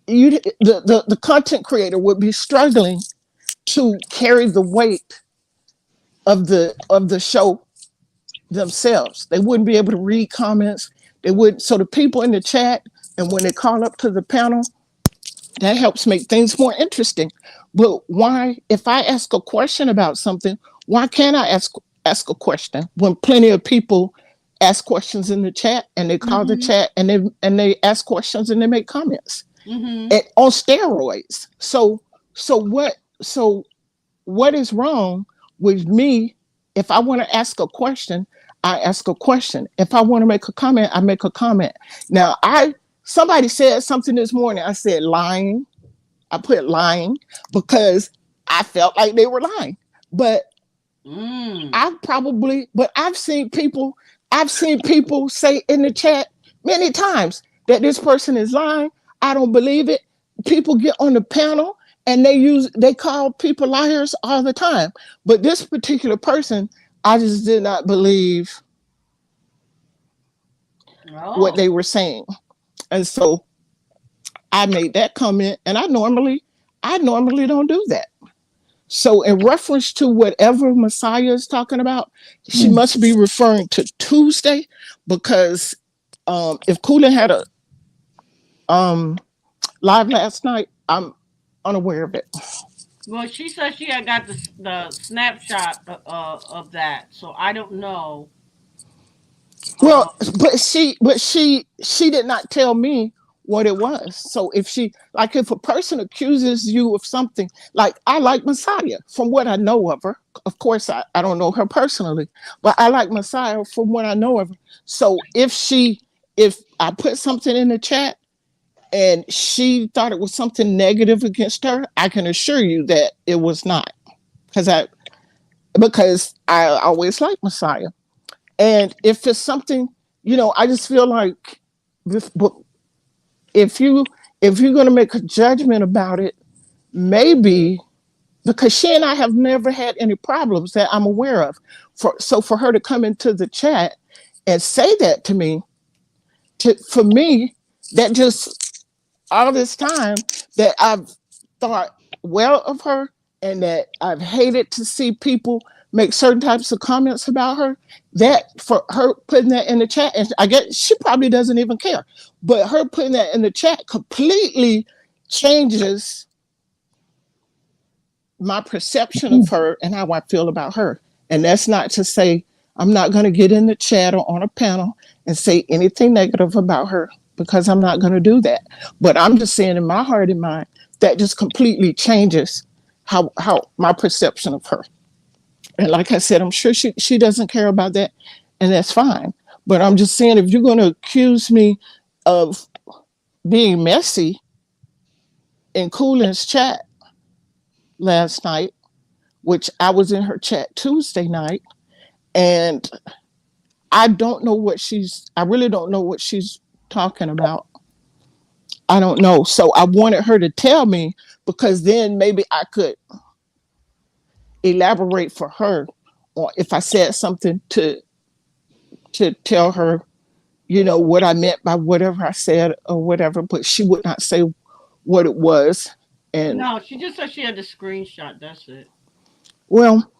the content creator would be struggling to carry the weight of the show themselves. They wouldn't be able to read comments. They would so the people in the chat and when they call up to the panel, that helps make things more interesting. But why, if I ask a question about something, why can't I ask a question when plenty of people ask questions in the chat and they call the Mm-hmm. chat and they ask questions and they make comments Mm-hmm. and on steroids. So what is wrong with me? If I want to ask a question, I ask a question. If I want to make a comment, I make a comment. Now somebody said something this morning. I said lying. I put lying because I felt like they were lying. But Mm. But I've seen people say in the chat many times that this person is lying. I don't believe it. People get on the panel and they call people liars all the time. But this particular person, I just did not believe what Oh. they were saying. And so I made that comment, and I normally don't do that. So, in reference to whatever Messiah is talking about, she must be referring to Tuesday, because if Coolin had a live last night, I'm unaware of it. Well, she said she had got the snapshot of that, so I don't know. Well, Um, but she did not tell me what it was. So if a person accuses you of something, like I like Messiah from what I know of her. Of course, I don't know her personally, but I like Messiah from what I know of her. So if I put something in the chat and she thought it was something negative against her, I can assure you that it was not, because I always like Messiah. And if it's something, I just feel like if if you if you're going to make a judgment about it, maybe, because she and I have never had any problems that I'm aware of. For her to come into the chat and say that to me, for me, that just, all this time that I've thought well of her, and that I've hated to see people make certain types of comments about her, that for her putting that in the chat, and I guess she probably doesn't even care, but her putting that in the chat completely changes my perception of her and how I feel about her. And that's not to say I'm not going to get in the chat or on a panel and say anything negative about her, because I'm not going to do that. But I'm just saying, in my heart and mind, that just completely changes how my perception of her. And like I said, I'm sure she doesn't care about that, and that's fine. But I'm just saying, if you're going to accuse me of being messy in Coolin's chat last night, which I was in her chat Tuesday night, and I really don't know what she's talking about. I don't know. So I wanted her to tell me, because then maybe I could elaborate for her, or if I said something to tell her, what I meant by whatever I said or whatever, but she would not say what it was. And no, she just said she had the screenshot. That's it. well,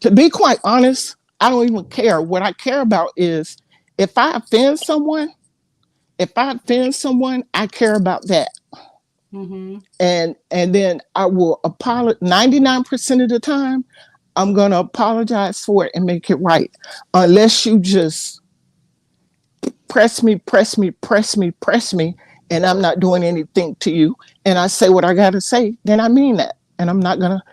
to be quite honest, I don't even care. What I care about is, if I offend someone, I care about that. Mm-hmm. And then I will apologize. 99% of the time, I'm gonna apologize for it and make it right. Unless you just press me, press me, press me, press me, and I'm not doing anything to you, and I say what I gotta say, then I mean that. And I'm not gonna,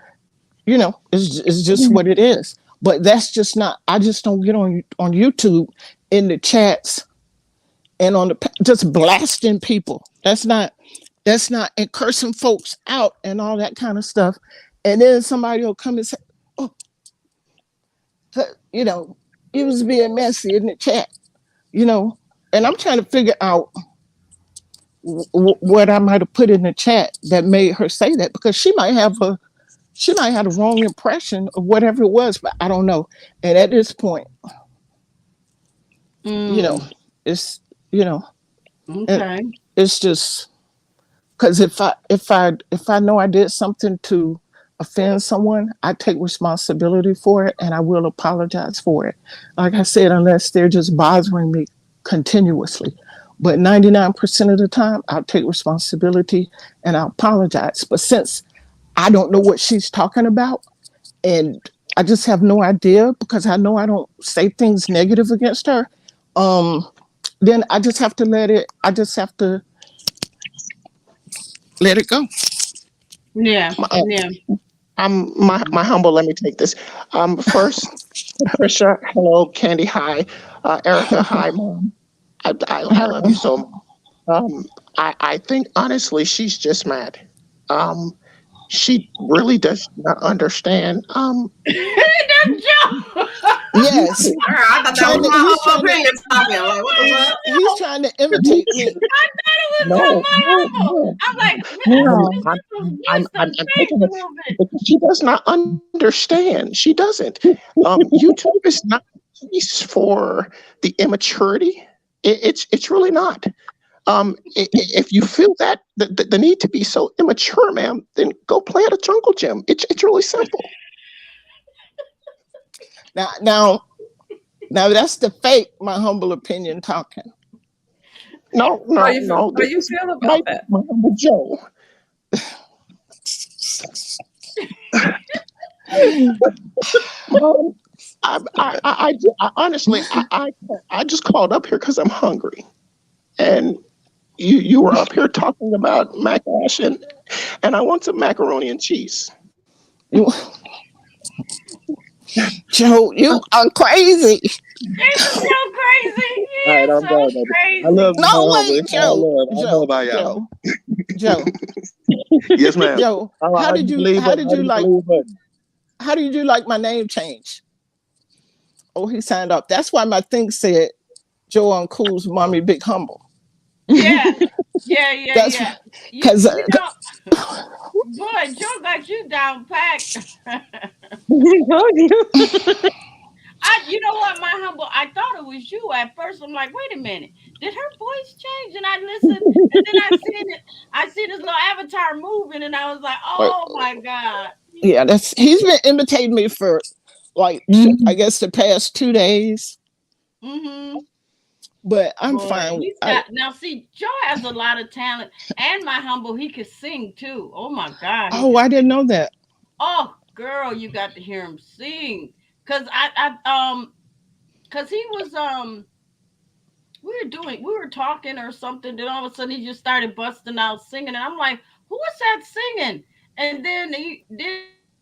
it's just what it is. But that's just not, I just don't get on YouTube in the chats and just blasting people. That's not and cursing folks out and all that kind of stuff. And then somebody will come and say, "Oh, you know, you was being messy in the chat," you know. And I'm trying to figure out what I might have put in the chat that made her say that, because she might have the wrong impression of whatever it was, but I don't know. And at this point, you know, Mm. it's you know, and Okay. it's just, because if I know I did something to offend someone, I take responsibility for it, and I will apologize for it. Like I said, unless they're just bothering me continuously. But 99% of the time, I'll take responsibility and I'll apologize. But since I don't know what she's talking about, and I just have no idea, because I know I don't say things negative against her, um, then I just have to let it go. Yeah. Uh, Yeah. my humble. Let me take this. First, Patricia, hello. Candy, hi. Erica, hi, mom. I love you so much. I think honestly, she's just mad. Um, she really does not understand. That's Joe. Yes, Girl, I thought that trying was to my he's humble trying to opinion talking. Like, what the fuck? he's trying to imitate me. I thought it was No, my no, humble. no. I'm like, No. what's the I'm face taking a it little bit? because she does not understand. She doesn't. YouTube is not a place for the immaturity. It's really not. If you feel that the need to be so immature, ma'am, then go play at a jungle gym. It's really simple. Now that's the fake, my humble opinion talking. No, How no, you no. how you feel about that? My humble Joe. Um, I honestly, I just called up here because I'm hungry, and you were up here talking about mac ash, and I want some macaroni and cheese. You, Joe, you are crazy. He's so crazy. He All right, is I'm so done, baby. I crazy. love you, No, my wait, humble. I Joe, love how y'all. Joe, Yes, ma'am. Joe. How did you like my name change? Oh, he signed up. That's why my thing said Joe Uncle's mommy big humble. Yeah, yeah. That's You because know, boy, Joe got you down packed. You know what, my humble, I thought it was you at first. I'm like, wait a minute, did her voice change? And I listened, and then I see this little avatar moving, and I was like, oh my God. yeah, he's been imitating me for like I guess the past 2 days. Mm-hmm. But I'm Boy, fine. now see, Joe has a lot of talent, and my humble, he could sing too. Oh my God, he Oh, could I didn't sing. know that. Oh, girl, you got to hear him sing, cause cause he was we were talking or something, then all of a sudden he just started busting out singing, and I'm like, who was that singing? And then he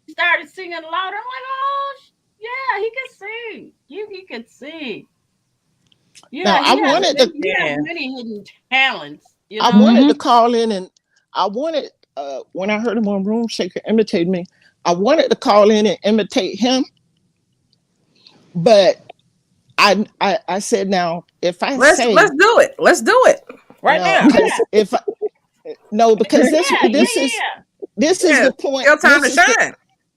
started singing louder. I'm like, oh yeah, he can sing. He could sing. Now Yeah, he has Yeah. many hidden talents, you I know. wanted to call in and I wanted when I heard him on Room Shaker imitate me, I wanted to call in and imitate him, but I said now if I Let's say do it. Let's do it right no, now. because if I, no, because Yeah, this is Yeah, the point. your time to shine.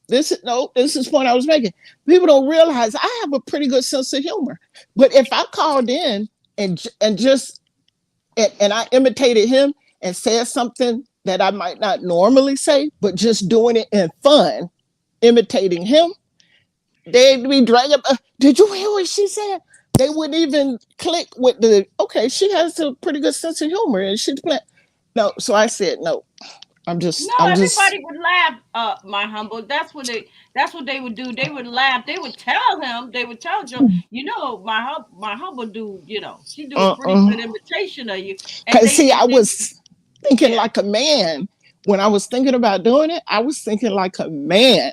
This is the point I was making. People don't realize I have a pretty good sense of humor, but if I called in and just and I imitated him and said something that I might not normally say, but just doing it in fun, imitating him, they'd be dragging. Did you hear what she said? They wouldn't even click with the. Okay, she has a pretty good sense of humor, and she's playing. No, so I said no. No, I'm just. everybody would laugh. My humble. That's what they would do. They would laugh. They would tell him. They would tell Joe. You know, my humble do. You know, she do a pretty good imitation of you. And Cause they see, and I then was thinking yeah. like a man. When I was thinking about doing it, I was thinking like a man.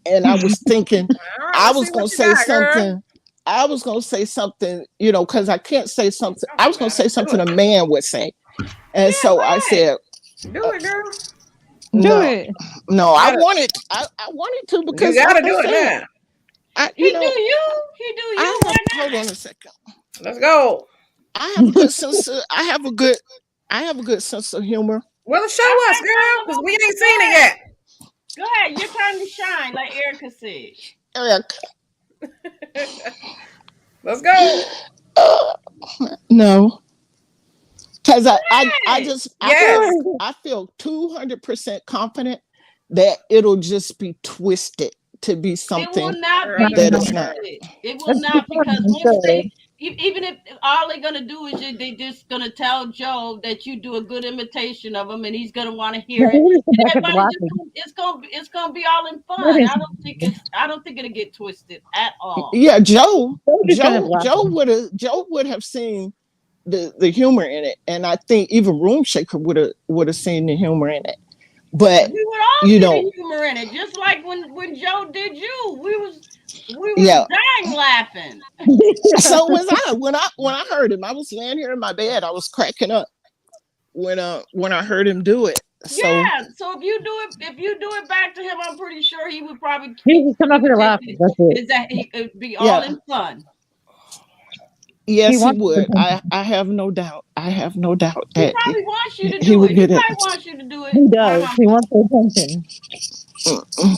And I was thinking All right, I let's was see gonna what you say got, girl. something. I was gonna say something, because I can't say something. Oh I my was gonna God, say do something it. a man would say. And Yeah, so go I ahead. said, Do it, girl. Do no, it. no, You I gotta, wanted I wanted to you because like gotta I do it said, now. I He do you. He do you. I Why have hold not? on a second. Let's go. I have a good sense of I have a good sense of humor. Well, All show us, right, my girl, because humble. we ain't Go seen it ahead. yet. Go ahead. Your time to shine, like Erica said. Eric, Let's go. no. Because Go I ahead. just Yes. I feel 200% confident that it'll just be twisted to be It will something not Girl, I be know that that's it's not. right. twisted. It will Let's be not, because fun. once So, even if all they're gonna do is they just gonna tell Joe that you do a good imitation of him, and he's gonna want to yeah, hear it, who is the and back of the everybody just laughing? it's gonna be all in What fun. is I don't think it'll get twisted at all. Yeah, He's kind of laughing? Joe would have seen the humor in it, and I think even Room Shaker would have seen the humor in it. But We would all you see know, the humor in it, just like when Joe did you. We was yeah. dying laughing. So was I when I heard him. I was laying here in my bed. I was cracking up when I heard him do it. So Yeah. So if you do it back to him, I'm pretty sure he would probably He just come up here laughing. That's it. is that he it'd be all yeah, in fun. He yes, he wants would. attention. I have no doubt. I have no doubt He that probably wants you to he do it. would He get it. probably wants you to do it. He My does. mom. He wants the attention.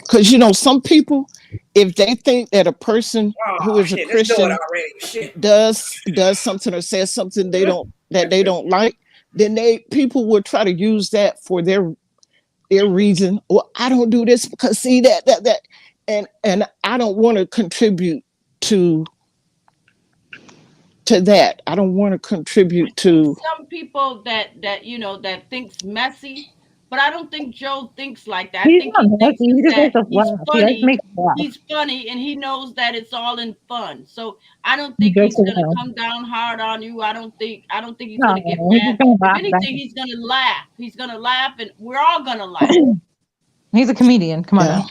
Because some people, if they think that a person who Oh is a shit, let's do it Christian already. Shit. does something or says something they don't like, then people will try to use that for their reason. Well, I don't do this because see that, and I don't want to contribute to that. I don't want to I contribute think to. some people that thinks messy, but I don't think Joe thinks like that. I He's think not he messy. thinks He is just that likes to laugh. He likes to make us laugh. he's funny, and he knows that it's all in fun. So I don't He think jokes he's gonna around. come down hard on you. I don't think he's gonna get No, he's mad. just gonna If laugh back. anything, he's gonna laugh. He's gonna laugh, and we're all gonna laugh. He's a comedian. Come on Yeah. now.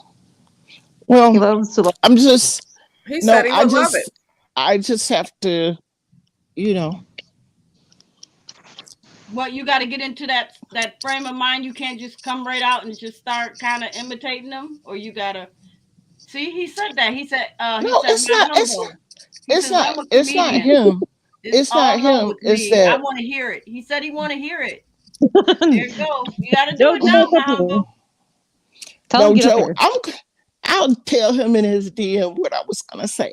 He Well, loves to laugh. I'm just He no. said he would love it. I just have to. You know. Well, you got to get into that frame of mind. You can't just come right out and just start kind of imitating them, or you gotta see. He said that. He No, said it's my not. humble. He It's says not. I'm a It's not comedian. him. It's It's not all on him. with It's me. I that. want to hear it. He said he want to hear it. There you go. You got to do Joe, it come now, back my up here. humble. Tell him No, to get up Joe. here. I'll tell him in his DM what I was gonna say.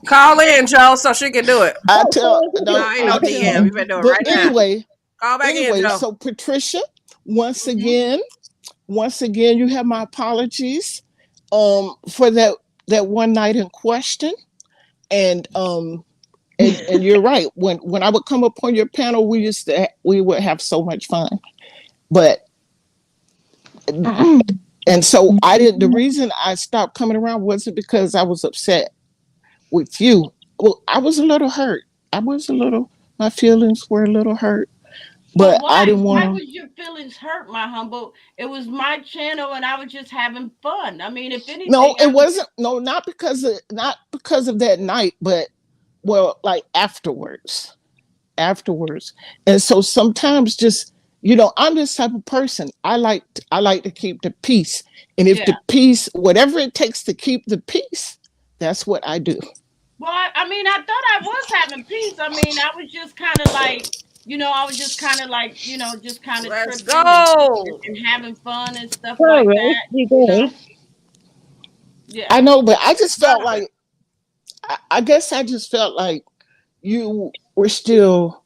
Call in, Joe, so she can do it. I tell No, no. ain't no I DM. tell. You better do it But right now. anyway, Call back in, Joe. so Patricia, once Mhm. again, you have my apologies for that one night in question. And and you're right. When I would come up on your panel, we would have so much fun. But and so I didn't. The reason I stopped coming around wasn't because I was upset with you. Well, I was a little hurt. I was a little. My feelings were a little hurt, But but I why? didn't want Why to. was your feelings hurt, my humble? It was my channel, and I was just having fun. I mean, if No, anything, it wasn't. No, not because of that night, but well, like afterwards. And so sometimes just I'm this type of person. I like to keep the peace. And if yeah. the peace, whatever it takes to keep the peace, that's what I do. Well, I mean, I thought I was having peace. I mean, I was just kind of like, I was just kind of like, just kind of Let's tripping go. and having fun and stuff All like right. that. He You know, goes. yeah. I know, but I just felt Love it. like I guess I just felt like you were still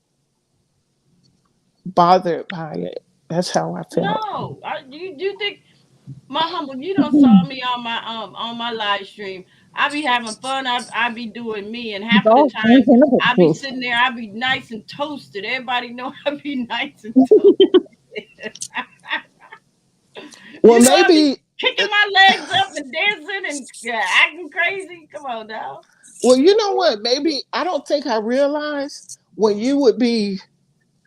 bothered by it. That's how I felt. No, you think my humble? You don't saw me on my live stream. I be having fun. I be doing me, and He's half of the all time anything of I the be truth. sitting there. I be nice and toasted. Everybody know I be nice and toasted. Well, I be maybe. kicking my legs up and dancing and acting crazy. Come on now. Well, you know what? Maybe I don't think I realized when you would be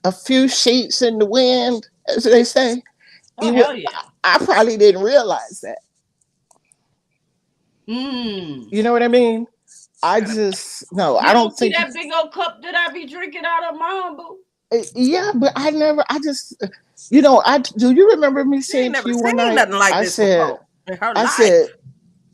a few sheets in the wind, as they say. Oh You would. hell yeah. I probably didn't realize that. Mm. You know what I mean? I Gotta just no. You I don't don't see think. that big old cup that I be drinking out of, my humble? Yeah, but I never. I just. I do. You remember me She ain't saying to never you one seen night? nothing like I this said. before in her I life. said.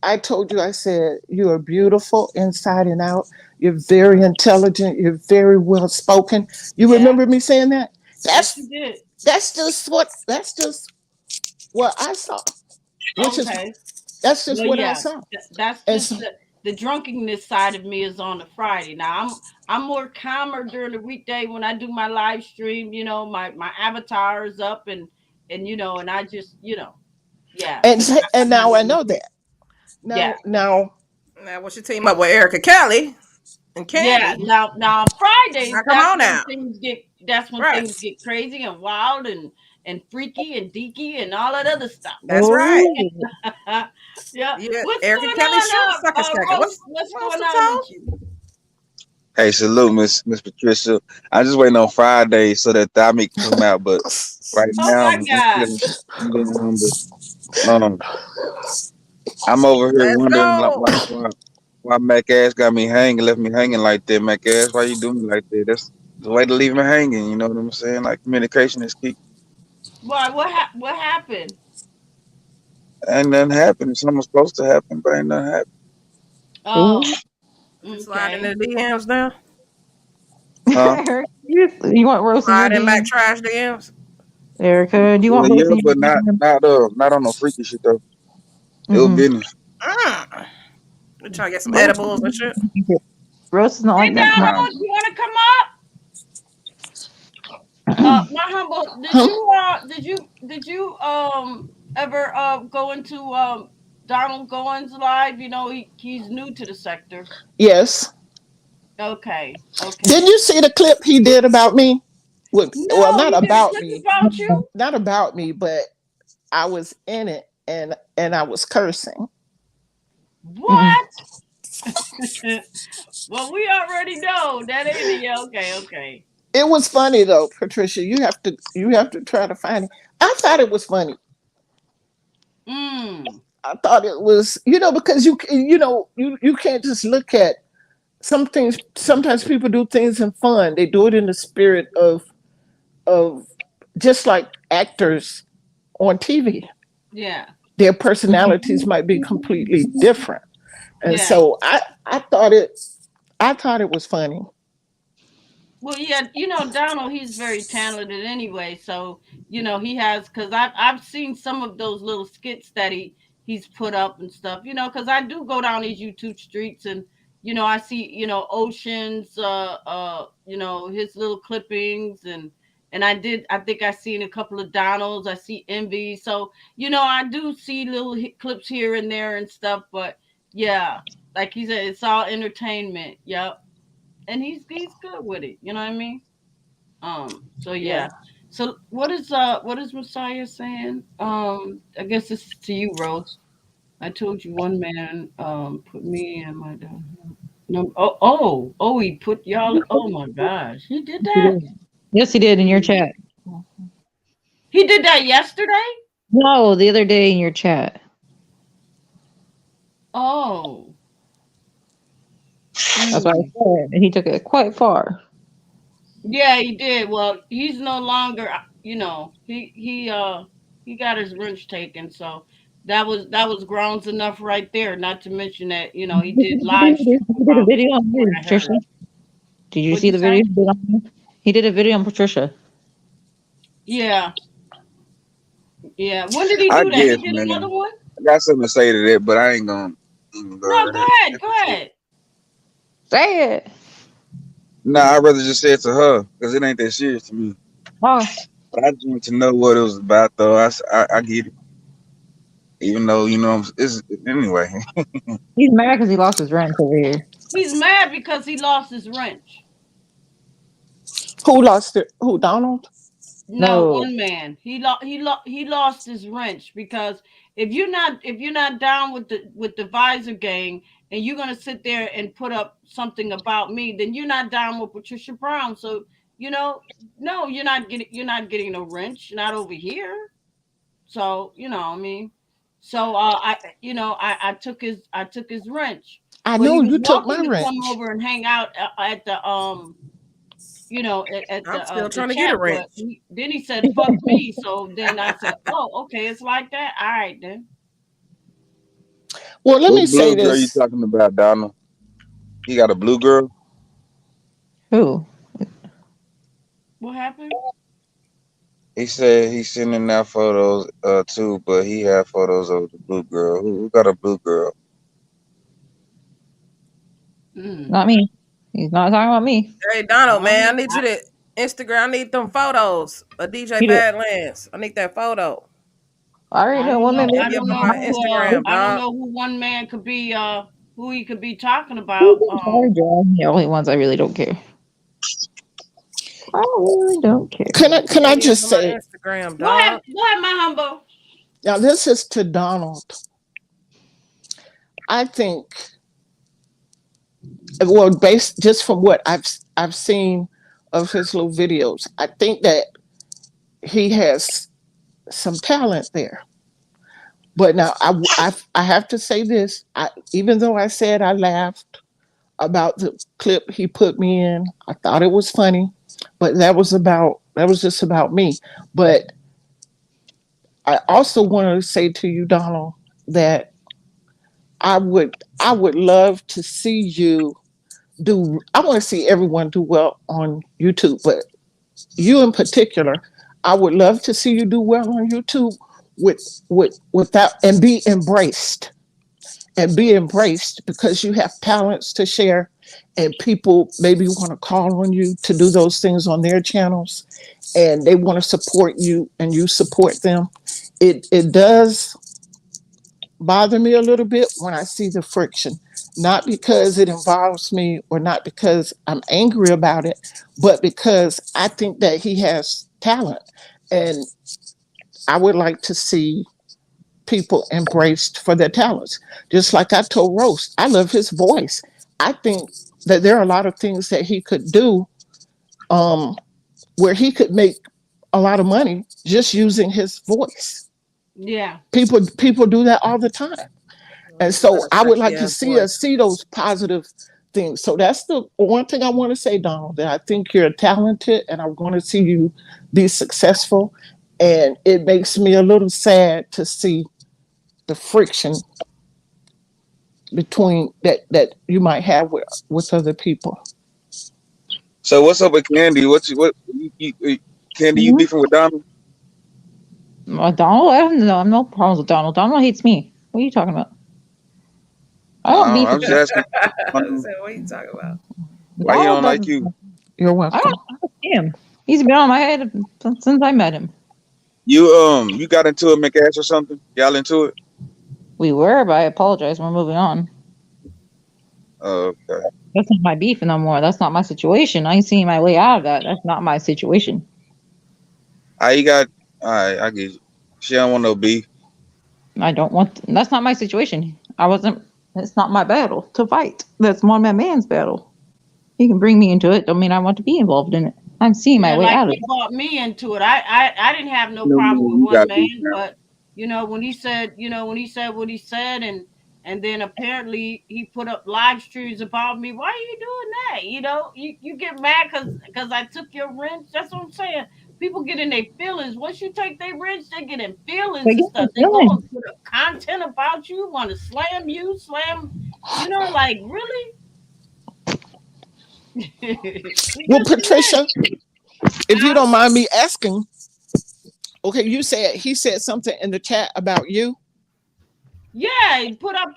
I told you. I said you are beautiful inside and out. You're very intelligent. You're very well spoken. You Yeah. remember me saying that? Yes, That's you did. that's just what I saw. Which is Okay. that's just Well, what I yeah, saw. that's And just so, the drunkenness side of me is on a Friday. Now I'm more calmer during the weekday when I do my live stream. My avatar is up and I just yeah. and I'm now not I really, know that. yeah. Now Now, when she team up with Erica Kelly and Yeah, Candy, now on now Fridays, come on now. that's when Right. things get crazy and wild and freaky and deaky and all that other stuff. That's right. Oh, Yeah. Yeah, What's Erica going Kelly should on, suck a second. Rose? What's What's going the on toe? with you? Hey, salute, Miss Patricia. I'm just waiting on Friday so that the meat can come out. But right Oh now, my I'm God. feeling humble. Um, I'm over here Let's wondering like go. why Mac Ass got me hanging, left me hanging like that. Mac Ass, why you doing me like that? That's the way to leave me hanging. You know what I'm saying? Like communication is key. Why? What happened? Ain't nothing happened. Something's supposed to happen, but ain't nothing happened. Ooh. Oh, You sliding okay. the DMs down? Huh? You want roast in your Sliding back DM? trash DMs? Erica, do you Well, want yeah, roast in but your DM? not on no freaky shit though. It was Mm-mm. business. Mm. You trying to get some Roast, edibles and shit? roast is not Hey like that. Come Nah. Donald, you want to come up? on. My humble, Huh? did you ever go into Donald Goins live? You know he's new to the sector. Yes. Okay, Did okay. you see the clip he did about me? Well, No, not he did a about clip me, about you. not about me, but I was in it and I was cursing. Mm-mm. What? Well, we already know that ain't it. Yeah, okay, okay. It was funny though, Patricia. You have to try to find it. I thought it was funny. Mm. I thought it was, because you can't just look at some things. Sometimes people do things in fun. They do it in the spirit of just like actors on TV. Yeah, Their personalities might be completely different. And yeah. so I thought it was funny. Well, yeah, Donald, he's very talented anyway. So, he has because I've seen some of those little skits that he's put up and stuff. Because I do go down these YouTube streets and I see Oceans, his little clippings and I think I seen a couple of Donalds. I see Envy. So I do see little clips here and there and stuff. But yeah, like he said, it's all entertainment. Yep, and he's good with it. You know what I mean? So Yeah. yeah. So what is Messiah saying? I guess this is to you, Rose. I told you one man put me in my no he put y'all, oh my gosh. He did He that? did. Yes, he did in your chat. He did that yesterday? No, the other day in your chat. Oh. That's what I Mm. said. And he took it quite far. Yeah, he did. Well, he's no longer he got his wrench taken, so that was grounds enough right there, not to mention that, he did live stream He did a about video on what you, I Patricia. heard. Did you What'd see you the video say? he did on you? He did a video on Patricia. Yeah, yeah. When did he I do that? He guess, did another man. one? I got something to say to that, but I ain't gonna even go No, over go that. ahead, go ahead. Say it. Nah, I'd rather just say it to her because it ain't that serious to me. Oh, But I just want to know what it was about, though. I get it, even though it's anyway. he's mad because he lost his rent over here. He's mad because he lost his wrench. Who lost it? Who, Donald? No, No. one man. He lost his wrench because if you're not down with the visor gang and you're gonna sit there and put up something about me, then you're not down with Patricia Brown. So you know, no, you're not getting a wrench, not over here. So I mean, so I took his wrench, I but he know was you took my welcome to come wrench. over and hang out at the at I'm the still the trying to get a chat, but wrench. then he said fuck me, so then I said, oh, okay, it's like that, all right then. Well, let me What say blue girl you this. talking about, Donald? He got a blue girl. Who? What happened? He said he's sending out photos too, but he had photos of the blue girl. Who got a blue girl? Mm, Not me. He's not talking about me. Hey I Donald, don't man, I know. need you to Instagram. I need them photos of DJ He did. Badlands. I need that photo. I already I know don't one know. man. Hit I me up don't on know my who. Instagram, I don't dog. know who one man could be. Who he could be talking Who's about. in charge of the only ones I really don't care. I really don't care. Can I Hit me up just on my say, Instagram, Go ahead. dog. Go ahead, my humble. now this is to Donald. I think, well, based just from what I've seen of his little videos, I think that he has some talent there. But now I have to say this. Even though I said I laughed about the clip he put me in, I thought it was funny, but that was just about me. But I also want to say to you, Donald, that I would love to see you do. I want to see everyone do well on YouTube, but you in particular, I would love to see you do well on YouTube with that and be embraced because you have talents to share and people maybe want to call on you to do those things on their channels and they want to support you and you support them. It does bother me a little bit when I see the friction, not because it involves me or not because I'm angry about it, but because I think that he has talent and I would like to see people embraced for their talents. Just like I told Rose, I love his voice. I think that there are a lot of things that he could do um, where he could make a lot of money just using his voice. Yeah. People do that all the time. And He's got so a I would like sexy to ass see us voice. see those positive things. So that's the one thing I want to say, Donald, that I think you're talented and I want to see you be successful. And it makes me a little sad to see the friction between that you might have with other people. So what's up with Candy? Candy? You Mhm. beefing with Donald? Donald, I don't know. I have no problems with Donald. Donald hates me. What are you talking about? I don't beef I'm with just asking. So what are you talking about? Why he Donald. don't like Doesn't. you? You're I welcome. don't see him. He's been on my head since I met him. You got into a McAsh or something? Y'all into it? We were, but I apologize. We're moving on. Okay. That's not my beef no more. That's not my situation. I ain't seeing my way out of that. That's not my situation. You got. All right, I get you. She don't want no beef. I don't want. That's not my situation. I wasn't. It's not my battle to fight. That's one my man's battle. He can bring me into it. Don't mean I want to be involved in it. I'm seeing my Yeah, way like out of he it. brought me into it. I didn't have no No problem man, with you one got beef man, now. but when he said, when he said what he said, and then apparently he put up live streams about me. Why are you doing that? You get mad because I took your wrench. That's what I'm saying. People get in their feelings. Once you take their wrench, they get in But feelings and get the stuff. They go feeling. and put up content about you, want to slam you, slam. Like really. He Well, just Patricia, if you huh? don't mind me asking, okay, you said he said something in the chat about you, Yeah, he put up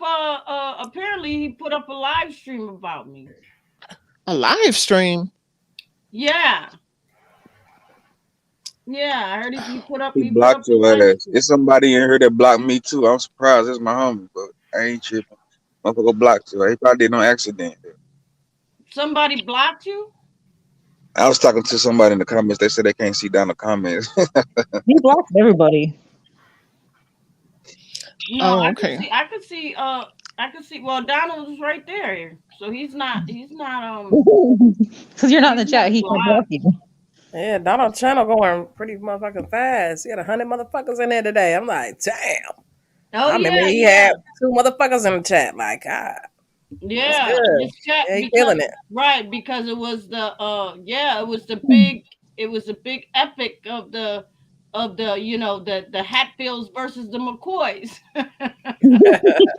apparently he put up a live stream about me. a live stream. Yeah. Yeah, I heard He he put up blocked a live your ass. stream. There's somebody in here that blocked me too. I'm surprised. It's my homie, but I ain't tripping. Motherfucker blocked you. He probably did no accident. Somebody blocked you? I was talking to somebody in the comments. They said they can't see down the comments. He blocks everybody. No, Oh, okay. I could see well Donald was right there. So Because you're not in he's the not chat, he can block blocked. you. Yeah, Donald Channel going pretty motherfucking fast. He had 100 motherfuckers in there today. I'm like, damn. Oh I remember yeah, he yeah. had 2 motherfuckers in the chat. Like, that's Yeah, good. his chat Yeah, he because killing it. right because it was the it was the big epic of the the Hatfields versus the McCoys. um,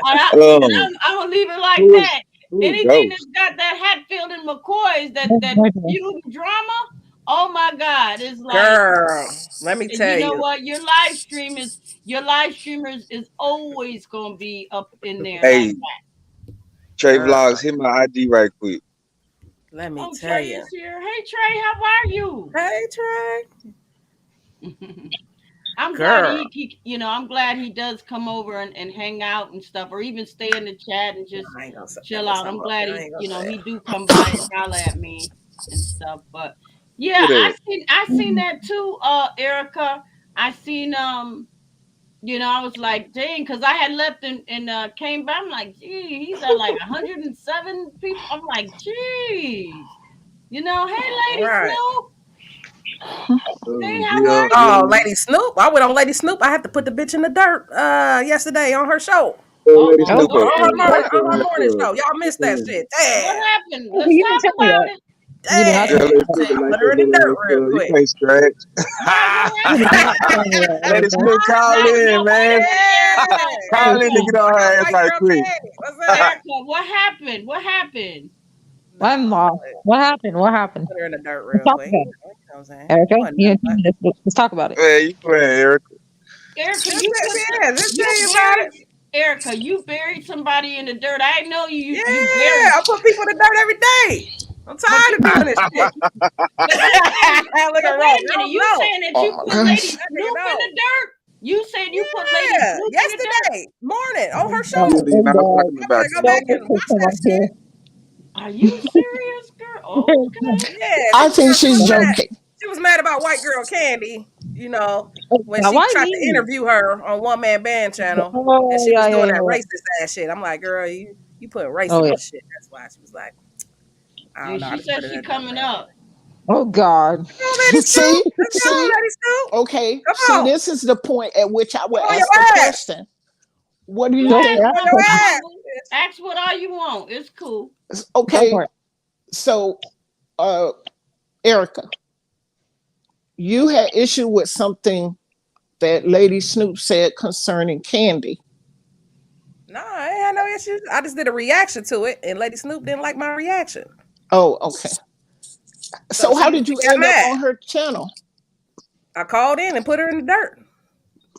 I'm gonna leave it like who was that. who was Anything that's Ghost? got that Hatfield and McCoys that Okay. feud and drama, oh my God, it's like Girl, let me you tell know you. what your live streamers is always gonna be up in there like Hey, that. Trey Girl, Vlogs, hit my IG right quick. let me Oh, tell Trey you. is here. Hey Trey, how are you? Hey, Trey. I'm glad Girl. I'm glad he does come over and hang out and stuff, or even stay in the chat and just I ain't gonna say chill this. out. I'm glad I ain't gonna say he it. do come by and holler at me and stuff. But yeah, Look at that. I seen that too, Erica. I seen I was like, dang, because I had left and came back. I'm like, gee, he's at like 107 people. I'm like, geez. Hey Lady Right. Snoop. Hey, how Yeah, are Oh, you? yeah. Lady Snoop. I went on Lady Snoop. I had to put the bitch in the dirt yesterday on her show. Oh, Uh Lady oh, Oh, Snoop what up. On What's her happened? morning up? on her morning show. Y'all missed that shit. What Damn. happened? oh, Let's you didn't talk tell me about that. it. You do not Yeah, tell Dang. me let's that. look like Put her that in the dirt real little You quick. can't stretch. You do not tell me that, Let us Erica. Snoop call Now in, wait a man. minute, Erica. Yeah. Call in to Erica, get on her ass White right girl quick. Candy. What's up? Erica, what happened? What happened? I'm No. lost. What happened? What happened? Put her in the dirt Let's real talk quick. about You it. know what I'm saying? Erica, It wasn't you nothing and but. let's talk about it. Man, you playing, Eric. Erica, Just, you put yeah, just you tell you about buried it. Erica, you buried somebody in the dirt. I know you Yeah, buried, I put people in the dirt every day. I'm but tired you of doing this shit. but you saying Look but at wait Rose. a minute, Rose you know. saying that Oh you my put Lady gosh. That nigga Snoop in know. the dirt? You said you put Lady Yeah, Snoop in the dirt? yesterday morning on her Oh, show. Judy, not God. talking I'm about gonna go you. back Don't and make her watch come that up shit. Are you serious, girl? Okay. Yeah, I this think girl, she's joking. she was mad about white girl Candy, you know, when Now, she why tried to me? interview her on One Man Band channel and Oh, she was yeah, yeah, doing that yeah. racist ass shit. I'm like, girl, you put race Oh, in yeah. this shit. That's why she was like, I don't And know how she to said put it she in there coming real up. quick. Oh, God. Come on, Lady Snoop. See, Let's go, see, Lady Snoop. okay, Come see, on. this is the point at which I would I'm on ask the your ass. question. What do Go you Go ahead, for think? it. I'm on Ask your the question. I'm ass. humble. Ask what all you want. It's cool. Go Okay, for it. so uh Erica, you had issue with something that Lady Snoop said concerning Candy. No, I ain't had no issues. I just did a reaction to it, and Lady Snoop didn't like my reaction. Oh, okay. So So how she did you got end up mad. on her channel? I called in and put her in the dirt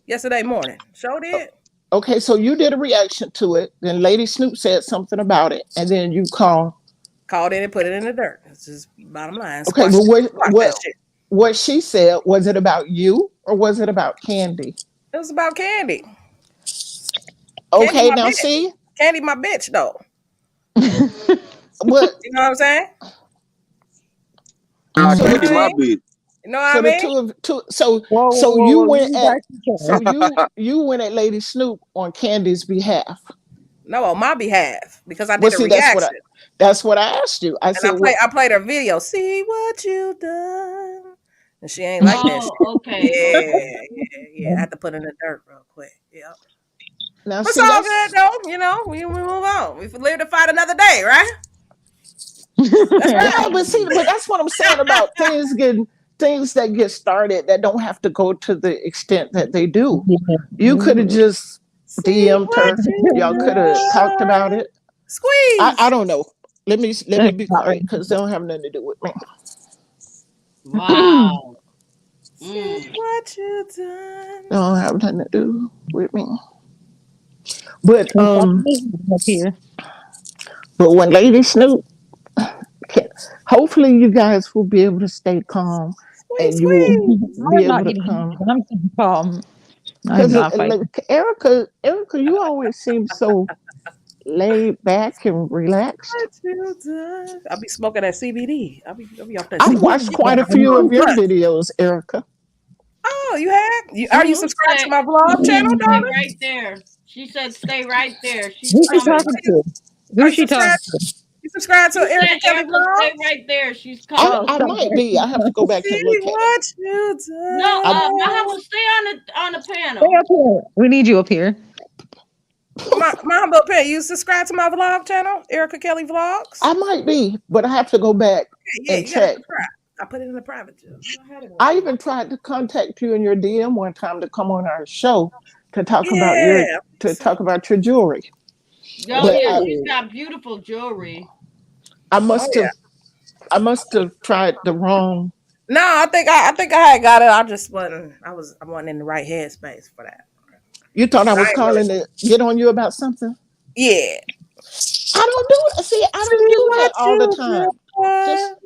yesterday morning. Sure did. Okay, so you did a reaction to it, then Lady Snoop said something about it, and then you call. Called in and put it in the dirt. It's just bottom line. Okay, Squash, but squash that shit. what she said, was it about you or was it about Candy? It was about Candy. Candy Okay, my now bitch. see, Candy my bitch though. what? You know what I'm saying? Nah, You know So the what Candy, I my two, mean? bitch. You know what so I the mean? two of two, so Whoa, whoa, so whoa, you whoa. went You at back to each so other. you went at Lady Snoop on Candy's behalf. No, on my behalf because I Well, did a see, reaction that's what I asked you. I and said, what? I played her video. See what you done, and she ain't like that shit. Oh, okay, okay. Yeah. I had to put in the dirt real quick. Yeah. Now But it's see, all good though, you know. We move on. We live to fight another day, right? That's yeah, but see, Hmm. but that's what I'm saying about things that get started that don't have to go to the extent that they do. You could have just See DM'd what her. you Y'all could have talked about done. it. I Squeeze. don't know. Let me be Not quiet because they don't have nothing to do with me. right. Wow. See Mm. what you done. They don't have nothing to do with me. But Let's stop moving up here. when Lady Snoop, can, hopefully you guys will be able to stay calm Squeeze, and you will squeeze. I be am able not to getting come. heated. I'm staying calm. I'm Because not like fighting. Erica, you always seem so laid back and relaxed. What you done. I'll be smoking that CBD. I'll be off that I've CBD. watched quite a few of your videos, Erica. Oh, you have? Are you Hmm. subscribed to Say, my vlog she said, channel, stay darling? right there. She said, stay right there. She's Who's Are you, she sub- coming. talking are you, to? are Who's you she talking subscribed? to? You subscribe to She Erica said, Kelly Erica, stay vlogs? right there. She's I coming. Oh, I stop might be. I have to go back and See look at it. what you No, I done. Mahama, stay on the Stay panel. up here. We need you up here. My humble opinion. You subscribe to my vlog channel, Erica Kelly vlogs? I might be, but I have to go back Yeah, and you gotta check. subscribe. I put it in the private too. I had it on I there. even tried to contact you in your DM one time to come on our show to Yeah. talk about your jewelry. Oh, But yeah, Ooh. she's got beautiful jewelry. I Oh must yeah. have I must have tried the wrong. No, I think I had got it. I wasn't in the right headspace for that. You thought I I was ain't really. calling to get on you about something? Yeah. I don't do it. See, I don't See do that what all the you time. Just done.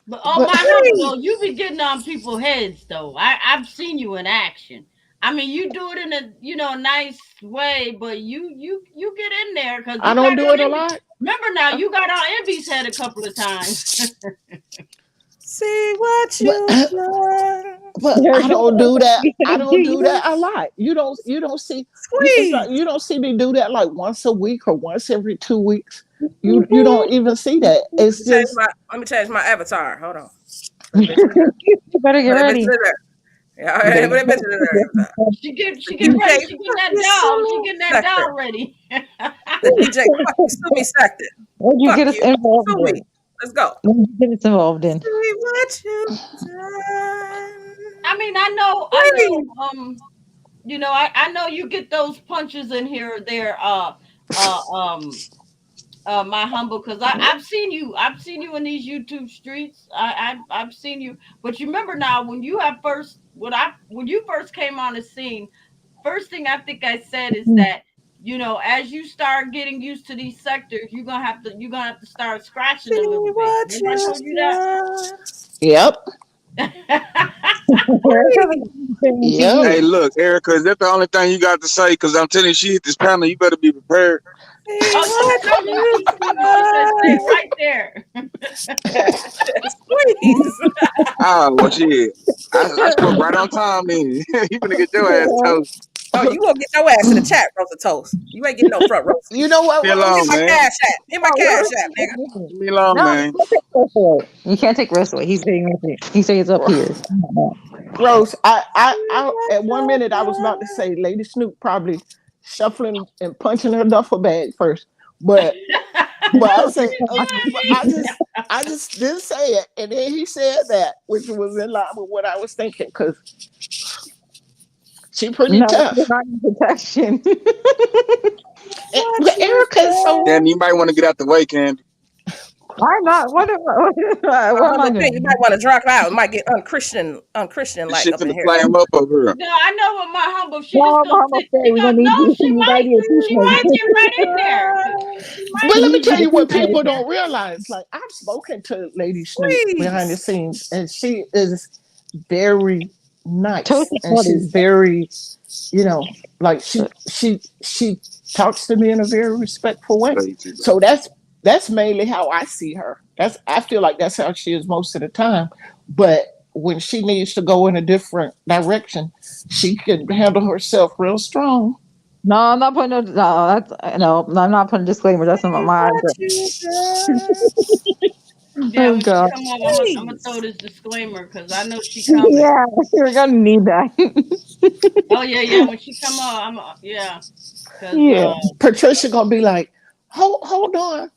But oh but my humble Squeeze. though, you be getting on people's heads though. I've seen you in action. I mean, you do it in a nice way, but you get in there because I you don't got do on it a Envy. lot. Remember now, you got on Envy's head a couple of times. See what But you done. but There I you don't go. do that. You I said, do don't do you? that a lot. You don't see it's not, Squeeze. you don't see me do that like once a week or once every 2 weeks. You don't even see that. It's just Let me change my avatar. Hold on. Put that bitch in there. You better get Put that bitch ready. in there. Yeah, all there right, put you that bitch go. in there. Avatar. The She get ready. DJ She getting fuck that you, doll. She Sue getting that Sector. doll ready. The DJ fuck you, Sue me Sector. Where'd you Fuck get us you, involved Sue me. in? Let's go. Get us involved in. See what you done. I mean, Please. I know you get those punches in here or there, uh, um, my humble, because I've seen you in these YouTube streets. I've seen you, but you remember now when you have first when you first came on the scene, first thing I think I said is that as you start getting used to these sectors, you're gonna have to start scratching a See little bit. what Remember I you told you done. Yep. that? Please. Yep. Hey, look, Erica, is that the only thing you got to say? Because I'm telling you, she hit this panel. You better be prepared. See Oh, she's what coming. you She's coming. She said, "Stay done. right there." Yes, please. Ah, well, shit. I spoke right on time then. You finna get your ass toast. Oh, you gonna get your ass in the chat, Rosa Toast. You ain't getting no front row seat. You know what, Leave me Hit Rose? alone, my man. cash app. Hit my cash app, nigga. Leave me alone, No, man. you can't take Russ away. He's saying he says it's up here. Rose, I at 1 minute I was about to say Lady Snoop probably shuffling and punching her duffel bag first, but I said, but I just didn't say it, and then he said that, which was in line with what I was thinking, because she pretty No, you're tough. not in protection. But What you Erica is so. Then you might want to get out the way, Candy. Why not? What am I humble thing, you doing? might want to drop out. It might get unchristian This like shit up in finna here. flame up over here. No, I know what my humble. She just No, gonna Mama sit. say She we're gonna gonna need no. you. She You gotta might. be a She might peacemaker. get right in there. She But might let get me You tell need you to be what right in people there. don't realize. Like, I've spoken to Lady Snoop behind the Please. scenes, and she is very nice, Toasted and she's buddy. very, you know, like she talks to me in a very respectful way. Crazy, bro. So that's mainly how I see her. I feel like that's how she is most of the time. But when she needs to go in a different direction, she can handle herself real strong. No, I'm not putting no. No, no, I'm not putting disclaimers. That's not See my what address. you done. Yeah, Oh when she God. come up, I'm gonna throw Please. this disclaimer because I know she coming. Yeah, you're gonna need that. Oh yeah, yeah. When she come up, yeah, because Yeah. Patricia gonna be like, hold on,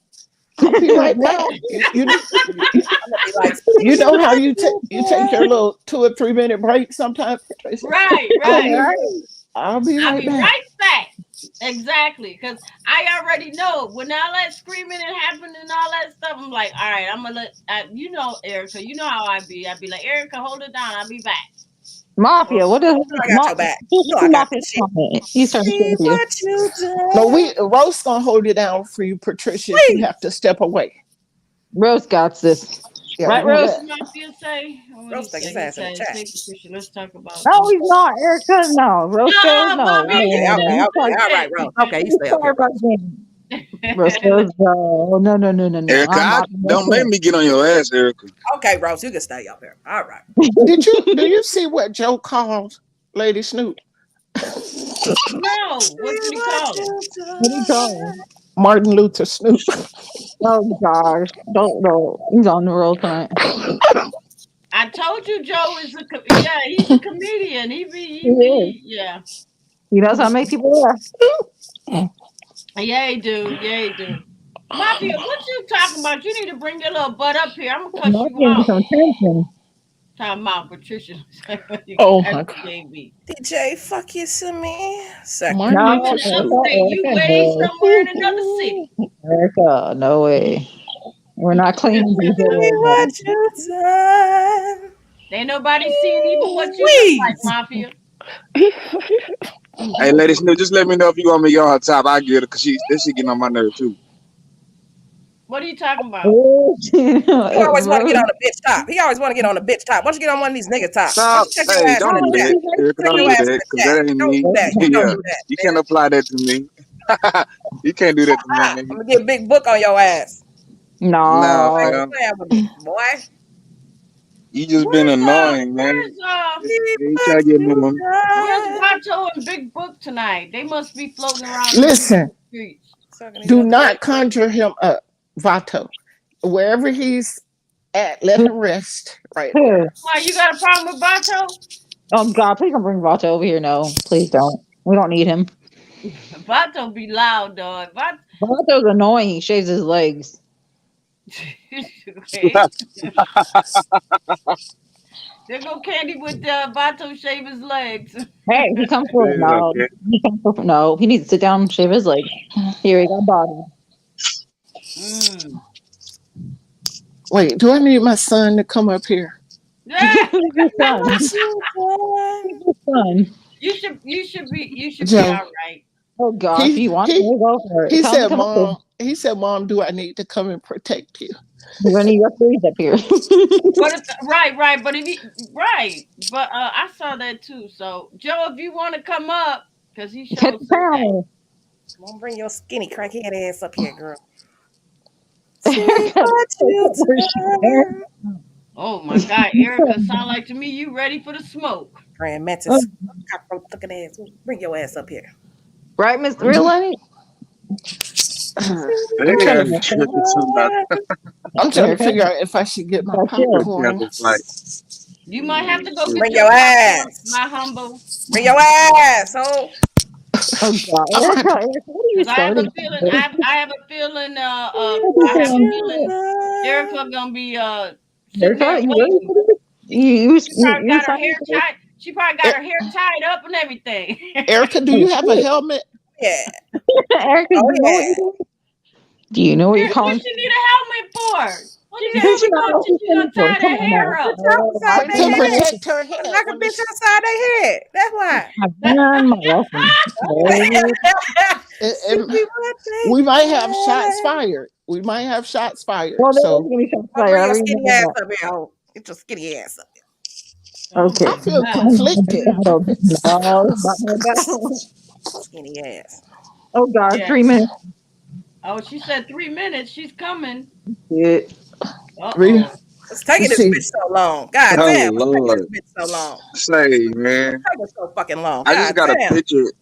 I'll be right back. Well, I'm gonna be like, You see know how what you you take your done. little 2 or 3 minute break sometimes, Patricia. right, I'll right. be right. I'll be I'll right be back. right back. Exactly, because I already know when all that screaming and happening and all that stuff. I'm like, all right, I'm gonna Erica. You know how I be. I'd be like, Erica, hold it down. I'll be back. Mm, Mafia. What is I got your back. You know I got Mafia this shit. comment? He's trying to share See with you. what you No, done. we Rose gonna hold it down for you, Patricia, if you have Please. to step away. Rose got this. Yeah, Right, we're gonna What Rose? did let Mafia say? What did he Roast take say? his He ass in the said, chat. "Say, Patricia, let's talk about No, this." he's not. Erica, no. Roscoe, no. Mafia, Okay, you No, okay, he's okay. sorry. All right, Rose. Okay, you He's stay up sorry here, about Rose. me. Roscoe's, no, no, no, no, no. Erica, I'm not. don't make me get on your ass, Erica. Okay, Rose, you can stay up here. All right. do you see what Joe called Lady Snoop? no, what See did he what call her? you What are you done. calling? Martin Luther Snoop. Oh gosh, don't know. He's on the roll tonight. I told you, Joe is yeah, he's a comedian. He is. Yeah, He knows how to make people laugh. yeah, he do, yeah, he do. Mafia, what you talking about? You need to bring your little butt up here. I'm gonna cuss you Mafia needs out. some attention. Talking about Patricia, you Oh cuss my God, baby. DJ, fuck you, to me. Second. Martin You Luther in No, the Snoop. upstate? You Erica, way no. somewhere in another city. Erica, no way. We're not claiming these See what areas. you done. Ain't nobody seen even what you look like, Please. Mafia. Hey, ladies, just let me know if you want me to get on her top. I get her because this shit getting on my nerve too. What are you talking about? You always want to get Rose. on the bitch top. He always want to get on the bitch top. Why don't you get on one of these nigga tops? Why don't Stop. you check your Hey, ass in don't the do chat? that. Erica, Check don't your do ass in that the because chat. that ain't Don't me. do that. You don't Yeah, do that, you can't nigga. apply that to me. You can't do that to me, I'm nigga. gonna get a big book on your ass. Nah, Why No. you fam. playing with me, boy? You just been Where's annoying, man. where's See You try what to get me you one. where's done. Vato and Big Book tonight? They must be floating around these Listen, YouTube streets. Sucking these do other not niggas. conjure him up, Vato. Wherever he's at, let him rest right there. Who? Why you got a problem with Vato? Oh God, please don't bring Vato over here. No, please don't. We don't need him. Vato be loud, dog. Vato's annoying. He shaves his legs. Okay. There go Candy with Vato shave his legs. Hey, he comes for Yeah, no. okay. He comes for no. He needs to sit down and shave his legs. Here he got body. Mm. Wait, do I need my son to come up here? Yeah. Who's your son? What Who's you done? your son? You should be Joe. all right. Oh gosh, He you want he to go for it? he Tell him to said, come up here. Mom, do I need to come and protect you? We're gonna need your freeze up here. But right, but if you right, but I saw that too. So Joe, if you want to come up, because he Hit showed the said that. panel. Come on, bring your skinny crackhead ass up here, girl. See Erica, what you where's she at? done. Oh my God, Erica, sound like to me you ready for the smoke. Grand Oh, Mantis, cockroach looking ass. Bring your ass up here. right, Miss Real Lenny? See I'm They trying what had to me you tripping somebody. I'm trying to Erica, figure out if I should get my got chill. popcorn. Cancel flight. You might have to go Shit. get bring your your popcorn, ass. my humble, Bring your ass, ho. Oh God, I'm gonna have Erica, to, Erica, what are you because I have a starting? feeling. I have a feeling. See What are you I what have a doing? you feeling Erica done. gonna be sitting there Erica, you ready waiting. for this? She probably You got her excited hair for tied. She probably got Er- her hair tied up and everything. Erica, do this? you have a helmet? Yeah. Erica, do Oh you know what yeah. you're doing? Do you know what you're What calling? she need a helmet for? She Where we not going? know what She you're gonna for. tie Come that on hair now. up. Bitch Oh, upside I've To done their my head. protect lesson. her head Knock a when bitch it's upside their head. That's why. I've done my lesson. Baby. See it, what they we might have shots done. fired. We might have shots fired. Well, there is So gonna be some Oh, fire. bring I your already skinny know ass that. up here, ho. Get your skinny ass up Oh Okay. I my feel God. conflicted. No, not no battle. here. Skinny ass. Oh God, Yeah. 3 minutes. Oh, she said 3 minutes. She's coming. Yeah. Uh Re- oh. What's taking Let's this see. bitch so long? God Oh damn, what's taking Lord. this bitch so long? Say, man. Taking so fucking long. I just God got a damn. picture.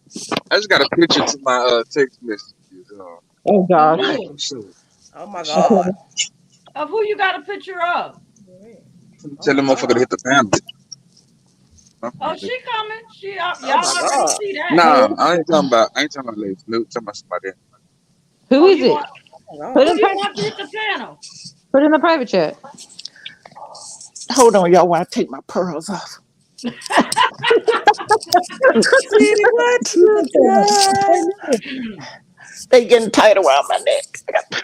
I just got a picture to my text messages. Oh Of gosh. who? So Oh my Okay. god. Of who you got a picture of? Oh tell my the motherfucker to god. hit the panel. Oh, she coming. Oh Y'all my already god. see that. Nah, I ain't talking about Lady Snoop. Talking about somebody else. Who Oh, is you it? want Oh Put my who in god. you private. want to hit the panel? Put in the private chat. Hold on, y'all, while I take my pearls off. See what you done. They getting tight around my neck.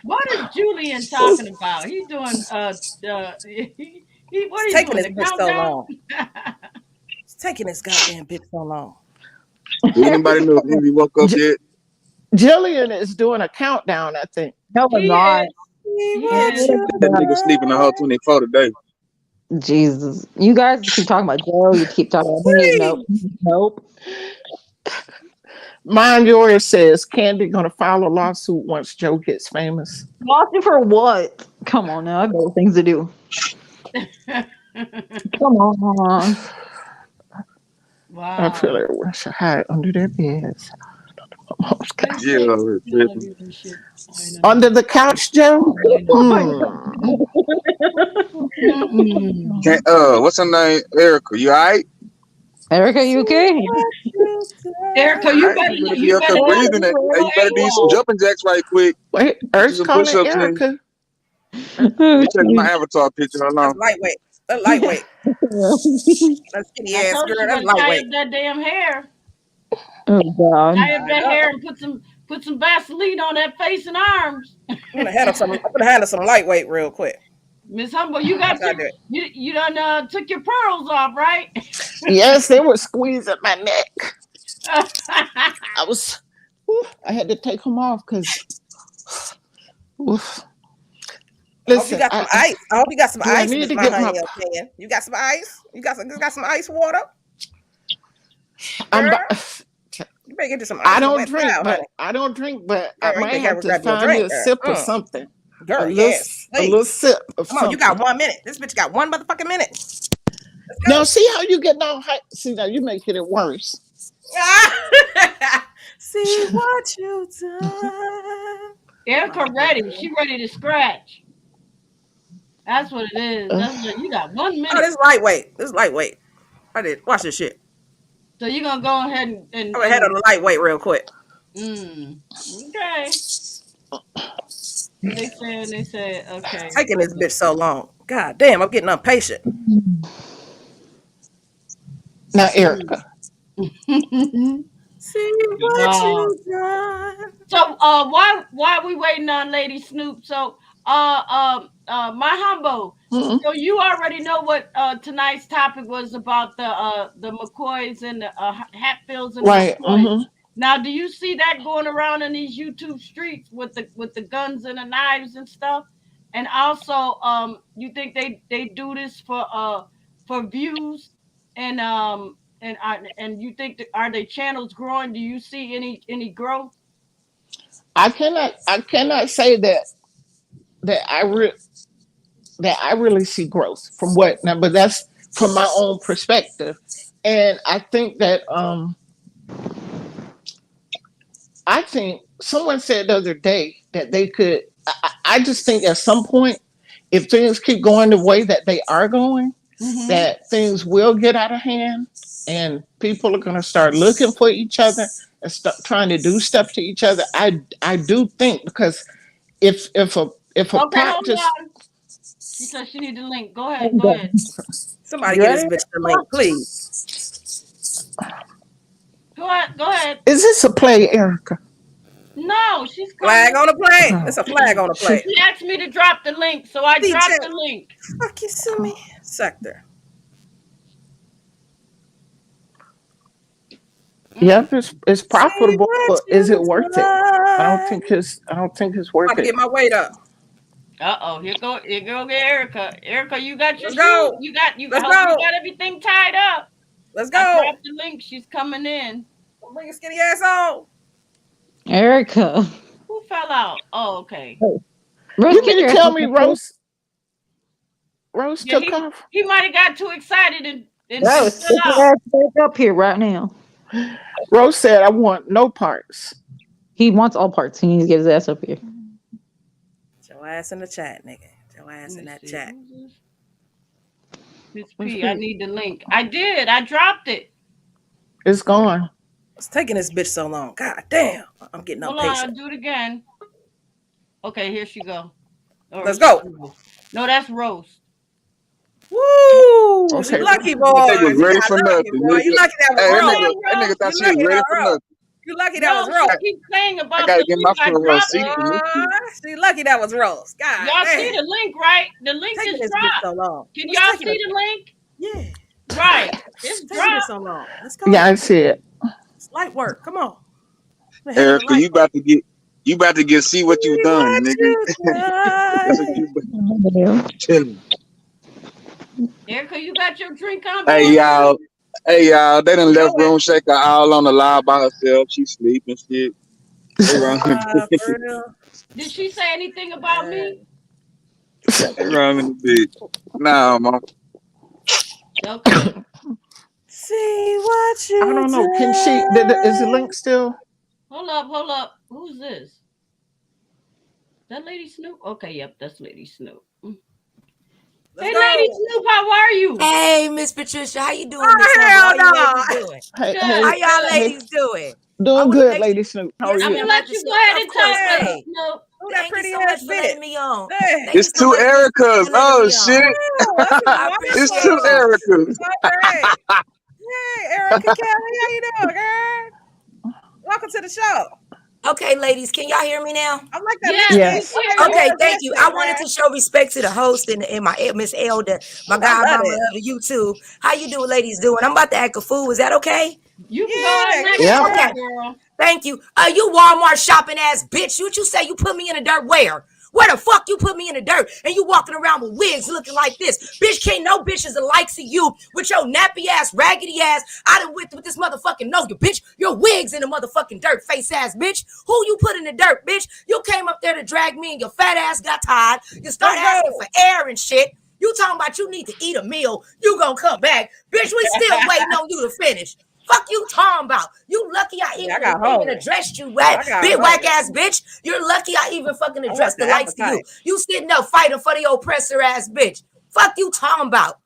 What is Julian talking about? He doing he what It's he taking doing? this The bitch so countdown? long. It's taking this goddamn bitch so long. Do anybody know if Envy woke up J- yet? Jillian is doing a countdown, I think. No, I'm He not. is. See He what is. you That nigga sleeping the whole done. 24 today. Jesus. You guys keep talking about Joe. You keep talking about me. Nope. Please. Nope. Mind yours says Candy gonna file a lawsuit once Joe gets famous. Watching for what? Come on now. I have better things to do. Come on. I feel Wow. like we should hide under their beds. They Yeah, say we're none of tripping. you can shit. I don't Under know. the couch, Joe? I Oh know. my Hmm. Mm-mm. Can't, what's her name? Erica. You alright? Erica, you See okay? what you Erica, done. Alright, you better be you up there better Erica, not breathing. you And go you better do some AWOL. jumping jacks right quick. Wait, Do Earth's some push calling ups in. Erica. Let oh, me check my avatar picture. Hold That's on. lightweight. That's lightweight. That skinny I ass told her girl. she That's better tie up lightweight. that damn hair. oh God. Tie up I that know. hair and put some Vaseline on that face and arms. I'm gonna handle some lightweight real quick. Miss Humble, you Watch got how I your do it. you done took your pearls off, right? Yes, they were squeezing my neck. I was, I had to take them off because, I hope you listen, got some ice. I hope you got some do I ice, need Miss to My get Honey my, in your pan. You got some ice? You got some ice water? I'm, Girl, you better get you some I ice and a don't wet drink, towel, but honey. I Girl, you might better have go to grab you a find me drink, a girl. sip of something. Girl, yes, A little please. sip of Come on, you something. got 1 minute. This bitch got 1 motherfucking minute. Let's Now, go. see how you get all hype? See, now you making it worse. See what you done. My Erica ready. girl. She ready to scratch. That's what it is. Uh, That's what you got 1 minute. Oh, this is lightweight. This is lightweight. I did. Watch this shit. So you're gonna go ahead and, I'm gonna head on the lightweight real quick. mm, okay. They said, okay. Taking this bitch so long. God damn, I'm getting impatient. Now, Erica. See what Wow. you done. So why we waiting on Lady Snoop? So my humble. Mm-mm. So you already know what tonight's topic was about the McCoys and the Hatfields and the Right. McCoys. Mm-hmm. Now, do you see that going around in these YouTube streets with the guns and the knives and stuff? And also, you think they do this for views and you think are their channels growing? Do you see any growth? I cannot say that I really see growth from what now, but that's from my own perspective. And I think someone said the other day that they could. I just think at some point, if things keep going the way that they are going, Mm-hmm. that things will get out of hand, and people are going to start looking for each other and start trying to do stuff to each other. I do think because if a Okay, hold practice. on. She said she need the link. Go ahead. Go ahead. Somebody You get this ready? bitch the link, please. Go ahead. Go ahead. Is this a play, Erica? No, she's Flag coming. on the plate. Oh. It's a flag on the plate. She asked me to drop the link, so I DJ, dropped the link. fuck you, send me sector. Yep, it's profitable, See but what is it you worth it? done. I don't think it's I'm worth about to it. get my weight up. Here go Erica. Erica, you got your Let's shoe. go. I Let's hope you go. got everything tied up. Let's I go. dropped the link. She's coming in. Bring your skinny ass on. Erica. Who fell out? Oh, okay. Rose, You get mean your to ass tell up me here. Rose Yeah, took off? he might have got too excited and Rose, fell get your out. ass back up here right now. Rose said, "I want no parts." He wants all parts. He needs to get his ass up here. Get your ass in the chat, nigga. Get your ass Let in me that see. chat. Who's this? Miss Let's P, I see. need the link. I did. I dropped it. It's gone. What's taking this bitch so long? God damn. I'm getting Hold on. I'll impatient. do it again. Okay, here she go. Or Let's go. No, that's Rose. Woo! She Okay. lucky, That boy. nigga was She ready got for lucky, nothing, boy. You nigga. lucky that was Hey, Hold Rose. on, that nigga Rose. thought You she was lucky ready that for was Rose. nothing. You lucky that was No, she Rose. keeps saying I about gotta the get my link. I front row dropped seat it. for this shit. She lucky that was Rose. God Y'all see damn. the link, right? The link Taking is this bitch so dropped. long. Can What's y'all taking see it? the link? Yeah. Right. It's Taking it dropped. so long. Let's Yeah, go. I see it. It's light work. Come on. The hell of the Erica, light work. you about to get see what you've See done, what nigga. you That's what done. you telling. Erica, you got your drink on, Hey baby? y'all. Hey y'all, they done left Go room shaker all on the live by herself. She sleeping shit. They wrong in the bed. For real. Did she say anything about me? They wrong in the bed. Nah, mom. Okay. See what I you don't know. Can she? Is the done. link still? Hold up, hold up. Who's this? That Lady Snoop? Okay, yep, that's Lady Snoop. Let's Hey, Lady go. Snoop, how are you? Hey, Miss Patricia, how you doing, Miss Oh, Humble? hell How you no. ladies doing? Hey, Good, hey, How y'all good. hey. ladies doing? I Doing want to good, make sure. Lady Snoop. How are Yes, I'm you? gonna ma'am. I have let to you show. go ahead Of and course. talk, Lady Hey, Snoop. Who that thank you pretty so ass much for bitch? letting me on. Hey. Thank you It's so two much, Miss Patricia, Ericas. for letting Oh me on. shit. Oh, that's I It's wonderful. two appreciate you. Ericas. All right. Hey, Erica Kelly, how you doing, girl? Welcome to the show. Okay, ladies, can y'all hear me now? I like that Yes, lipstick. we Yes. can I hear like that you. Okay, orange thank you. lipstick, I wanted girl. to show respect to the host and my Miss Elder, my Ooh, I love godmama it. of the YouTube. How you doing, ladies? Doing? I'm about to act a fool. Is that okay? You can go ahead Yeah, and act a yeah, Yep. girl. fool, Okay. girl. Thank you. You Walmart shopping ass bitch. What you say you put me in the dirt where? Where the fuck you put me in the dirt and you walking around with wigs looking like this? Bitch, can't no bitches the likes of you with your nappy ass, raggedy ass. I done with this motherfucking know you, bitch. Your wigs in the motherfucking dirt, face ass bitch. Who you put in the dirt, bitch? You came up there to drag me and your fat ass got tired. You start Let's asking go. for air and shit. You talking about you need to eat a meal. You gonna come back. Bitch, we still waiting on you to finish. Fuck you talking about? You lucky I Yeah, I even got fucking hungry. addressed you, I got big whack hungry. ass bitch. You're lucky I even fucking I want addressed the the likes of you. appetite. You sitting up fighting for the oppressor ass bitch. Fuck you talking about?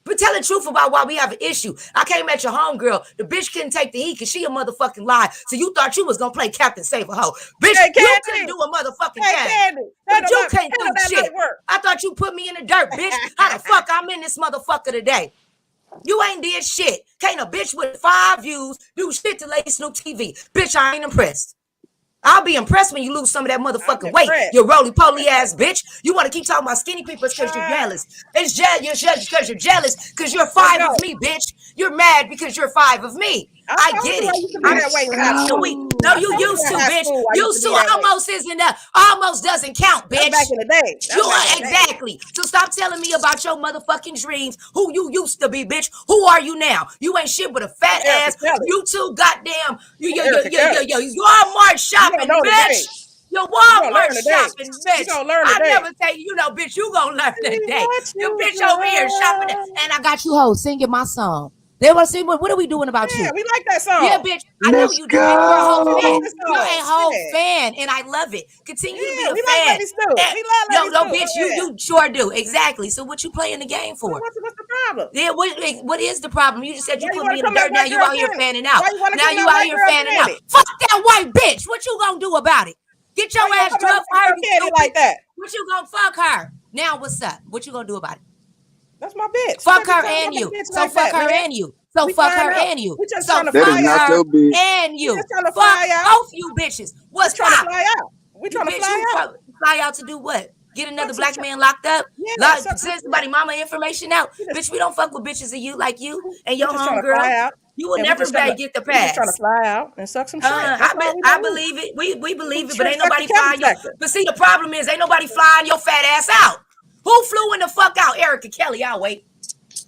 But tell the truth about why we have an issue. I came at your homegirl. The bitch couldn't take the heat because she a motherfucking lie. So you thought you was gonna play Captain Save a Hoe. Bitch, Hey, you Candy. couldn't do a motherfucking Hey, thing. Candy. But you can't do that shit. light work. I thought you put me in the dirt, bitch. How the fuck I'm in this motherfucker today? You ain't did shit. Can't a bitch with 5 views do shit to Lady Snoop TV. Bitch, I ain't impressed. I'll be impressed when you lose some of that motherfucking weight, you roly-poly ass bitch. You want to keep talking about skinny people because you're jealous. It's jealous because you're jealous because you're 5 of me, bitch. You're mad because you're 5 of me. I get it. No, you used to, bitch. Used to almost isn't that. Almost doesn't count, bitch. Back in the day. You are exactly. So stop telling me about your motherfucking dreams. Who you used to be, bitch. Who are you now? You ain't shit but a fat ass. You too goddamn. You Walmart shopping, bitch. Your Walmart shopping, bitch. I never tell you, bitch, you gonna learn today. You bitch over here shopping, and I got you hoes singing my song. They want to see what are we doing about you? Yeah, we like that song. Yeah, bitch. I know you do, bitch. You're a whole fan. You're a whole fan, and I love it. Continue to be a fan. Like Lady Snoop. We love Lady Bitch, you sure do. Exactly. So what you playing the game for? What's the problem? Yeah, what is the problem? You just said you put me in the dirt. Now you out here fanning out. Now you out here fanning out. Fuck that white bitch. What you gonna do about it? Get your ass drugged for her. Like that. What you gonna fuck her? Now what's up? What you gonna do about it? That's my bitch. Fuck her and you. So fuck her and you. So fuck her and you. So fuck her and you. Fuck both you bitches. What's trying to fly out? We trying to fly out. Fly out to do what? Get another black man locked up? Send somebody mama information out. Bitch, we don't fuck with bitches like you and your homegirl. You will never get the pass. Trying to fly out and suck some shit. I believe it. We believe it, but ain't nobody flying you. But see, the problem is ain't nobody flying your fat ass out. Who flew in the fuck out? Erica Kelly, I'll wait.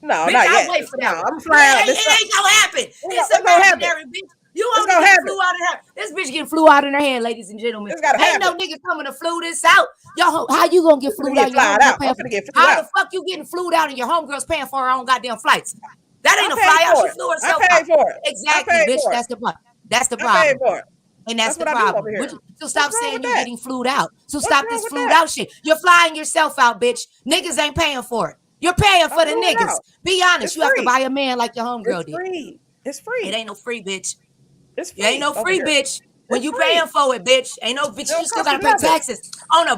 No, bitch, not I'll yet. wait for that. I'm flying out. It ain't gonna happen. It's imaginary, bitch. You only get flew out in her. This bitch getting flew out in her hand, ladies and gentlemen. Ain't no nigga coming to flew this out. Yo, how you gonna get flued out? How the fuck you getting flued out and your homegirl's paying for her own goddamn flights? That ain't a fly out. She flew herself out. I paid for it. Exactly, bitch. That's the problem. That's the problem. I paid for it. And that's the problem. So stop saying you're getting flued out. So stop this flued out shit. You're flying yourself out, bitch. Niggas ain't paying for it. You're paying for the niggas. Be honest. You have to buy a man like your homegirl did. It's free. It ain't no free, bitch. It's free. It ain't no free, bitch. When you paying for it, bitch, ain't no bitch. You still gotta pay taxes on a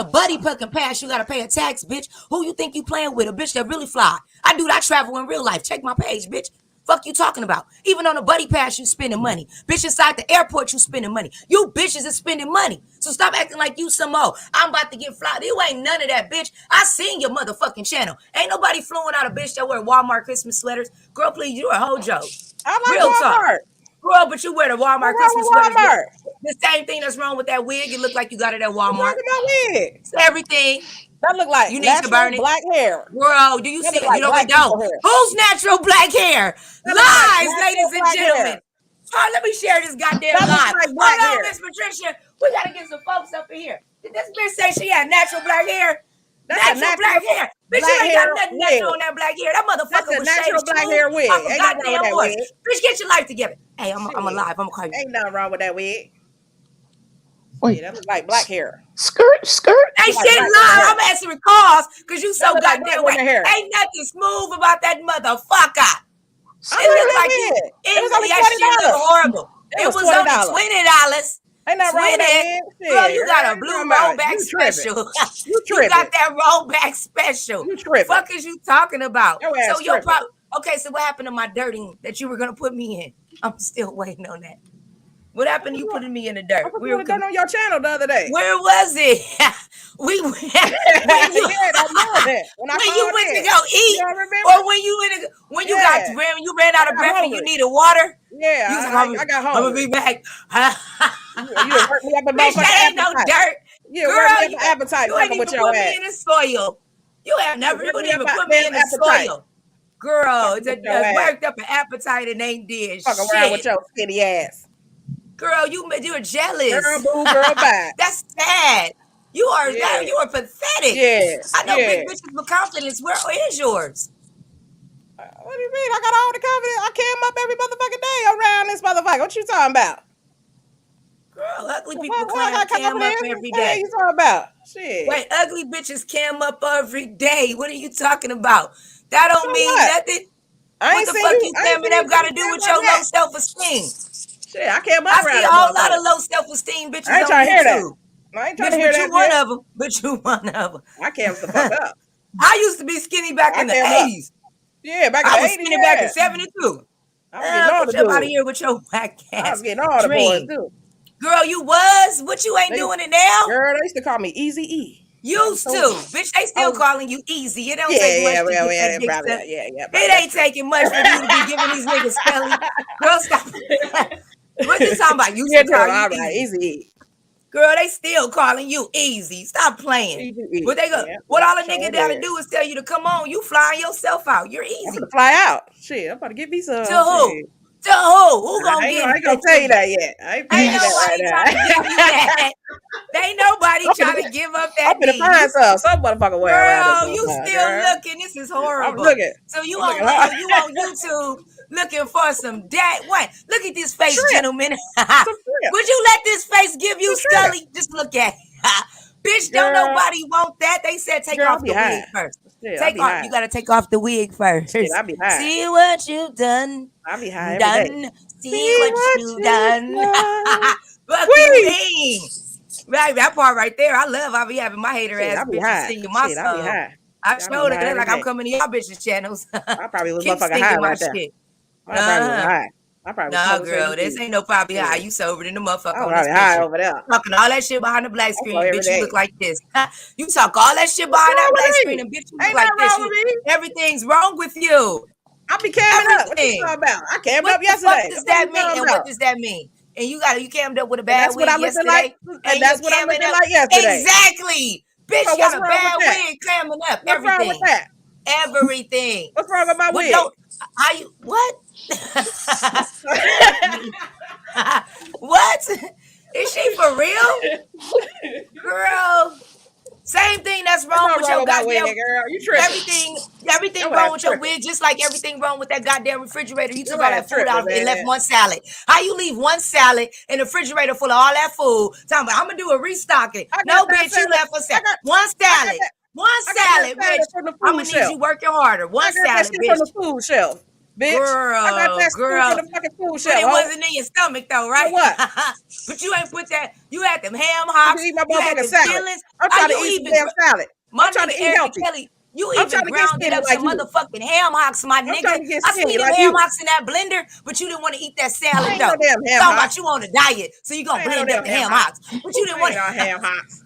buddy fucking pass. You gotta pay a tax, bitch. Who you think you playing with? A bitch that really fly. I do that travel in real life. Check my page, bitch. Fuck you talking about? Even on a buddy pass, you spending money. Bitch, inside the airport, you spending money. You bitches is spending money. So stop acting like you some more. I'm about to get fly. You ain't none of that, bitch. I seen your motherfucking channel. Ain't nobody fluing out a bitch that wear Walmart Christmas sweaters. Girl, please, you a whole joke. I like real Walmart. Talk. Girl, but you wear the Walmart Christmas sweaters. The same thing that's wrong with that wig. It look like you got it at Walmart. Wig. It's everything. That look like you need to burn it. Black hair. Girl, do you see it? Like you don't. Who's natural black hair? Lies, ladies and gentlemen. Oh, let me share this goddamn live. Hold on, Miss Patricia. We gotta get some folks up in here. Did this bitch say she had natural black hair? Natural black hair. Bitch, you ain't got nothing natural on that black hair. That motherfucker was natural black hair wig. Ain't nothing wrong with that wig. Bitch, get your life together. Hey, I'm alive. I'm gonna call you. Ain't nothing wrong with that wig. Wait, that looks like black hair. Skirt. Hey, shit, lie. I'm answering calls because you so goddamn white. Ain't nothing smooth about that motherfucker. It looked like it was only $20. Horrible. It was only $20. Ain't nothing wrong with that. Girl, you got a blue rollback special. You got that rollback special. You tripping. Fuck is you talking about? So your problem. Okay, so what happened to my dirting that you were gonna put me in? I'm still waiting on that. What happened to you putting me in the dirt? We were done on your channel the other day. Where was it? When you went to go eat, or when you ran out of breath and you needed water. Yeah, I got home. I'm gonna be back. You hurt me up in that ain't no dirt. Girl, you appetite. You ain't even put me in the soil. You have never even put me in the soil. Girl, it's worked up an appetite and ain't did fuck shit. Around with your skinny ass. Girl, you're jealous. Girl, boo, girl, bye. That's sad. You are pathetic. Yes. I know big bitches with confidence. Where is yours? What do you mean? I got all the confidence. I cam up every motherfucking day around this motherfucker. What you talking about? Girl, ugly people cam up every day. What you talking about? Shit. Wait, ugly bitches cam up every day. What are you talking about? That don't So mean what? nothing. I What ain't the seen fuck you. you I ain't camming seen up you got put to your do ass with like your low that. self-esteem? Shit, I came up I see around a that whole lot motherfucker. of low self-esteem bitches I ain't on trying to hear that. YouTube. I ain't trying Bitch, to hear but you that one shit. of them. But you one of I came the them. fuck up. I used to be skinny back I in the came up. 80s. Yeah, back in I the was 80s, skinny back in yeah. 72. I was getting all Get the your out of dudes. here with your whack I ass was getting all the boys, dream. too. Girl, you was? What, you ain't doing it now? Girl, they used to call me Easy E. Used to. Bitch, they still calling you easy. It don't take much to get that dick probably, sucked. yeah, It ain't taking much for you to be giving these niggas Scully. Girl, stop. What you talking about? Used Yeah, to call too. you All right, easy. Easy E. Girl, they still calling you easy. Stop playing. Easy E. What they go? Yeah, What all the sure nigga gotta did. do is tell you to come on. You flying yourself out. You're I'm easy. gonna fly out. Shit, I'm gonna get me some. To who? Shit. To who? Who I gonna ain't, give I ain't that gonna tell to you that yet. I ain't Ain't telling you that right nobody now. trying to give you that. Ain't nobody trying to give up I'm that finna D. find some motherfucker way around this Girl, you motherfucker, still girl. looking. This is horrible. I'm looking. So you I'm looking on hard. you on YouTube looking for some what? Look at this face, Shrimp. gentlemen. Some shrimp. Would you let this face give you Some shrimp. Scully? Just look at it. Bitch, Girl. don't nobody want that. They said take Girl, I'll off be the high. wig first. Shit, I'll Take be off. high. You gotta take off the wig first. Shit, I'll be high. See what you've done. I'll be high every day. Done. See what you've done. What you mean? Right, that part right there. I love. I be having my hater Shit, ass I'll be bitches high. singing my Shit, I'll be song. high. I Y'all be showed it high every like I'm day. coming to y'all bitches channels. I probably was Keep motherfucking high singing my right there. shit. I probably was high. I probably was Nah, smoking girl, this ain't no probably high. You sober than the motherfucker I'm on this probably high picture. over there. Talking all that shit behind the black I screen, go every bitch. You day. look like this. You talk all that shit behind that black screen, and bitch, you look Ain't like nothing this. wrong with me. Everything's wrong with you. I be camming up. What you Everything. talking about? I cammed What up the fuck yesterday. does That's what that you mean? talking And about. what does that mean? And you cammed up with a And bad that's what wig I looking yesterday. like. And That's you're what I'm camming looking up. like yesterday. Exactly. Bitch, So you what's got a wrong bad with that? wig camming up. What's wrong with Everything. that? Everything. What's wrong with my What wig? don't are you what? What? Is she for real? Girl. Same thing that's What's wrong with wrong your with my wig, goddamn girl? You tripping? everything Your wrong ass with your tripping. wig, just like everything wrong with that goddamn refrigerator. You took Your all ass that food tripping, out and left man. one salad. How you leave one salad in the refrigerator full of all that food? Talking about I'm gonna do a restocking. No, bitch, you left one salad. One salad. One salad, bitch. From the I'm food gonna need shelf. you working harder. One I got that salad, shit bitch. from the food shelf, bitch. I got Girl, that food girl. from the fucking food But shelf. it wasn't in your stomach though, right? So what? But you ain't put that. You had them ham You hocks. eat my You had motherfucking them salad. feelings. I'm How trying to you eat some even? damn salad. My I'm trying nigga to eat Eric healthy. Kelly, you I'm even trying to get grounded skinny up like some you. motherfucking ham hocks, my I'm nigga. trying to get I skinny seen them like ham you. hocks in that blender, but you didn't want to eat that I salad ain't though. no damn ham Talking hock. about you on a diet, so you I gonna ain't no blend up damn the ham ham hock. hocks. But you didn't I want ain't no ham hocks.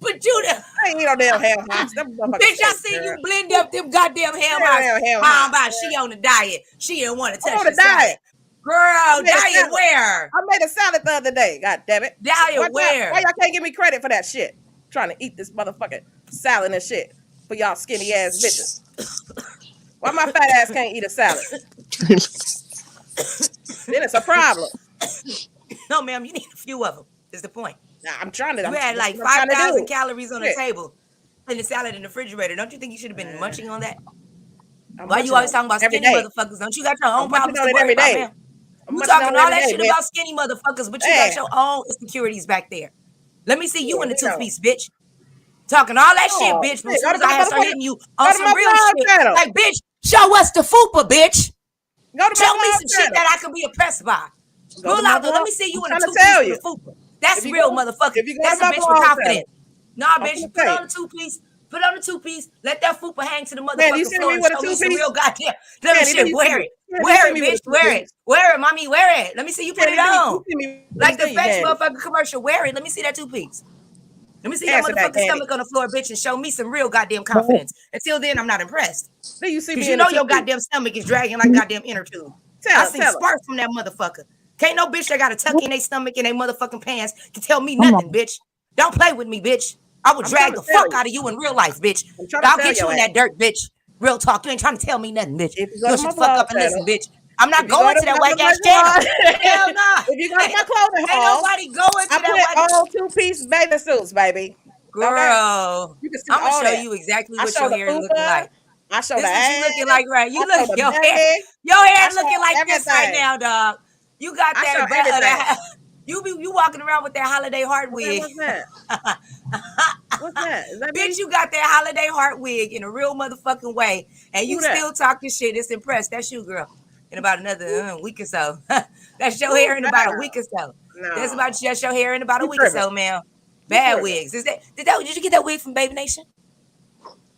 But you didn't. I ain't eat no damn ham hocks. Them motherfuckers Bitch, I stink, seen girl. you blend up them goddamn ham Damn hocks. ham How hocks, about she on the diet? She didn't want to I'm touch on a the salad. diet. Girl, diet where? I made a salad the other day. God damn it. Diet where? Why y'all can't give me credit for that shit? Trying to eat this motherfucking salad and shit for y'all skinny ass bitches. Why my fat ass can't eat a salad? Then it's a problem. No, ma'am, you need a few of them. Is the point. Nah, I'm trying to. You had that's like what I'm trying to 5,000 do. calories on the Shit. table and the salad in the refrigerator. Don't you think you should have been munching on that? I'm Why you munching always on talking about it every skinny day. motherfuckers? Don't you got your own I'm munching problems on to it worry every about, day. ma'am? I'm You munching talking on all it every that day, shit bitch. about skinny motherfuckers, but you got your own insecurities back there. Let me see you in the two-piece, bitch. Talking all that shit, bitch. But as soon as I start hitting you on some real shit, like, bitch, show us the fupa, bitch. Go to Show my me vlog some channel. shit that I can be oppressed by. Go to Pull my out, let vlog. me see you I'm in a trying to two-piece tell with you. a fupa. That's If you real, go- motherfucker. if you go That's to a my bitch with vlog confidence. channel, Nah, I'm bitch, finna put say on it. the two-piece. Put on the two-piece. Let that fupa hang to the Man, you motherfucking see floor me and with a show me some two-piece? real goddamn. Let me Man, shit. Wear it. Man, you Wear see it, me with bitch. a Wear it. two-piece? Wear it, mommy. Wear it. Let me see you put Man, it on. you see me with Like the these Fetch man. motherfucking commercial. Wear it. Let me see that two-piece. Let me see your Answer that, motherfucking Danny. stomach on the floor, bitch, and show me some real goddamn confidence. Until then, I'm not impressed. Do you see Because me you in the know your two-piece? goddamn stomach is dragging like goddamn inner tube. I see sparks from that motherfucker. Can't no bitch that got a tuck in their stomach and their motherfucking pants can tell me nothing, bitch. Don't play with me, bitch. I would drag the fuck out of you in real life, bitch. I'll get you in that dirt, bitch. Real talk. You ain't trying to tell me nothing, bitch. If you You go to shut my the fuck vlog up and listen, channel, bitch. I'm not if you go going to to that my whack ass vlog- channel. Hell nah. If you go to my clothing Ain't haul, nobody going to I that put whack. all two-piece bathing suits, baby. Okay? Girl, You can see I'm gonna all show that. you exactly I what show your the hair is looking fupa. like. I show This the what you ass. looking like, right? You I show look the your hair. belly. Your hair I looking show like this right everything. now, dog. You got I show that. everything. You walking around with that holiday heart Okay, wig. what's that? What's that? Is that Bitch, me? you got that holiday heart wig in a real motherfucking way, and you Who that? still talking shit. It's impressed. That's you, girl. In about another week or so. That's your Who's hair in about a that? week or so. That's No. about just your hair in about a You week or tripping. so, ma'am. You Bad tripping. wigs. Did you get that wig from Baby Nation?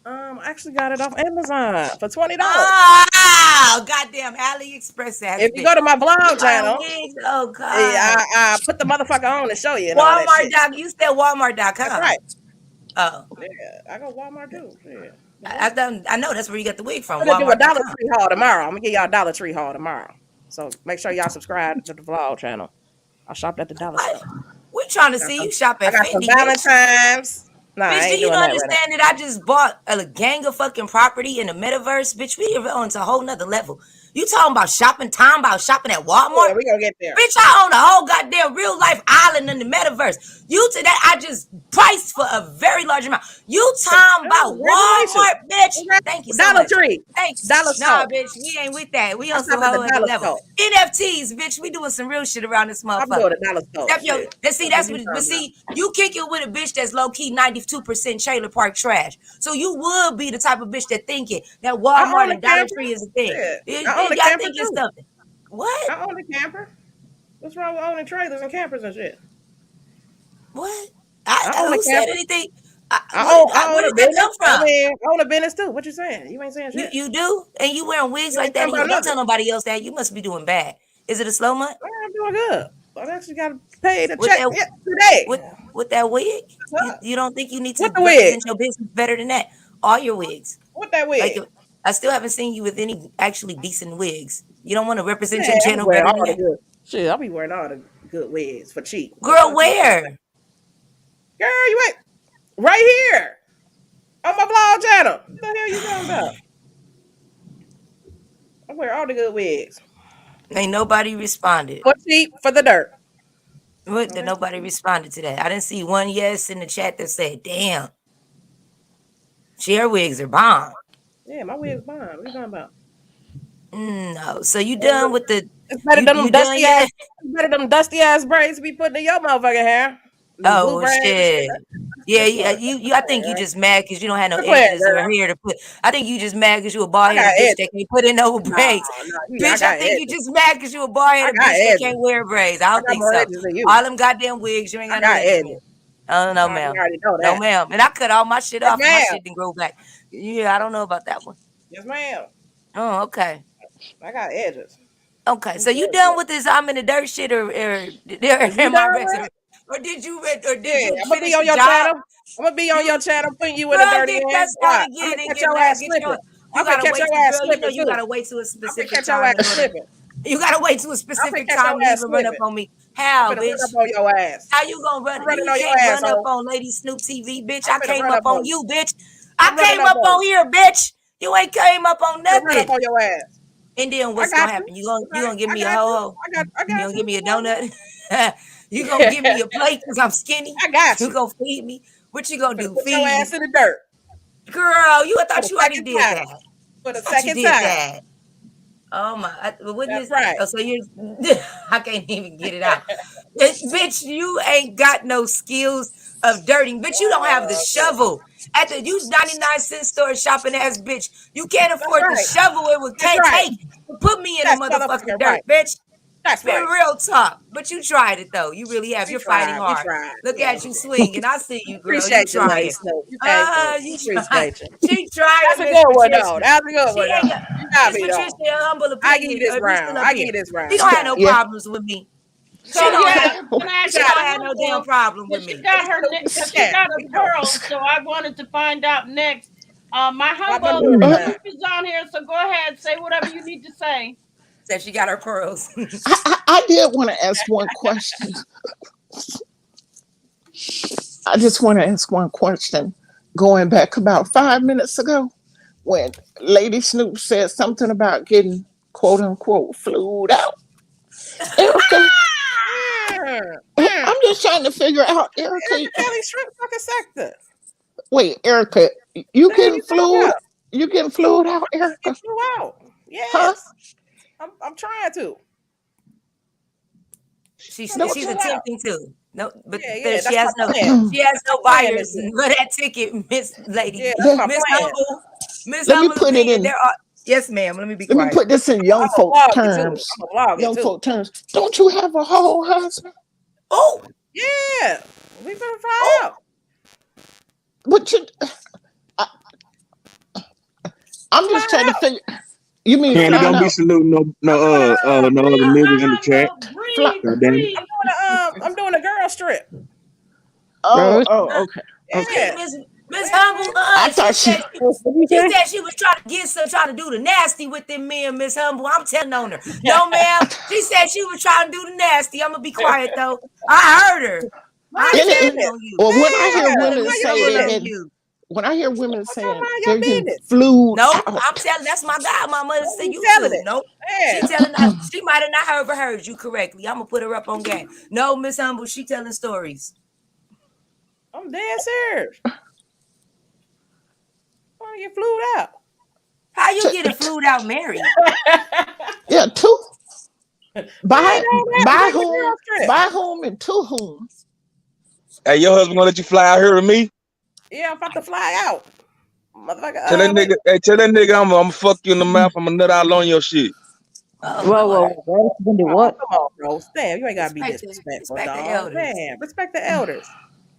I actually got it off Amazon for $20. Oh, goddamn AliExpress ass If you bitch. go to my You vlog buying channel, wigs? Oh God. I put the motherfucker on and show you and all that shit. Walmart. You said Walmart.com. That's right. Oh, Yeah, I go Walmart too. Yeah. I know that's where you got the wig from. I'm gonna do a Dollar Walmart.com. Tree haul tomorrow. I'm gonna give y'all a Dollar Tree haul tomorrow. So make sure y'all subscribe to the vlog channel. I shopped at the dollar store. We're trying to see you shop I at got some Fendi, bitch. Valentine's. Nah, I Bitch, do ain't you doing that right now. understand that I just bought a gang of fucking property in the metaverse? Bitch, we are on to a whole nother level. You talking about shopping time, about shopping at Walmart? Yeah, we gonna get there. Bitch, I own a whole goddamn real life island in the metaverse. You to that I just priced for a very large amount. You talking about Walmart, bitch? Thank you so Dollar much. Tree. Thank you. Dollar Nah, store. bitch, we ain't with that. We I on some shop at the whole other dollar level. store. NFTs, bitch, we doing some real shit around this I'm motherfucker. doing a dollar store. Except yo, shit. and see, that's what. But see, you kick it with a bitch that's low key 92% trailer park trash. So you would be the type of bitch that thinking that Walmart and Dollar Tree is a thing. I own a Y'all camper think it's too. something. What? I own a camper. What's wrong with owning trailers and campers and shit? What? I own a Who said camper. anything? I Where own a did that business. come from? I own a business too. What you saying? You ain't saying shit. You do? And you wearing wigs You like ain't that? talking And you about don't tell nothing. nobody else that. You must be doing bad. Is it a slow month? I'm doing good. I actually got paid a With check that, today. with that wig? You don't think you need to With the wig. represent your business better than that? All your wigs. With that wig. Like, I still haven't seen you with any actually decent wigs. You don't want to represent Yeah, your I be channel wearing better all than the that? good shit. I'll be wearing all the good wigs for cheap. Girl, where? Girl, you ain't right here on my vlog channel. What the hell you talking about? I wear all the good wigs. Ain't nobody responded. For cheap, for the dirt. What? That nobody responded to that. I didn't see one yes in the chat that said, damn. Her wigs are bomb. Yeah, my wig's fine. What you talking about? No. So you done with the It's better than them you done dusty yet? ass. It's better than them dusty ass braids to be putting in your motherfucking hair. Them blue Oh braids and shit. Yeah, shit. you I think you just mad because you don't have no Quit playing, edges or girl. hair to put. I think you just mad because you a bald I got headed bitch edges. that can't put in no braids. I Bitch, I got think you edges. just mad because you a bald headed I got bitch that edges. can't wear braids. I I don't got think more so. edges than you. All them goddamn wigs, you ain't I got no got edges. edges. Oh no, You ma'am. already know No, that. ma'am. And I cut all my shit Yes, off and my ma'am. shit didn't grow back. Yeah, I don't know about that one. Yes, ma'am. Oh, okay. I got edges. Okay. So you done with this I'm in the dirt shit or Is you am I done with resting? it? Or did you Yeah, I'm gonna finish be on the your job? channel. I'm gonna be on your channel putting you in a Girl, dirty get ass. cussed out Why? I'm again gonna and catch get your mad. ass Get slipping. your, you I'm gonna gotta catch wait your to, ass girl. You know slipping you too. gotta wait to a I'm gonna specific catch your time in ass order. slipping. You gotta wait to a I'm gonna specific catch time your to ass even run up slipping. on me. I'm How, finna run bitch? up on your ass. How you gonna I'm run? running You on your can't ass, run up ho. on Lady Snoop TV, bitch. I'm I finna came run up up on on you. you, bitch. I I'm running came up up on on you. here, bitch. You ain't came up on I'm finna run up nothing. on your ass. And then I what's got gonna you. happen? You Okay. gonna give I me a got you. ho ho? I You got gonna you. give me a donut? You gonna give me a plate because I'm skinny? I got You you. gonna feed me? What you gonna I'm finna do? put your Feed ass me? in the dirt Girl, I for thought the you already second did time. that. For the I thought you second did time. that. Oh my! Wouldn't That's this? right. Oh, so you're. I can't even get it out. Bitch, you ain't got no skills of dirting. Bitch, you don't have the Man. shovel. At the you 99-cent store shopping ass bitch. You can't That's afford the right. shovel it would That's take right. to put me in the That's motherfucking motherfucking dirt, right. bitch. That's Been right. real talk. But you tried it though. You really have. We You're fighting tried. We hard. tried. Look Yeah, at we you did. swinging. I see you, girl. You Appreciate you, Lady trying. Snoop. You came through. You trying. Appreciate you. She trying, That's a Miss good one, Patricia. though. That's a good She one, ain't though. got You got Miss me, Patricia, though. a humble I give you opinion. this If you still round. up I give here, you this round. she don't You have got no it. Yeah. problems with me. So She don't have. can I ask She you don't a have no damn humble? problem with Because she me. got her, Lady Snoop, because you she can. got We a know. pearl. So I wanted to find out next. My Stop my humble booty line. is on here. So go ahead, say whatever you need to say. Said she got her pearls. I did want to ask one question. I just want to ask one question. Going back about 5 minutes ago, when Lady Snoop said something about getting quote unquote flued out. Erica, I'm just trying to figure out, Erica. Erica Kelly shrimp fucking sector. Wait, Erica, you What the hell getting you talking flued? about? You getting flued out, Get Erica? you out. Huh? Yes. I'm trying to. She's Trying to get Don't she's you? you out. attempting to. No, but Yeah, she that's has my no plan. she has That's my no plan buyers this year. for that ticket, Miss Lady. Yeah, that's my Miss plan. Let me Humble put it opinion. in. There are yes, ma'am. Let me be Let me quiet. put this in young I'm gonna folk vlog it too. terms. I'm gonna vlog it Young too. folk terms. Don't you have a whole husband? Oh, Yeah, we gonna fly oh, out. What you? I, I'm Fly just trying to out. figure. You mean Candy, flying don't be out? saluting no other Breathe, niggas in the chat. humble, Fly. breathe, God damn it. breathe. I'm doing a girl strip. Oh, Rose. okay, okay. see, Yeah. Miss Humble. I She thought she. said What you she say? said she was trying to get some, trying to do the nasty with them men, Miss Humble. I'm telling on her. No, ma'am. She said she was trying to do the nasty. I'm gonna be quiet though. I heard her. Mind I'm your And telling it, business. on you. or when I hear I'm Yeah, telling women mind Miss your say Humble they on business. get, you. when I hear women Don't saying mind your they're getting business. flued No, out, I'm telling. That's my God. My mother Don't said be you telling too. it. Nope. She Yeah, telling us. She might have not heard you correctly. I'm gonna put her up on game. No, Miss Humble. She telling stories. I'm dead serious. Why you flew out? How you t- getting t- flued out married? yeah, two Why by you know that? I'm by doing a whom, girl strip. by whom, and to whom. Hey, your husband gonna let you fly out here with me? Yeah, I'm about to fly out. Motherfucker, Tell that wait. nigga, hey, tell that nigga I'm fuck you in the mouth. I'm gonna nut out on your shit. Oh Whoa, Lord. whoa, whoa. You gonna do Oh, what? come on, bro. Damn, you ain't gotta be disrespectful, Respect the dog. elders. Man, respect the elders.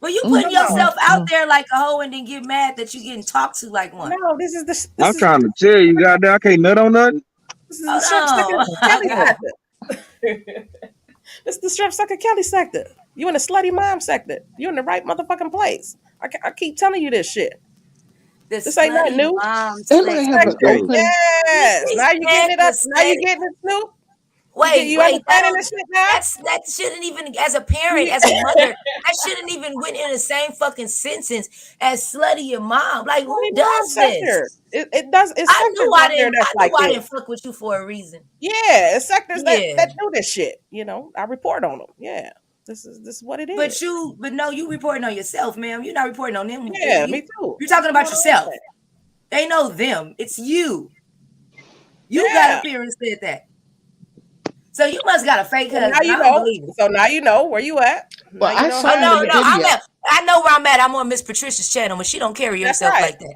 Well, you Mm, putting Come on. yourself out mm. there like a hoe and then get mad that you getting talked to like one. No, this is the I'm trying to tell you, goddamn, I can't nut on nothing. this is the strip sucker Hold on. Kelly Okay. sector. This is the strip sucker Kelly sector. You in the slutty mom sector. You in the right motherfucking place. I keep telling you this shit. The This ain't nothing slutty new. mom They might have sector. an Let's go. open. Yes. She Now you getting said it the up. Now you slutty. getting it, Snoop. Wait, You wait, understanding this shit now? that shouldn't even, as a parent, You- as a mother, that shouldn't even went in the same fucking sentence as slutty your mom. Like, who slutty mom does this? sector. It does. It's sectors out there I that's knew like I this. didn't fuck with you for a reason. Yeah, it's sectors Yeah. that do this shit. You know, I report on them. Yeah, this is what it is. But no, you reporting on yourself, ma'am. You're not reporting on them. Yeah, me too. You're talking about What's going on yourself. with They know them. It's you. You that? got Yeah. up here and said that. So you must got a fake So now husband. you I don't know. believe it. So now you know where you at. Now Well, you I know Oh saw how in it no, the is. no, video. I know where I'm at. I'm on Miss Patricia's channel, but she don't carry That's herself right. like that.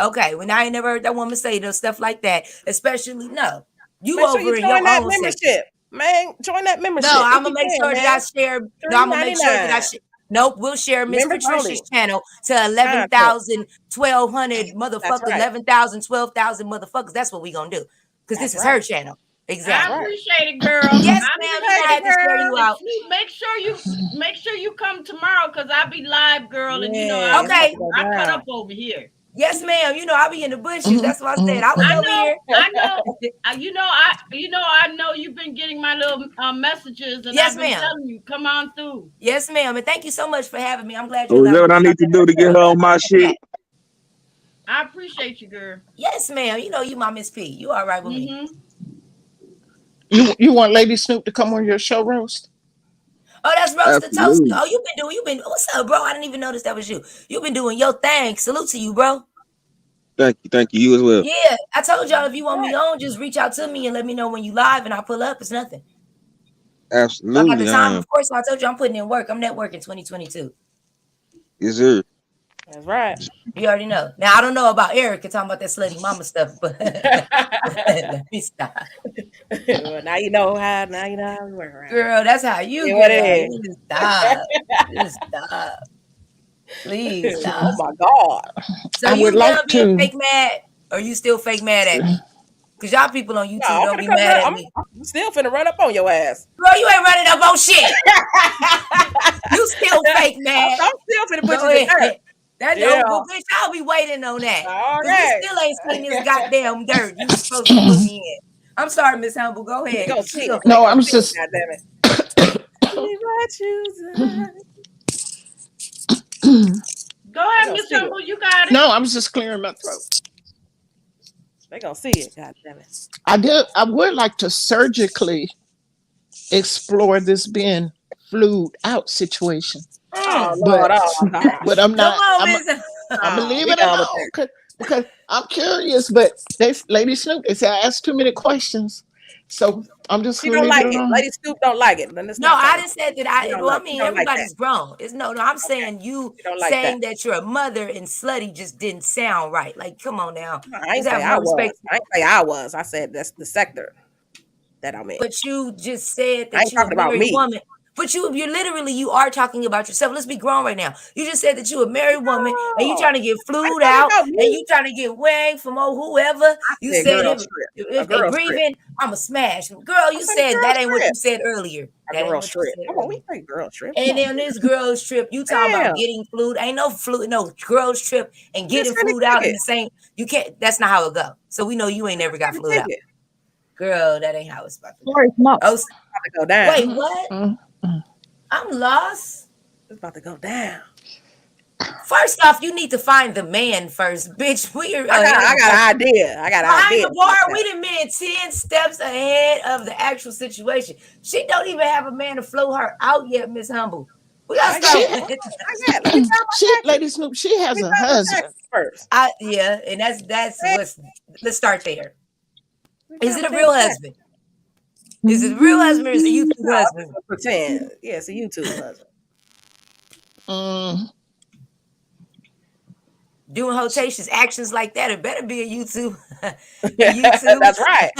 Okay, when I ain't never heard that woman say no stuff like that, especially no. You Make sure you over in your join that own section. membership, man. Join that membership. No, If I'm you gonna make can, sure that man. I share. No, I'm gonna make sure that I $3.99. Nope, we'll share Miss Members Patricia's only. channel to 11,000, 1,200 That's motherfuckers, right. 11,000, 12,000 motherfuckers. That's what we gonna do. Because this That's is her right. channel. That's I Exactly. right. appreciate it, girl. Yes, I ma'am. You know, Hey, I appreciate had it. to share you girl. And out. Snoop, make sure you come tomorrow because I'll be live, girl, and Yeah, it's about Okay. to go I cut down. up over here. Yes, ma'am. You know, I'll be in the bushes. Mhm, That's what I said. mhm, I was I over know, here. I know. I know you've been getting my little messages, and Yes, I've been ma'am. telling you, come on through. Yes, ma'am. And thank you so much for having me. I'm glad you So is got that a what I good need to do to get her on my shit? I appreciate you, girl. Yes, ma'am. You know you my Miss P. You all right with me. You want Lady Snoop to come on your show roast? Oh, that's Roast the Toast. Absolutely. Oh, you've been what's up, bro? I didn't even notice that was you. You've been doing your thing. Salute to you, bro. Thank you. Thank you. You as well. Yeah, I told y'all if you want me Right. on, just reach out to me and let me know when you live and I'll pull up. It's nothing. I got the Absolutely, I time, am. of course. So I told you I'm putting in work. I'm networking 2022. Yes, sir. That's right. You already know. Now I don't know about Erica talking about that slutty mama stuff, but let me stop. Well, now you know how. Now you know how we work around. Girl, that's how you Yeah, what get out. it You just stop. Just stop. Please is. stop. Oh my God. So I would you done like being to. fake mad, or you still fake mad at me? Cause y'all people on No, YouTube I'm don't gonna be come mad run. at me. I'm still finna run up on your ass. Girl, you ain't running up on shit. You still fake mad. I'm still finna put Go you to dirt. ahead. That's Yeah. well, bitch. I'll be waiting on that. All Cause we right. still ain't seen this goddamn dirt you was supposed to put me in. I'm sorry, Miss Humble. Go They ahead. gonna Keep see it. going. They No, gonna I'm see it. just. God damn it. See what you Go They ahead, gonna Miss see it. Humble. You got it. No, I was just clearing my throat. They gonna see it. God damn it. I would like to surgically explore this being flued out situation, Oh but Lord. Oh God. I'm Come not. on, I'm Miss. gonna Oh, leave we it done with alone that. because I'm curious. But Lady Snoop, they say I asked too many questions, So I'm just She gonna don't leave it like it. alone. Lady Snoop don't like it. Then let's No, not I talk. didn't say that. She don't Well, I like. She mean, don't like that. everybody's grown. It's no. I'm saying you She don't like saying that. that you're a mother and slutty just didn't sound right. Like, come on now. No, I ain't Just say have I more was. respect. I ain't say I was. I said that's the sector that I'm in. But you just said I that ain't you a talking about married me. woman. But you're literally, you are talking about yourself. Let's be grown right now. You just said that you a married woman and you No, trying to get I ain't flued talking out about and me. you trying to get wang from whoever. I You said said girl strip. A if they girl strip. grieving, I'm a smash. Girl, I you said said girl that ain't what strip. you said earlier. A That ain't girl what you strip. said Come on, we earlier. say girl strip. Come And on. then this girls trip, you talking Damn. about getting flued. Ain't no flu, no girls trip and Just getting send the flued out in ticket. the same. You can't. That's not how it go. So we know you ain't never got Send the flued out. ticket. Girl, that ain't how it's about to go. Sorry, come up. Oh, It's about to go down. wait, what? Mm-hmm. I'm lost. It's about to go down. First off, you need to find the man first, bitch. We are I ahead of got the an idea. I got an behind idea. the bar. We done been 10 steps ahead of the actual situation. She don't even have a man to float her out yet, Miss Humble. We gotta Not start. yet. Not yet. Let me tell my She, taxes. Lady Snoop, she Let has me a tell my husband. taxes first. Yeah, and that's what's. Let's start there. Let me Is tell it a my real taxes. husband? Is it a real husband or is it a YouTube No, husband? it's a pretend. Yeah, it's a YouTube husband. Mm. Doing hotations actions like that, it better be a YouTube. YouTube. That's right.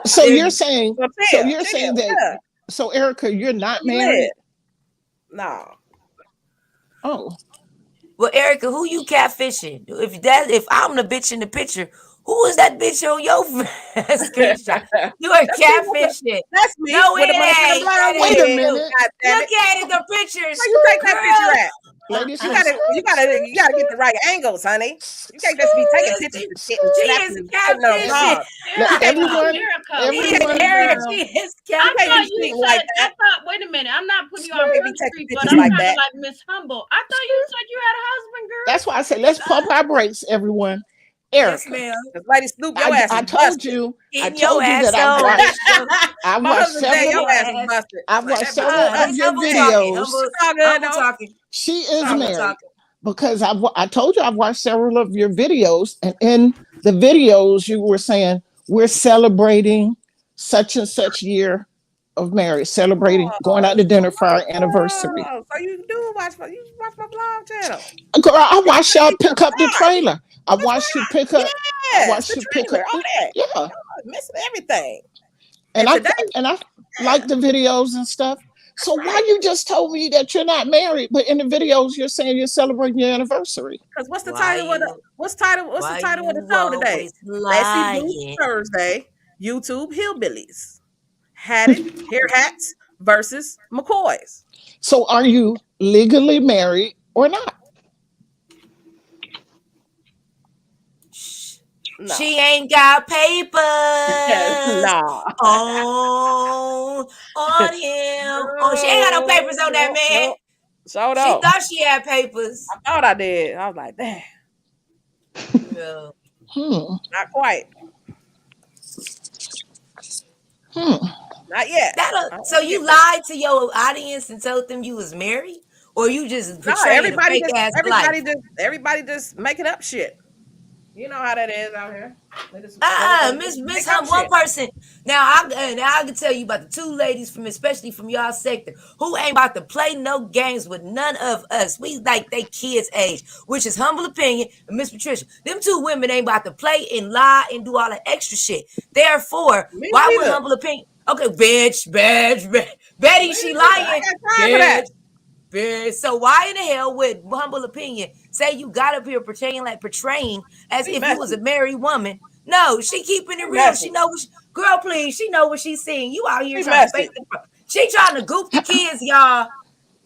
So you're saying, So so chill, you're saying chill, that, yeah. so Erica, you're not You married? lit. No. Oh, Well, Erica, who you catfishing? If I'm the bitch in the picture, who is that bitch on your screenshot? You are That's me with the, catfishing. that's me No, with the it motherfucking ain't. blonde That wait wig. a ain't you. minute. God damn Look it. at it, the pictures. Where you take that picture Girl. at? Lady You Snoop, gotta get the right angles, honey. You can't just be taking pictures of shit and She snapping is and putting them catfishing. wrong. let You can't be everyone, Erica, you wait a can't everyone, minute, be girl. She is you I can't thought be you speaking like said. I that. thought. Wait a minute. I'm not putting you You on can't Front be taking Street, but pictures I'm like kind of that. like Miss Humble. I thought you said you had a husband, girl. that's why I said, let's pump our brakes, everyone. Yes, Erica, ma'am. Because Lady Snoop, your ass I is told busted. you, I Getting your told you ass that I've on. watched, I've My watched husband said several, your ass is Ass. busted. I've Like, watched that several bitch of Miss your Humble busted. talking. videos. Humble, It's all good, humble though. talking. She is Humble married talking. because I told you I've watched several of your videos, and in the videos you were saying we're celebrating such and such year of marriage, celebrating going Oh, out to dinner for our anniversary. so you do watch my blog channel. Girl, I watched y'all pick That's up the right. trailer. I That's watched you right. pick up. I Yes, watched the you pick trailer, up. all that. Yeah, Y'all missing everything. and And today, I yeah. like the videos and stuff. So why you just told me that you're not married, but in the videos you're saying you're celebrating your anniversary? Because what's the Why title of the you? what's the Why title of the you show today? always Let's Boost lying? Thursday. YouTube Hillbillies. Had it, hair hats versus McCoys. So are you legally married or not? No. She ain't got papers Nah. on him. Oh, she ain't got no papers on that man. Nope. So She no. thought she had papers. I thought I did. I was like, damn, Girl. not quite. Hmm. Not yet. So you lied to your audience and told them you was married, or you just No, portraying a fake ass life? everybody just making up shit. You know how that is out here. They just Miss make Hum, up one shit. person. Now I can tell you about the two ladies from, especially from y'all sector, who ain't about to play no games with none of us. We like they kids' age, which is Humble Opinion and Miss Patricia. Them two women ain't about to play and lie and do all that extra shit. Therefore, Me why would neither. Humble Opinion? Okay, bitch, Betty, she lying. I got time for that. Bitch. So why in the hell would Humble Opinion say you got up here portraying as She if you was a messy. married woman? No, she keeping it She real. She messy. know girl, please. She know what she's seeing. You out here She trying to messy. fake she trying to goop the kids, y'all.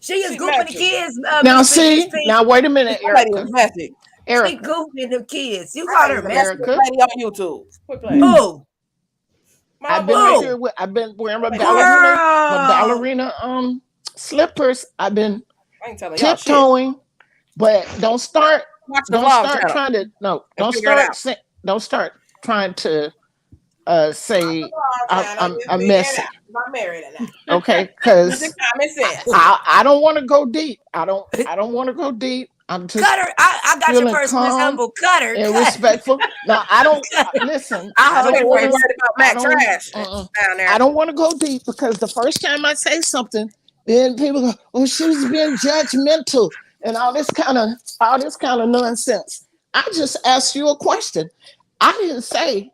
She is She gooping the messy. kids, Now Miss see, Pink. now wait a minute, That lady Erica. is messy. She Erica, gooping the kids. You That call lady her is the messy? messiest Erica. lady on YouTube. Quit playing. Who? I've been up Motherfucker. here with I've been wearing my That lady messy. ballerina slippers. I've been I ain't telling y'all shit. tiptoeing, but don't start Watch the vlog channel trying to and don't figure it out. start trying to say I'm Figure it messy. out. I'm married now. Okay, Use your because common sense. I don't want to go deep. I don't want to go deep. I'm just Cut her. I got your feeling purse, Miss calm Humble. Cut her. and Cut. respectful. Now I don't listen. I I hold don't your want Worried purse. to. about I Matt don't. Trash down there. I don't want to go deep because the first time I say something, then people go, "Oh, she was being judgmental and all this kind of nonsense." I just asked you a question. I didn't say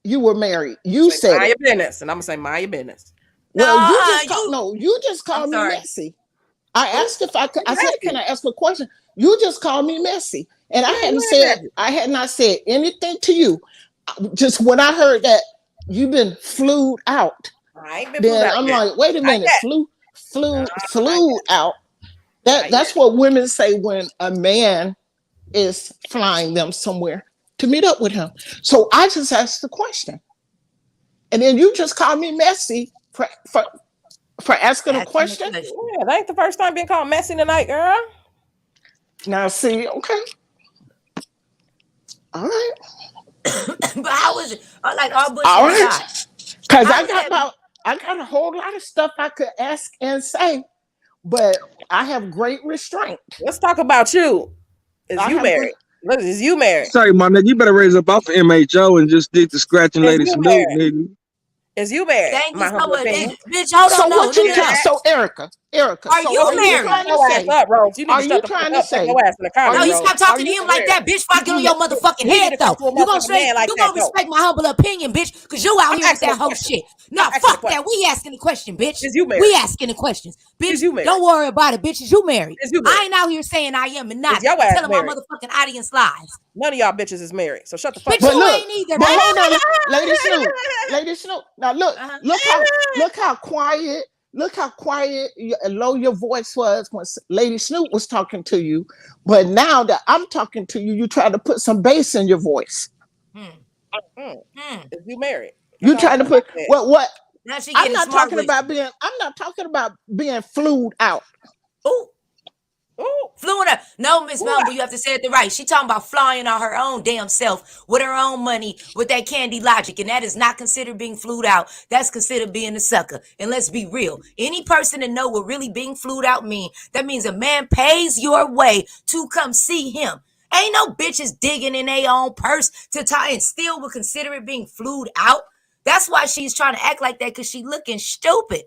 you were married. You Say, said mind it. your business, and I'm gonna say mind your business. Well, No, you just I'm called me sorry. messy. I asked if I could. I said, Messy. "Can I ask a question?" You just called me messy, and Yeah, you ain't messy. I had not said anything to you. Just when I heard that you've been flued out, I ain't been flew then out I'm yet. like, wait a Not minute, yet. Not flew out. Not That's yet. what women say when a man is flying them somewhere to meet up with him. So I just asked the question, and then you just called me messy for asking a Asking the question. question. Yeah, that ain't the first time being called messy tonight, girl. Now, see, okay, all right, But how was it? Like all bullshit all right, aside. because How was that? I got a whole lot of stuff I could ask and say, but I have great restraint. Let's talk about you. Is I you have married? Look, is you married? Sorry, my nigga, you better raise up off of MHO and just stick to scratching Is Lady you Snoop, married? nigga. Is you married? Thank you My so humble much. opinion. Bitch, hold So on. No, what let you me Hear trying? that? So Erica, Are so you are you Shut married? trying to your ass say? up, Rose. You need Are to you shut the fuck trying to up. Take say? your ass in the Are comments, No, you you Rose. stop are talking to you? him like that, bitch, before I get on your motherfucking You need head, to talk though. to a You gonna motherfucking say, man like you that, gonna though. respect my humble opinion, bitch, because you out I'm here with asking that a whole question. shit. No, I'm asking a fuck that. question. We asking the question, bitch. Is you We married? asking the questions. Is Bitch, you married? don't worry about it, bitch. Is you married? Is you I married? ain't out here saying I am and Is not your and ass telling my married? motherfucking audience lies. None of y'all bitches is married. So shut the fuck Bitch, up. But you look, ain't either, but bitch. hold on, Lady Snoop. Now Uh-huh. look how quiet. Look how quiet and low your voice was when Lady Snoop was talking to you. But now that I'm talking to you, you try to put some bass in your voice. Hmm. Mm. Hmm. Is you married? That's You all trying to I put said. what? Now she I'm getting not smart talking with about being. I'm not talking about being flued out. you. Ooh. Ooh, Fluent her. No, Miss ooh, Mumble, you have to say it right. She talking about flying on her own damn self with her own money with that candy logic. And that is not considered being flued out. That's considered being a sucker. And let's be real. Any person that know what really being flued out mean, that means a man pays your way to come see him. Ain't no bitches digging in their own purse to tie and still would consider it being flued out. That's why she's trying to act like that, because she looking stupid.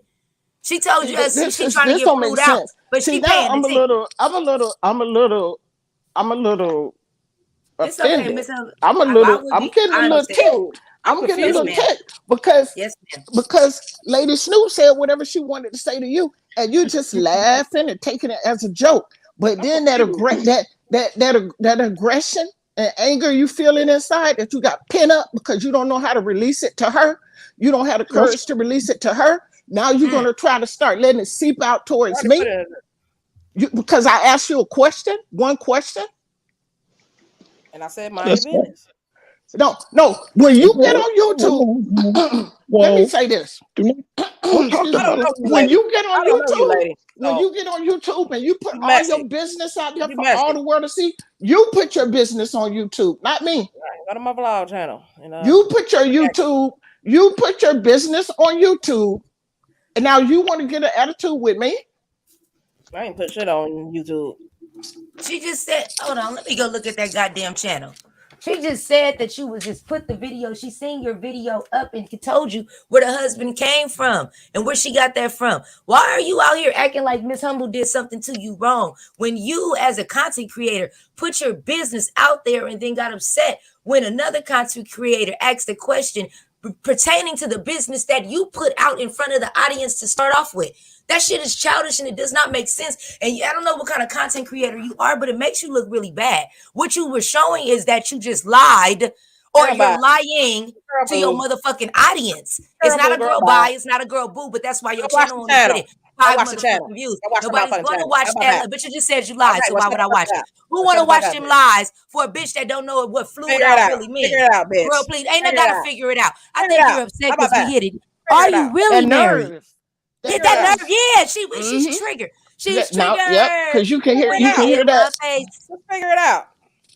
She told See, you she trying to this get don't make flued out, sense. but See, she now paying the ticket. I'm a little It's okay, offended. Miss Hunt. I would I'm be. getting a I little understand. ticked. I'm I'm getting a Yes, confused. little ma'am. ticked because Yes, ma'am. Lady Snoop said whatever she wanted to say to you, and you just laughing and taking it as a joke. But I'm then confused. that aggression and anger you feeling inside that you got pent up because you don't know how to release it to her. You don't have the courage to release it to her. Now you're Mm. gonna try to start letting it seep out I towards already put me. it in. Because I asked you a question, one question. And I said, mind That's your business. No. When you get well, on YouTube, let me well, say this. do not don't talk I Excuse me. don't about know it. you, When lady. you get I on don't know you, YouTube, lady. So and you put you all your messy. business out there You for all messy. the world to see, you put your business on YouTube, not me. Right. Go to my vlog channel. And You put you put your business on YouTube, and now you want to get an attitude with me? I ain't put shit on YouTube. She just said, hold on, let me go look at that goddamn channel. She just said that you was just put the video, she seen your video up and told you where the husband came from and where she got that from. Why are you out here acting like Miss Humble did something to you wrong when you, as a content creator, put your business out there and then got upset when another content creator asked a question pertaining to the business that you put out in front of the audience to start off with? That shit is childish and it does not make sense. And I don't know what kind of content creator you are, but it makes you look really bad. What you were showing is that you just lied, or Girl, bye. you're lying Girl, to your boo. motherfucking audience. It's Girl, not boo. a Girl, girl bye. bye, it's not a girl boo, but that's why Go your watch channel the only channel. getting Go 5 watch the channel. motherfucking views. Go watch the Nobody's motherfucking gonna channel. watch How about that. that? Bitch, you just said you All lied, right, so well, why shut would the I fuck watch it? up. Who Well, shut wanna the fuck watch up, them bitch. lies for a bitch that don't know what fluid Figure it out out. really Figure mean? it out, bitch. Girl, please, ain't no Figure it gotta out. figure it out. I Figure it think you're out. upset How about because we that? hit it. Figure Are it you out. really That married? nerve. Hit That Figure it that out. nerve. nerve. Yeah, she's Mm-hmm. triggered. She's Now, yep, triggered. because you can Figure hear it you can out. In hear my that. face. Let's figure it out.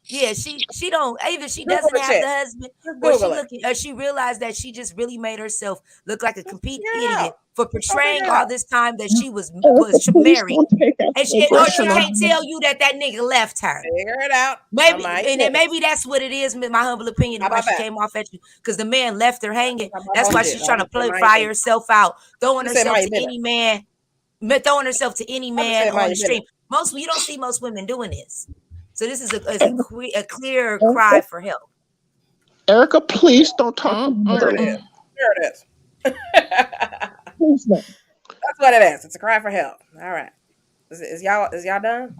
Yeah, she don't either. She Google doesn't the have shit. the husband, Just or Google it. she realized that she just really made herself look like a complete Figure it idiot out. for Go figure portraying it all out. this time that she was Erica, please married, don't take us and so she personal. can't tell you that nigga left her. Figure it out. Maybe, I and then maybe that's what it is. My humble opinion, How and why about she that? came off at you, because the man left her hanging. How That's about why shit? she's trying to Say mind fire your business. herself out, throwing Just say herself mind to your business. any man, throwing herself to any I just man say on mind the your stream. business. You don't see most women doing this. So this is a clear Erica, cry for help. Erica, please don't talk to me. Sure it is. Sure it is. Please don't. That's what it is. It's a cry for help. All right. Is y'all done?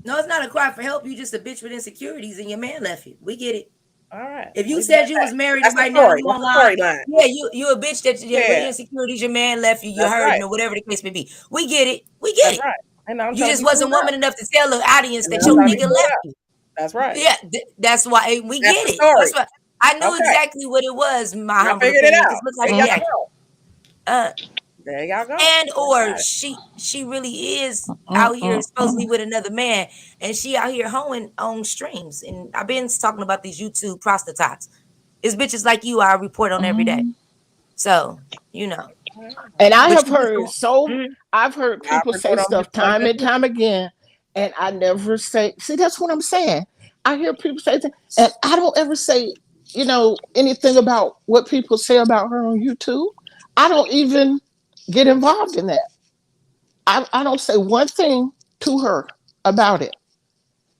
No, it's not a cry for help. You just a bitch with insecurities, and your man left you. We get it. All right. If you We said got you was that. married That's and the right now story. you That's the online, storyline. yeah, you a bitch that with Yeah. insecurities, your man left you, you That's hurting right. or whatever the case may be. We get it. We get That's it. right. And I'm You telling just people wasn't that. woman enough to tell the audience And that that's your how we nigga do left that. you. That's right. Yeah, that's why we That's get the it. story. That's what I knew Okay. exactly what it was. My I humble figured it opinion, out. because look like There y'all yeah, go. There y'all go. and or Got it. she really is out here supposedly with another man, and she out here hoeing on streams. And I've been talking about these YouTube prostitutes. It's bitches like you I report on every day. So you know, And I but have you heard Mhm. I've heard I people say report on stuff people like time that and too. time again, and I never say, see, that's what I'm saying. I hear people say things, and I don't ever say, anything about what people say about her on YouTube. I don't even get involved in that. I don't say one thing to her about it.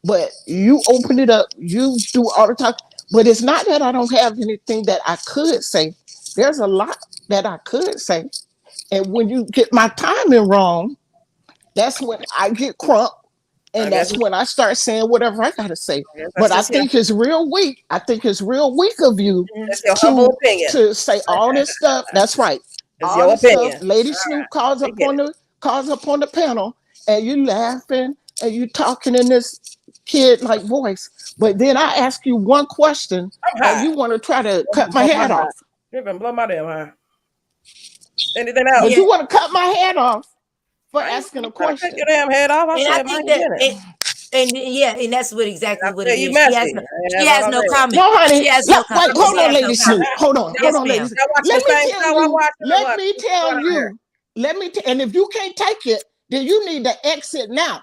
But you open it up, you do all the time. But it's not that I don't have anything that I could say. There's a lot that I could say. And when you get my timing wrong, that's when I get crunk. I And guess that's when I start saying whatever I gotta say. that's But I just your think it's real weak. I think it's real weak of you that's your humble to opinion. to say all this stuff. That's right. It's All your this stuff. opinion. Lady All Snoop right. We get it. calls up on the panel, and you laughing and you talking in this kid like voice. But then I ask you one question, I'm and high. you want to try to cut my Blow my head high. off. You're gonna blow my damn high. Anything But else? Yeah. you want to cut my head off for I ain't asking a trying to cut question. your damn head off. I And I said, think mind your that business. and that's what exactly I what said it you is. messy. She That's has all I no said. comment. No, honey. She has no comment. Wait, hold She on, has no Lady Snoop. comment. Hold on, Yes, Lady ma'am. Snoop. Y'all watching Let the me same tell show I'm you. watching or Let what? me What's tell going on here? you. And if you can't take it, then you need to exit now.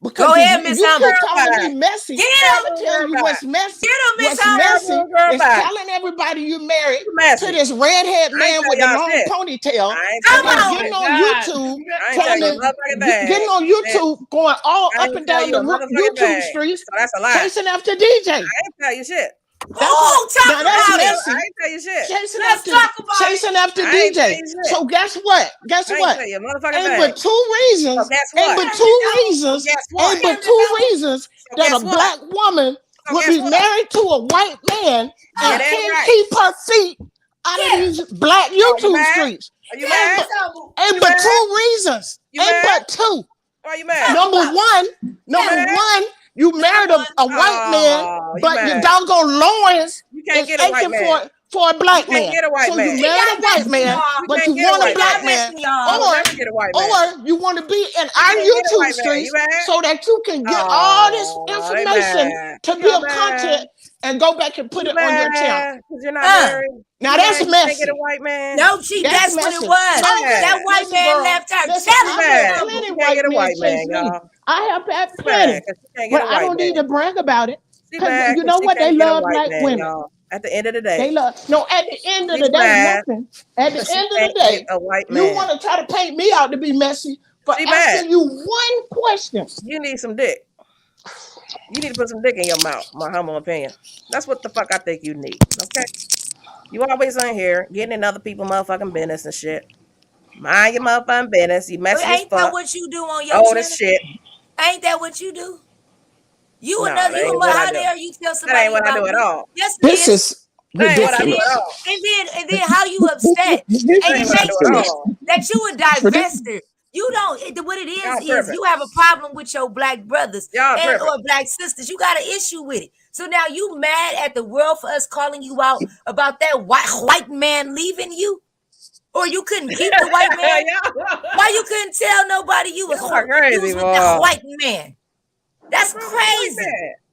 Because Go if ahead, you, if Miss you Humble. keep calling Girl, me messy, Get I'm him. gonna tell you what's messy. Get him, Miss What's Humble. messy Girl, is bye. telling everybody you married You to messy. this redhead I ain't man tell with the y'all long shit. ponytail, I ain't and tell Come then y'all on. Oh shit. getting my on God. YouTube, I ain't tell telling you a it, motherfucking thing. getting on And YouTube, going all I up ain't and tell down you the a motherfucking YouTube thing. streets, So that's a lie. chasing after DJ. I ain't tell you shit. That's Oh, what. talk Now that's about it. I messy. ain't tell you shit. Let's talk about it. Chasing after I ain't tell DJ. you shit. So guess what? Guess I ain't what? tell you a motherfucking Ain't thing. but two So reasons. guess Ain't what? but Miss two Humble. reasons. So guess what? Ain't but Miss two Humble. reasons So that guess a what? black woman So would guess be what? married to a white man Get and that can't right. keep her feet out of Yeah. these black Oh, you YouTube mad? streets. Are you Yeah, Ain't mad? Miss but, Humble. ain't You but mad? two reasons. You Ain't mad? but two. Why you mad? Talk Number about it. one, You mad? you married one. a white man, Oh, you but your mad? doggone loins You can't is get a white aching man. for a You black can't man. get a white So you man. He married got a white messy, man, y'all. You but can't you get a want a white He got black man. man, messy, You y'all. will or never get a white man. you want to be in You our can't get a YouTube white man. You streets mad? so that you can get all this Oh, they information mad. to Y'all build mad. content and go back and put You it on your channel. mad because you're not Uh, married? Now You that's mad you can't get a messy. white man? no, That's that's what it messy. was. So mad. That white listen, man girl. left her. Listen, Tell You him, I've Miss had mad Humble. because plenty you can't white get a men white chase man, me. y'all. I have had She mad plenty, because she can't get but a I white don't need man. to brag about it She because mad you because know she what? They can't get a love white black man, women. y'all. At the end of the They day, love. No, at the end of she's the day, mad nothing. At the because she end of can't the get day, a white you man. want to try to paint me out to be messy for She mad. asking you one question. You need some dick. You need to put some dick in your mouth, my humble opinion. That's what the fuck I think you need. Okay? You always on here getting in other people's motherfucking business and shit. Mind your motherfucking business. You messy as Ain't that fuck. what you do on your Old as channel? shit. Ain't that what you do? You No, another, that ain't what I how do. dare you tell That ain't somebody what I about do at me? all. Yes, it This is. is That ain't what I Yes, it do ridiculous. at is. all. And then how you upset. That And ain't it what I makes do at sense all. that you a Ridiculous. divester. You don't, what it Y'all is tripping. you have a problem with your black brothers Y'all and tripping. or black sisters. You got an issue with it. So now you mad at the world for us calling you out about that white man leaving you? Or you couldn't keep the white man? Why you couldn't tell nobody you was Y'all crazy, with that boy. white man? That's What's wrong with the white crazy. man?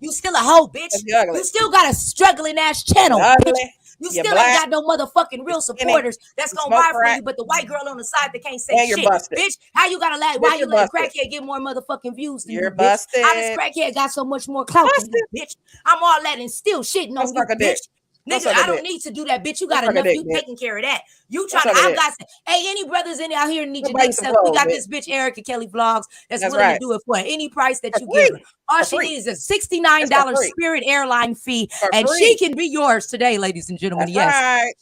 You still a hoe, bitch. You ugly. You still got a struggling ass channel, You bitch. ugly. You You're still black. ain't got no motherfucking real skinny. supporters that's You gonna smoke ride for crack. you, but the white girl on the side that can't say And you're shit. busted. Bitch, how you gotta let Bitch, why you you're let a busted. crackhead get more motherfucking views than You're you, bitch? How this busted. crackhead got so much more clout than you, bitch? I'm all that and still shitting Go on you, suck a dick. bitch. Go Nigga, suck a I don't dick. need to do that, bitch. You Go got suck a enough. dick, You bitch. taking care of that. You trying to, I got, hey, any brothers in out here need your dick sucked? We got this bitch, Erica Kelly Vlogs, that's willing to do it for any price that you give her. All she needs is a $69 Spirit airline fee, and she can be yours today, ladies and gentlemen. Yes.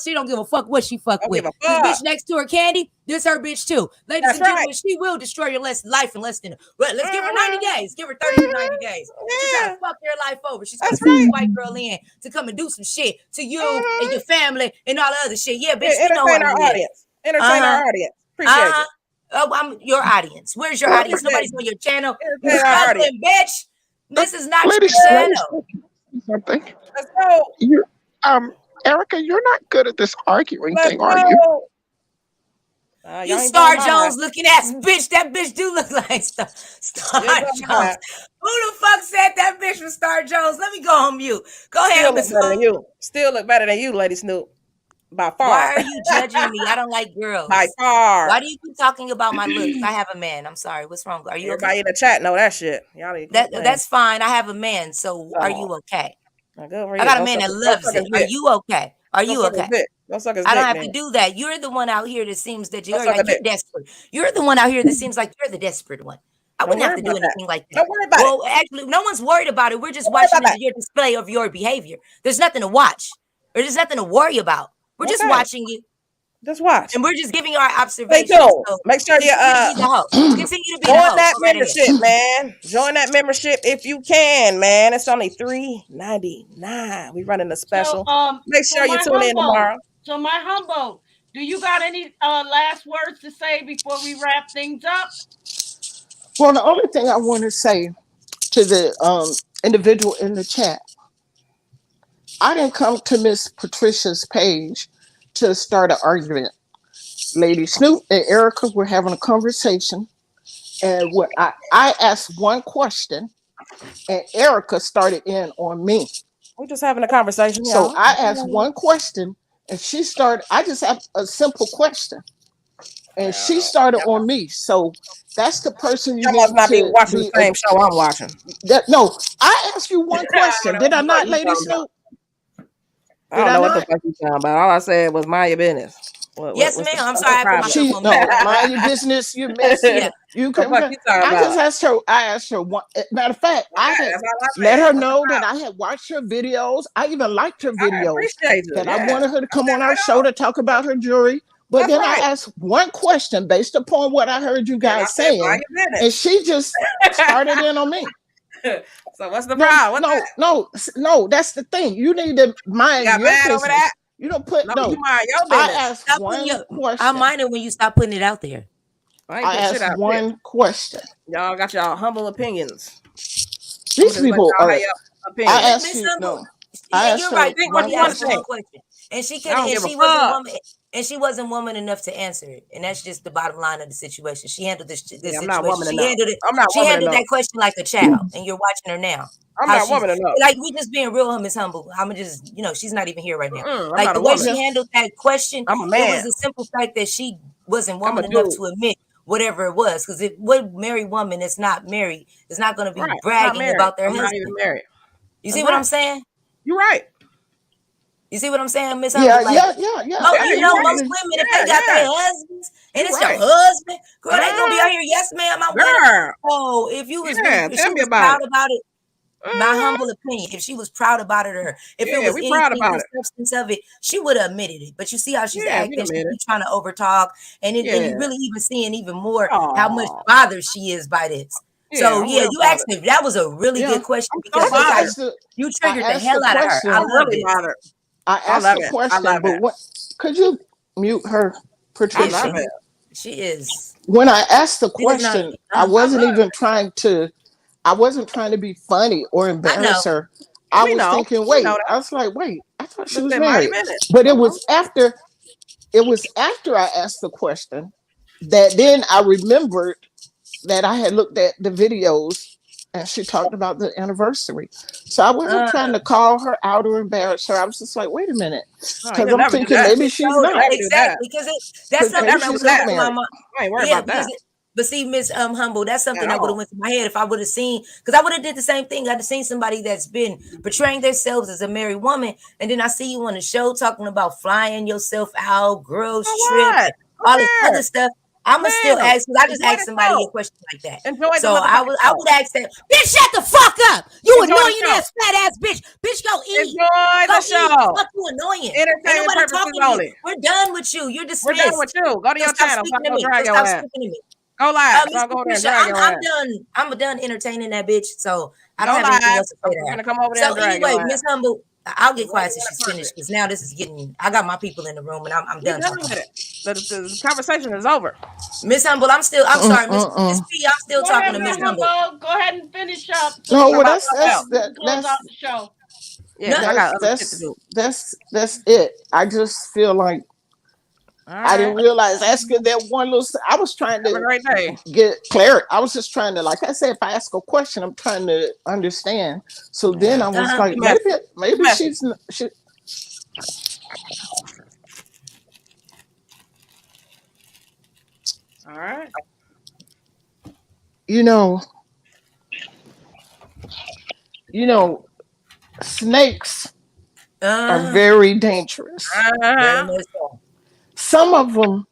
She don't give a fuck what she fuck with. This bitch next to her, Candy, this her bitch too. Ladies and gentlemen, she will destroy your life in less than, well, let's give her 90 days. Give her 30 to 90 days. She's trying to fuck your life over. She's gonna bring this white girl in to come and do some shit to you and your family and all the other shit. Yeah, bitch, entertain our audience. Entertain our audience. Appreciate it. Oh, I'm your audience. Where's your audience? Nobody's on your channel. You're struggling, bitch. This is not your channel. Something. Let's go. You, Erica, you're not good at this arguing thing, are you? You Star Jones looking ass bitch. That bitch do look like Star Jones. Who the fuck said that bitch was Star Jones? Let me go on mute. Go ahead, Miss Snoop. Still look better than you, Lady Snoop. By far. Why are you judging me? I don't like girls. By far. Why do you keep talking about my looks? I have a man. I'm sorry. What's wrong? Are you Everybody in the chat know that shit. Y'all that's fine. I have a man. So are you okay? I got a man that loves it. Are you okay? Are you okay? I don't have to do that. You're the one out here that seems that you're desperate. You're the one out here that seems like you're the desperate one. I wouldn't have to do anything like that. Don't worry about it. Actually, no one's worried about it. We're just watching your display of your behavior. There's nothing to watch. Or there's nothing to worry about. We're just watching you. Just watch. And we're just giving our observations. So make sure you continue to be join that membership, man. Join that membership if you can, man. It's only $3.99. We running a special. So, make sure you tune in tomorrow. So my humble, do you got any last words to say before we wrap things up? Well, the only thing I want to say to the individual in the chat, I didn't come to Miss Patricia's page to start an argument. Lady Snoop and Erica were having a conversation, and what I asked one question, and Erica started in on me. We're just having a conversation. So I asked one question, and she started. I just have a simple question, and she started on me. So that's the person you must not be watching the same show I'm watching. No, I asked you one question. Did I not, Lady Snoop? I don't know what the fuck you talking about. All I said was mind your business. Yes, ma'am. I'm sorry. Mind your business. You're messy. You come. I just asked her. I asked her one. Matter of fact, I had let her know that I had watched her videos. I even liked her videos. That I wanted her to come on our show to talk about her jewelry. But then I asked one question based upon what I heard you guys saying, and she just started in on me. So what's the problem? No, that's the thing. You need to mind your business. Over that? You don't put no. You mind your business. I asked one question. I mind it when you stop putting it out there. I asked one question. Y'all got y'all humble opinions. These people are. I asked you. No. You're right. Think what you want to say. And she couldn't. And she wasn't a woman. And she wasn't woman enough to answer it. And that's just the bottom line of the situation. She handled this situation. I'm not woman enough. She handled that question like a child. And you're watching her now. I'm not woman enough. Like, we just being real, Miss Humble. I'm just, she's not even here right now. Like, the way she handled that question, I'm a man. It was a simple fact that she wasn't woman enough to admit whatever it was. Because what married woman that's not married is not going to be bragging about their husband. Not even married. You see what I'm saying? You're right. You see what I'm saying, Miss? Yeah. Most women, if they got their husbands, and it's your husband, girl, they gonna be out here. Yes, ma'am. I'm girl. Oh, if you was, if she was proud about it, my humble opinion, if she was proud about it, or if it was anything, the substance of it, she would have admitted it. But you see how she's acting, she's trying to overtalk, and you really even seeing even more how much bothered she is by this. So you asked me. That was a really good question because you triggered the hell out of her. I love it. I asked the question, but what, could you mute her, Patricia? I love it. She is. When I asked the question, I wasn't even trying to. I wasn't trying to be funny or embarrass her. I was thinking, wait. I was like, wait. I thought she was married, but it was after. It was after I asked the question that then I remembered that I had looked at the videos. And she talked about the anniversary. So I wasn't trying to call her out or embarrass her. I was just like, wait a minute. Because I'm thinking maybe she's not. Exactly. Because that's something that was on my mind. I ain't worried about that. But see, Miss Humble, that's something that would have went through my head if I would have seen, because I would have did the same thing. I'd have seen somebody that's been portraying themselves as a married woman, and then I see you on the show talking about flying yourself out, girls trip, and all this other stuff. I'ma still ask, because I just asked somebody a question like that. So I would ask that, bitch, shut the fuck up. You annoying ass fat ass bitch. Bitch, go eat. Enjoy the show. Fuck you annoying. Entertainment purposes only. We're done with you. You're dismissed. We're done with you. Go to your channel. Stop speaking to me. Go live. So go there and drag your ass. I'm done entertaining that bitch. So I don't have anything else to say there. Come over there so anyway, Miss Humble, I'll get quiet since she's finished, because now this is getting. I got my people in the room and I'm done with it. The conversation is over. Miss Humble, I'm sorry, Miss P. I'm still talking to Miss Humble. Go ahead and finish up. No, well, that's close out the show. Yeah, that's it. I just feel like I didn't realize asking that one little. I was trying to get clarity. I was just trying to, like I said, if I ask a question, I'm trying to understand. So then I was like, maybe she's. All right. You know, snakes are very dangerous. Some of them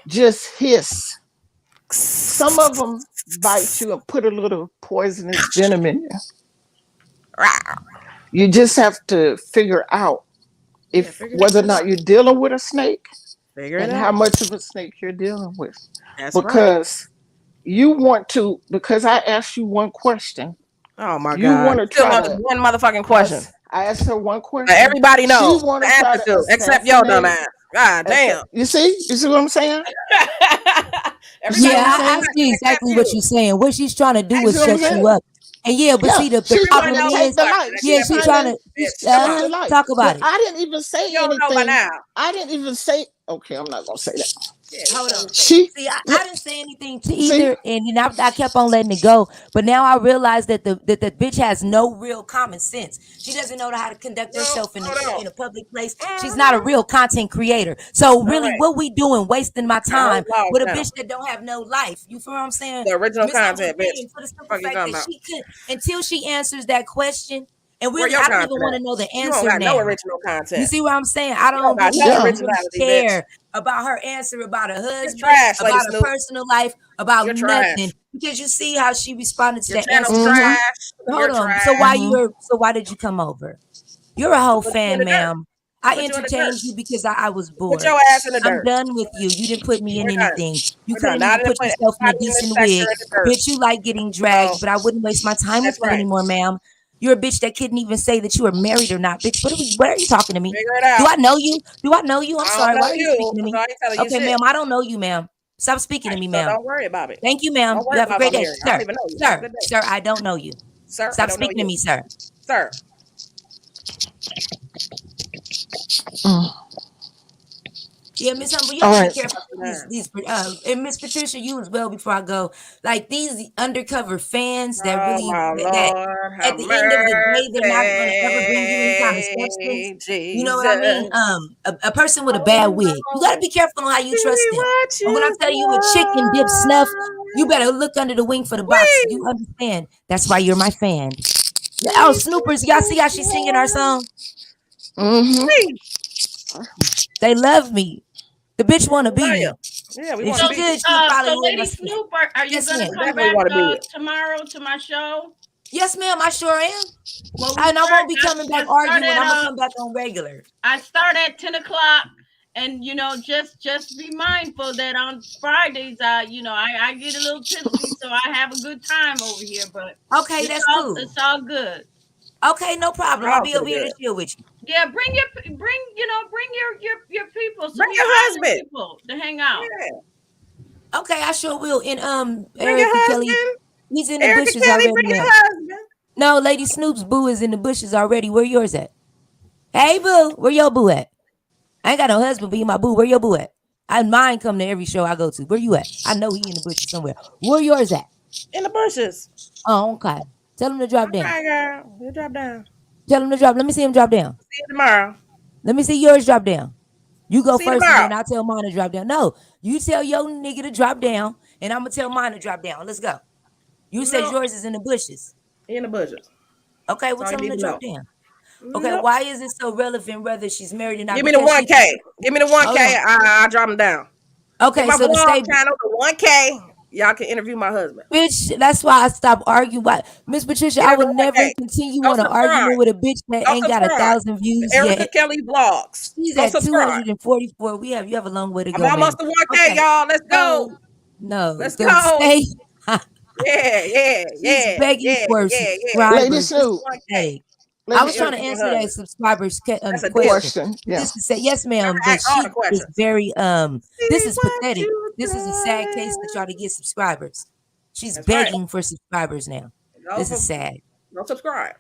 just hiss. Some of them bite you and put a little poisonous venom in you. You just have to figure out whether or not you're dealing with a snake and how much of a snake you're dealing with. Because you want to, because I asked you one question. Oh my God. You want to try one motherfucking question. I asked her one question. Everybody knows the answer to, except your dumb ass. God damn. You see what I'm saying? I see exactly what you're saying. What she's trying to do is shut you up. And see, the problem is, she's trying to talk about it. I didn't even say anything. I didn't even say. Okay, I'm not gonna say that. Hold on. I didn't say anything to either, and I kept on letting it go. But now I realize that the bitch has no real common sense. She doesn't know how to conduct herself in a public place. She's not a real content creator. So really, what we doing, wasting my time with a bitch that don't have no life? You feel what I'm saying? The original content, bitch. For the simple fact that she could, until she answers that question. And really, I don't even want to know the answer. You don't got no original content. You see what I'm saying? I don't really care about her answer about her husband, about her personal life, about nothing. Because you see how she responded to that answer. Hold on. So why did you come over? You're a whole fan, ma'am. I entertained you because I was bored. Put your ass in the dirt. I'm done with you. You didn't put me in anything. You couldn't even put yourself in a decent wig. Bitch, you like getting dragged, but I wouldn't waste my time with you anymore, ma'am. You're a bitch that couldn't even say that you were married or not. Bitch, what are you talking to me? Do I know you? I'm sorry. Why are you speaking to me? Okay, ma'am, I don't know you, ma'am. Stop speaking to me, ma'am. Don't worry about it. Thank you, ma'am. You have a great day. Sir, I don't know you. Sir, stop speaking to me, sir. Sir. Yeah, Miss Humble, you have to be careful. And Miss Patricia, you as well. Before I go, like these undercover fans that really, that at the end of the day, they're not going to ever bring you any kind of substance. You know what I mean? A person with a bad wig, you got to be careful on how you trust them. And when I tell you a chicken dip snuff, you better look under the wing for the box. You understand? That's why you're my fan. Oh, Snoopers, y'all see how she's singing our song? They love me. The bitch want to be me. Yeah, we want to be. So, Lady Snoop, are you going to come back tomorrow to my show? Yes, ma'am, I sure am. And I won't be coming back arguing. I'm going to come back on regular. I start at 10 o'clock. And, just be mindful that on Fridays, I get a little tipsy, so I have a good time over here. But okay, that's cool. It's all good. Okay, no problem. I'll be over here to chill with you. Yeah, bring your people, bring your your husband people to hang out. Yeah. Okay, I sure will. And Eric Kelly, he's in the bushes already. Bring your husband. No, Lady Snoop's boo is in the bushes already. Where yours at? Hey, boo, where your boo at? I ain't got no husband, but you my boo. Where your boo at? Mine come to every show I go to. Where you at? I know he in the bushes somewhere. Where yours at? In the bushes. Oh, okay. Tell him to drop down. Okay, girl. He'll drop down. Tell him to drop. Let me see him drop down. See you tomorrow. Let me see yours drop down. You go first and then I'll tell mine to drop down. No, you tell your nigga to drop down and I'm gonna tell mine to drop down. Let's go. You said yours is in the bushes. In the bushes. Okay, well, tell them to drop down. Okay, why is it so relevant whether she's married or not? Give me the 1K. Give me the 1K. I drop them down. Okay, my so the vlog channel, the 1K. Y'all can interview my husband. Bitch, that's why I stopped arguing. Miss Patricia, I will never continue on an argument with a bitch that ain't got 1,000 views Erica yet. Kelly vlogs. She's at 244. You have a long way to go. I'm almost to 1K, y'all. Let's go. No, let's go. Stay. yeah. She's begging for subscribers. Lady Sue. I was trying to answer that subscriber's question. Yeah. This is yes, ma'am. But she is very this is pathetic. This is a sad case to try to get subscribers. She's begging for subscribers now. This is sad. Don't subscribe.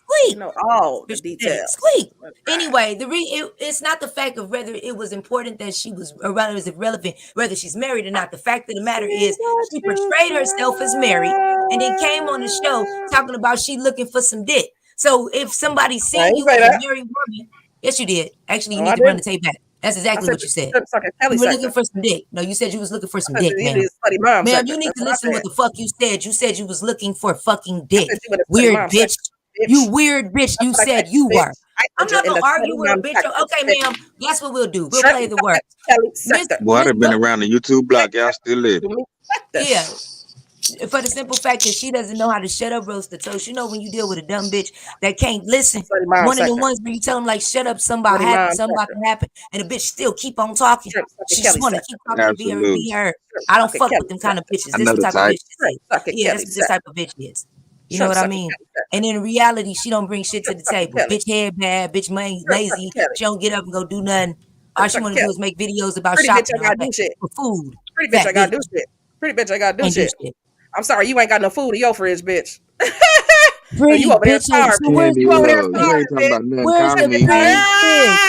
Squeak. You know all the details. Squeak. Anyway, it's not the fact of whether it was important that she was, or rather is it relevant whether she's married or not. The fact of the matter is she portrayed herself as married and then came on the show talking about she looking for some dick. So if somebody seen you as a married woman, yes, you did. Actually, you need to run the tape back. That's exactly what you said. You were looking for some dick. No, you said you was looking for some dick, ma'am. Ma'am, you need to listen to what the fuck you said. You said you was looking for fucking dick. Weird bitch. You weird bitch. You said you were. I'm not gonna argue with a bitch. Okay, ma'am. That's what we'll do. We'll play the words. Boy, I've been around the YouTube block. Y'all still live. Yeah. For the simple fact that she doesn't know how to shut up, roast the toast. You know, when you deal with a dumb bitch that can't listen, one of the ones where you tell them like, shut up, something about to happen, and the bitch still keep on talking. She just want to keep talking to be heard. I don't fuck with them kind of bitches. This is the type of bitch. Yeah, that's what this type of bitch is. You know what I mean? And in reality, she don't bring shit to the table. Bitch head bad, bitch lazy. She don't get up and go do nothing. All she want to do is make videos about shopping for food. Pretty bitch, I gotta do shit. Pretty bitch, I gotta do shit. I'm sorry, you ain't got no food in your fridge, bitch. Pretty you over there bitch. starving. Where's You over there You starving, ain't talking about nothing. Where's the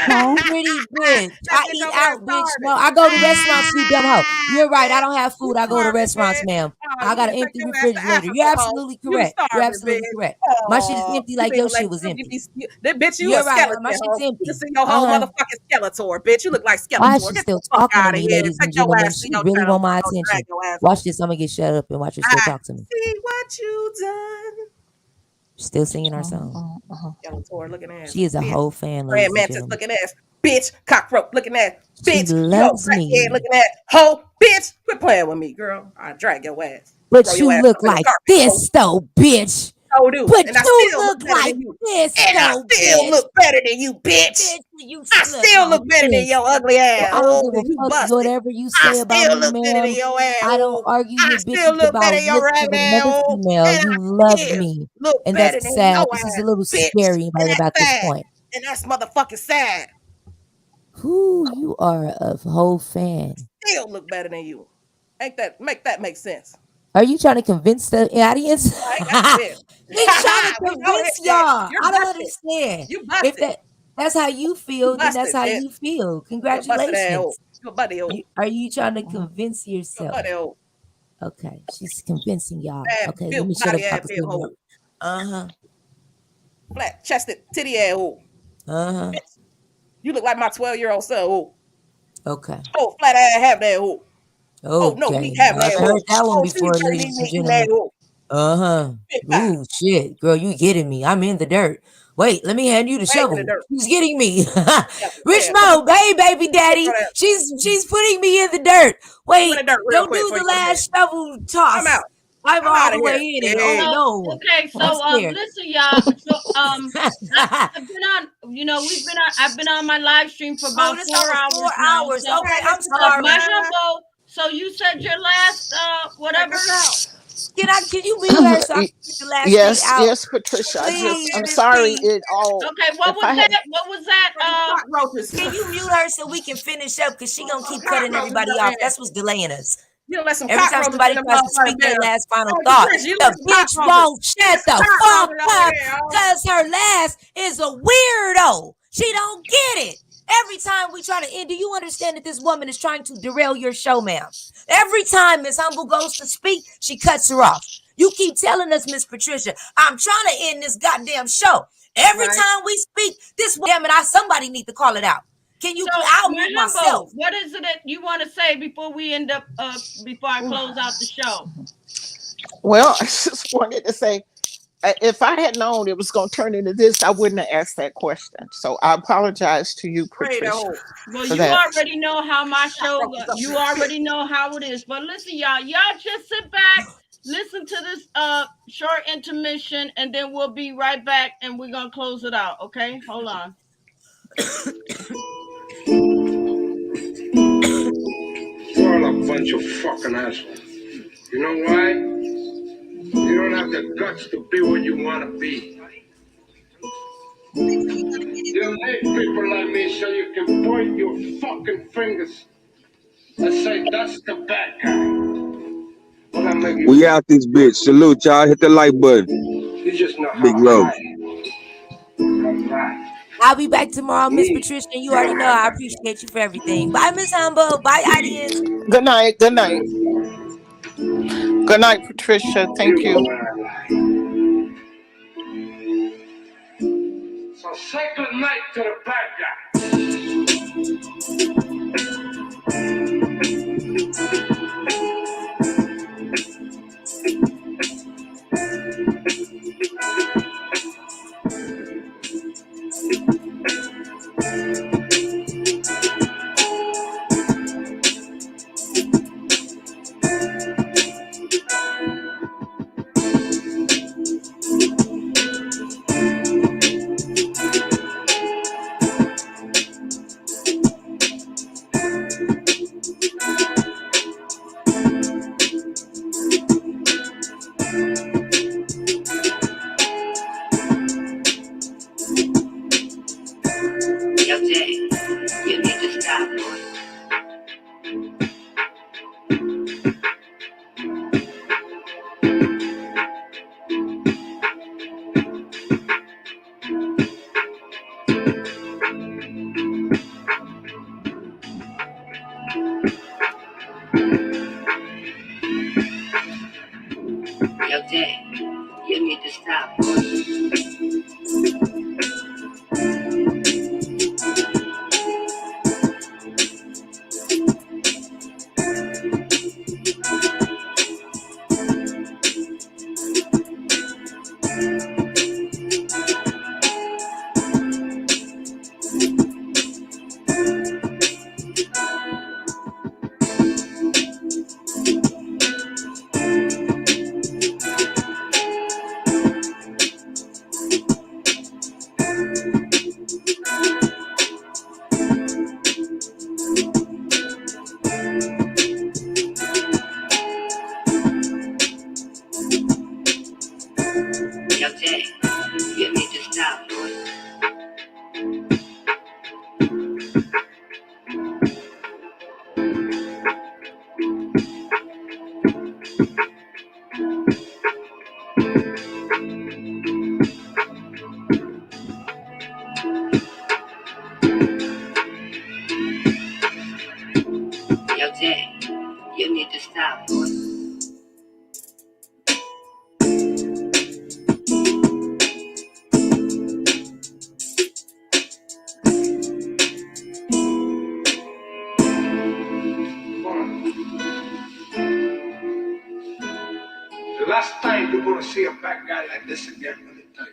Call me. pretty bitch? I eat out, bitch. No, I go to restaurants, you dumb hoe. You're right. I don't have food. I go to restaurants, ma'am. I got an empty refrigerator. You're absolutely correct. You're absolutely correct. My shit is empty like your shit was empty. That bitch, you a skeleton. My shit's empty. You see your whole motherfucking Skeletor, bitch. You look like Skeletor. Why is she still talking to me, ladies and gentlemen? She really want my attention. Watch this. I'm gonna get shut up and watch her still talk to me. See what you done. Still singing our song. Skeletor looking ass. She is a whole fan. Red Mantis looking ass. Bitch, cockroach looking ass. Bitch, she loves me. Looking at hoe. Bitch, quit playing with me, girl. I drag your ass. But you look like this, though, bitch. Oh, dude. But you look like this, and I still look better than you, bitch. I still look better than your ugly ass. Whatever you say about me, man. I don't argue with bitches about looks of another female. You love me, and that's sad. This is a little scary right about this point. And that's motherfucking sad. Who you are a whole fan. Still look better than you. Make that make sense. Are you trying to convince the audience? He's trying to convince y'all. I don't understand. You busted. That's how you feel, then that's how you feel. Congratulations. Are you trying to convince yourself? Okay, she's convincing y'all. Okay, let me shut up. Flat chested titty ass. You look like my 12-year-old son. Okay. Oh, flat ass have that. Oh no, we have that. I've heard that one before, ladies and gentlemen. Ooh, shit, girl, you getting me? I'm in the dirt. Wait, let me hand you the shovel. She's getting me. Rich Mo, hey, baby daddy. She's putting me in the dirt. Wait, don't do the last shovel toss. I'm out. I'm all the way in it. Oh no. Okay, so listen, y'all. So I've been on. You know, I've been on my live stream for about 4 hours. 4 hours. So, okay, I'm sorry. My humble. So you said your last whatever. Can you mute her so I can get the last yes, out? Yes, Patricia. I'm sorry. It all. Okay, what was that? What was that? Can you mute her so we can finish up? Because she gonna keep cutting everybody off. That's what's delaying us. Every time somebody tries to speak their last final thought, the bitch won't shut the fuck up because her last is a weirdo. She don't get it. Every time we try to end, do you understand that this woman is trying to derail your show, ma'am? Every time Miss Humble goes to speak, she cuts her off. You keep telling us, Miss Patricia, I'm trying to end this goddamn show. Every time we speak, this damn it, somebody need to call it out. Can you? So, I'll my mute humble, myself. what is it that you want to say before we end up? Before I close out the show. Well, I just wanted to say, if I had known it was going to turn into this, I wouldn't have asked that question. So I apologize to you, Ready to Patricia, hold. Well, for you that. already know how my show. Broke this up You some shit. already know how it is. But listen, y'all just sit back, listen to this short intermission, and then we'll be right back, and we're gonna close it out. Okay, hold on. You're all a bunch of fucking assholes. You know why? You don't have the guts to be what you want to be. You need people like me so you can point your fucking fingers and say, that's the bad guy. Well, that make We you, out this bitch. Salute, y'all. Hit the like button. you just know Big how love. high. How high. I'll be back tomorrow, Miss Me, Patricia, and you you already don't know have I that. appreciate you for everything. Bye, Miss Humble. Bye, audience. Good night. Good night. Good night, Patricia. You Thank know you. where I lie. So say good night to the bad guy. Yo, Jay, you need to stop, boy. Yo, Jay, you need to stop, boy. Yo, Jay, you need to stop, boy. Yo, Jay, you need to stop, boy. The last time you're gonna see a bad guy like this again, let me tell you.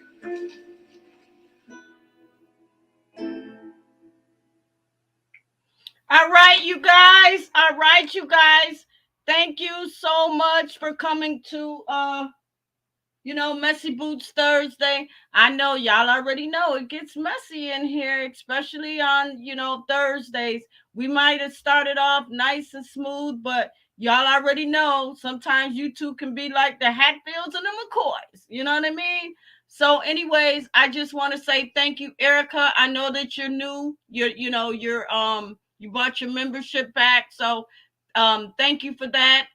All right, you guys. All right, you guys. Thank you so much for coming to Messy Boots Thursday. I know y'all already know it gets messy in here, especially on, Thursdays. We might have started off nice and smooth, but y'all already know sometimes you two can be like the Hatfields and the McCoys. You know what I mean? So, anyways, I just want to say thank you, Erica. I know that you're new. You bought your membership back. So thank you for that.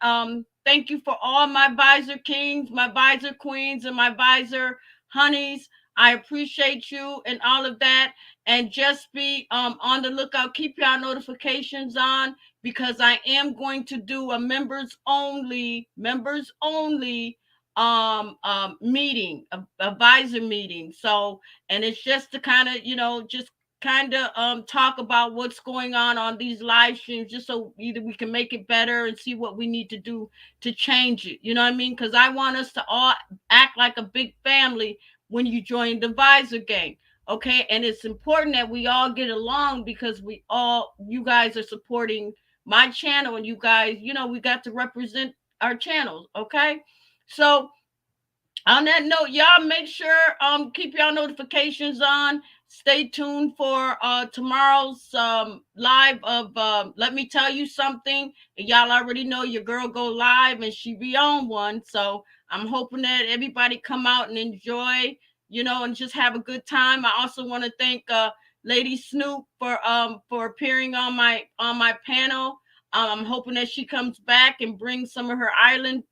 Thank you for all my visor kings, my visor queens, and my visor honeys. I appreciate you and all of that. And just be on the lookout. Keep your notifications on because I am going to do a members only meeting, a visor meeting. So, and it's just to kind of, just kind of talk about what's going on these live streams, just so either we can make it better and see what we need to do to change it. You know what I mean? Because I want us to all act like a big family when you join the Visor gang. Okay, and it's important that we all get along, because you guys are supporting my channel, and you guys, we got to represent our channels. Okay, so on that note, y'all make sure keep y'all notifications on. Stay tuned for tomorrow's live of Let Me Tell You Something. And y'all already know your girl go live and she be on one. So I'm hoping that everybody come out and enjoy, and just have a good time. I also want to thank Lady Snoop for appearing on my panel. I'm hoping that she comes back and brings some of her island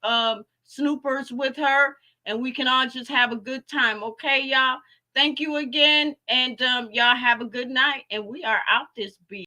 snoopers with her, and we can all just have a good time. Okay, y'all? Thank you again, and y'all have a good night, and we are out this beat.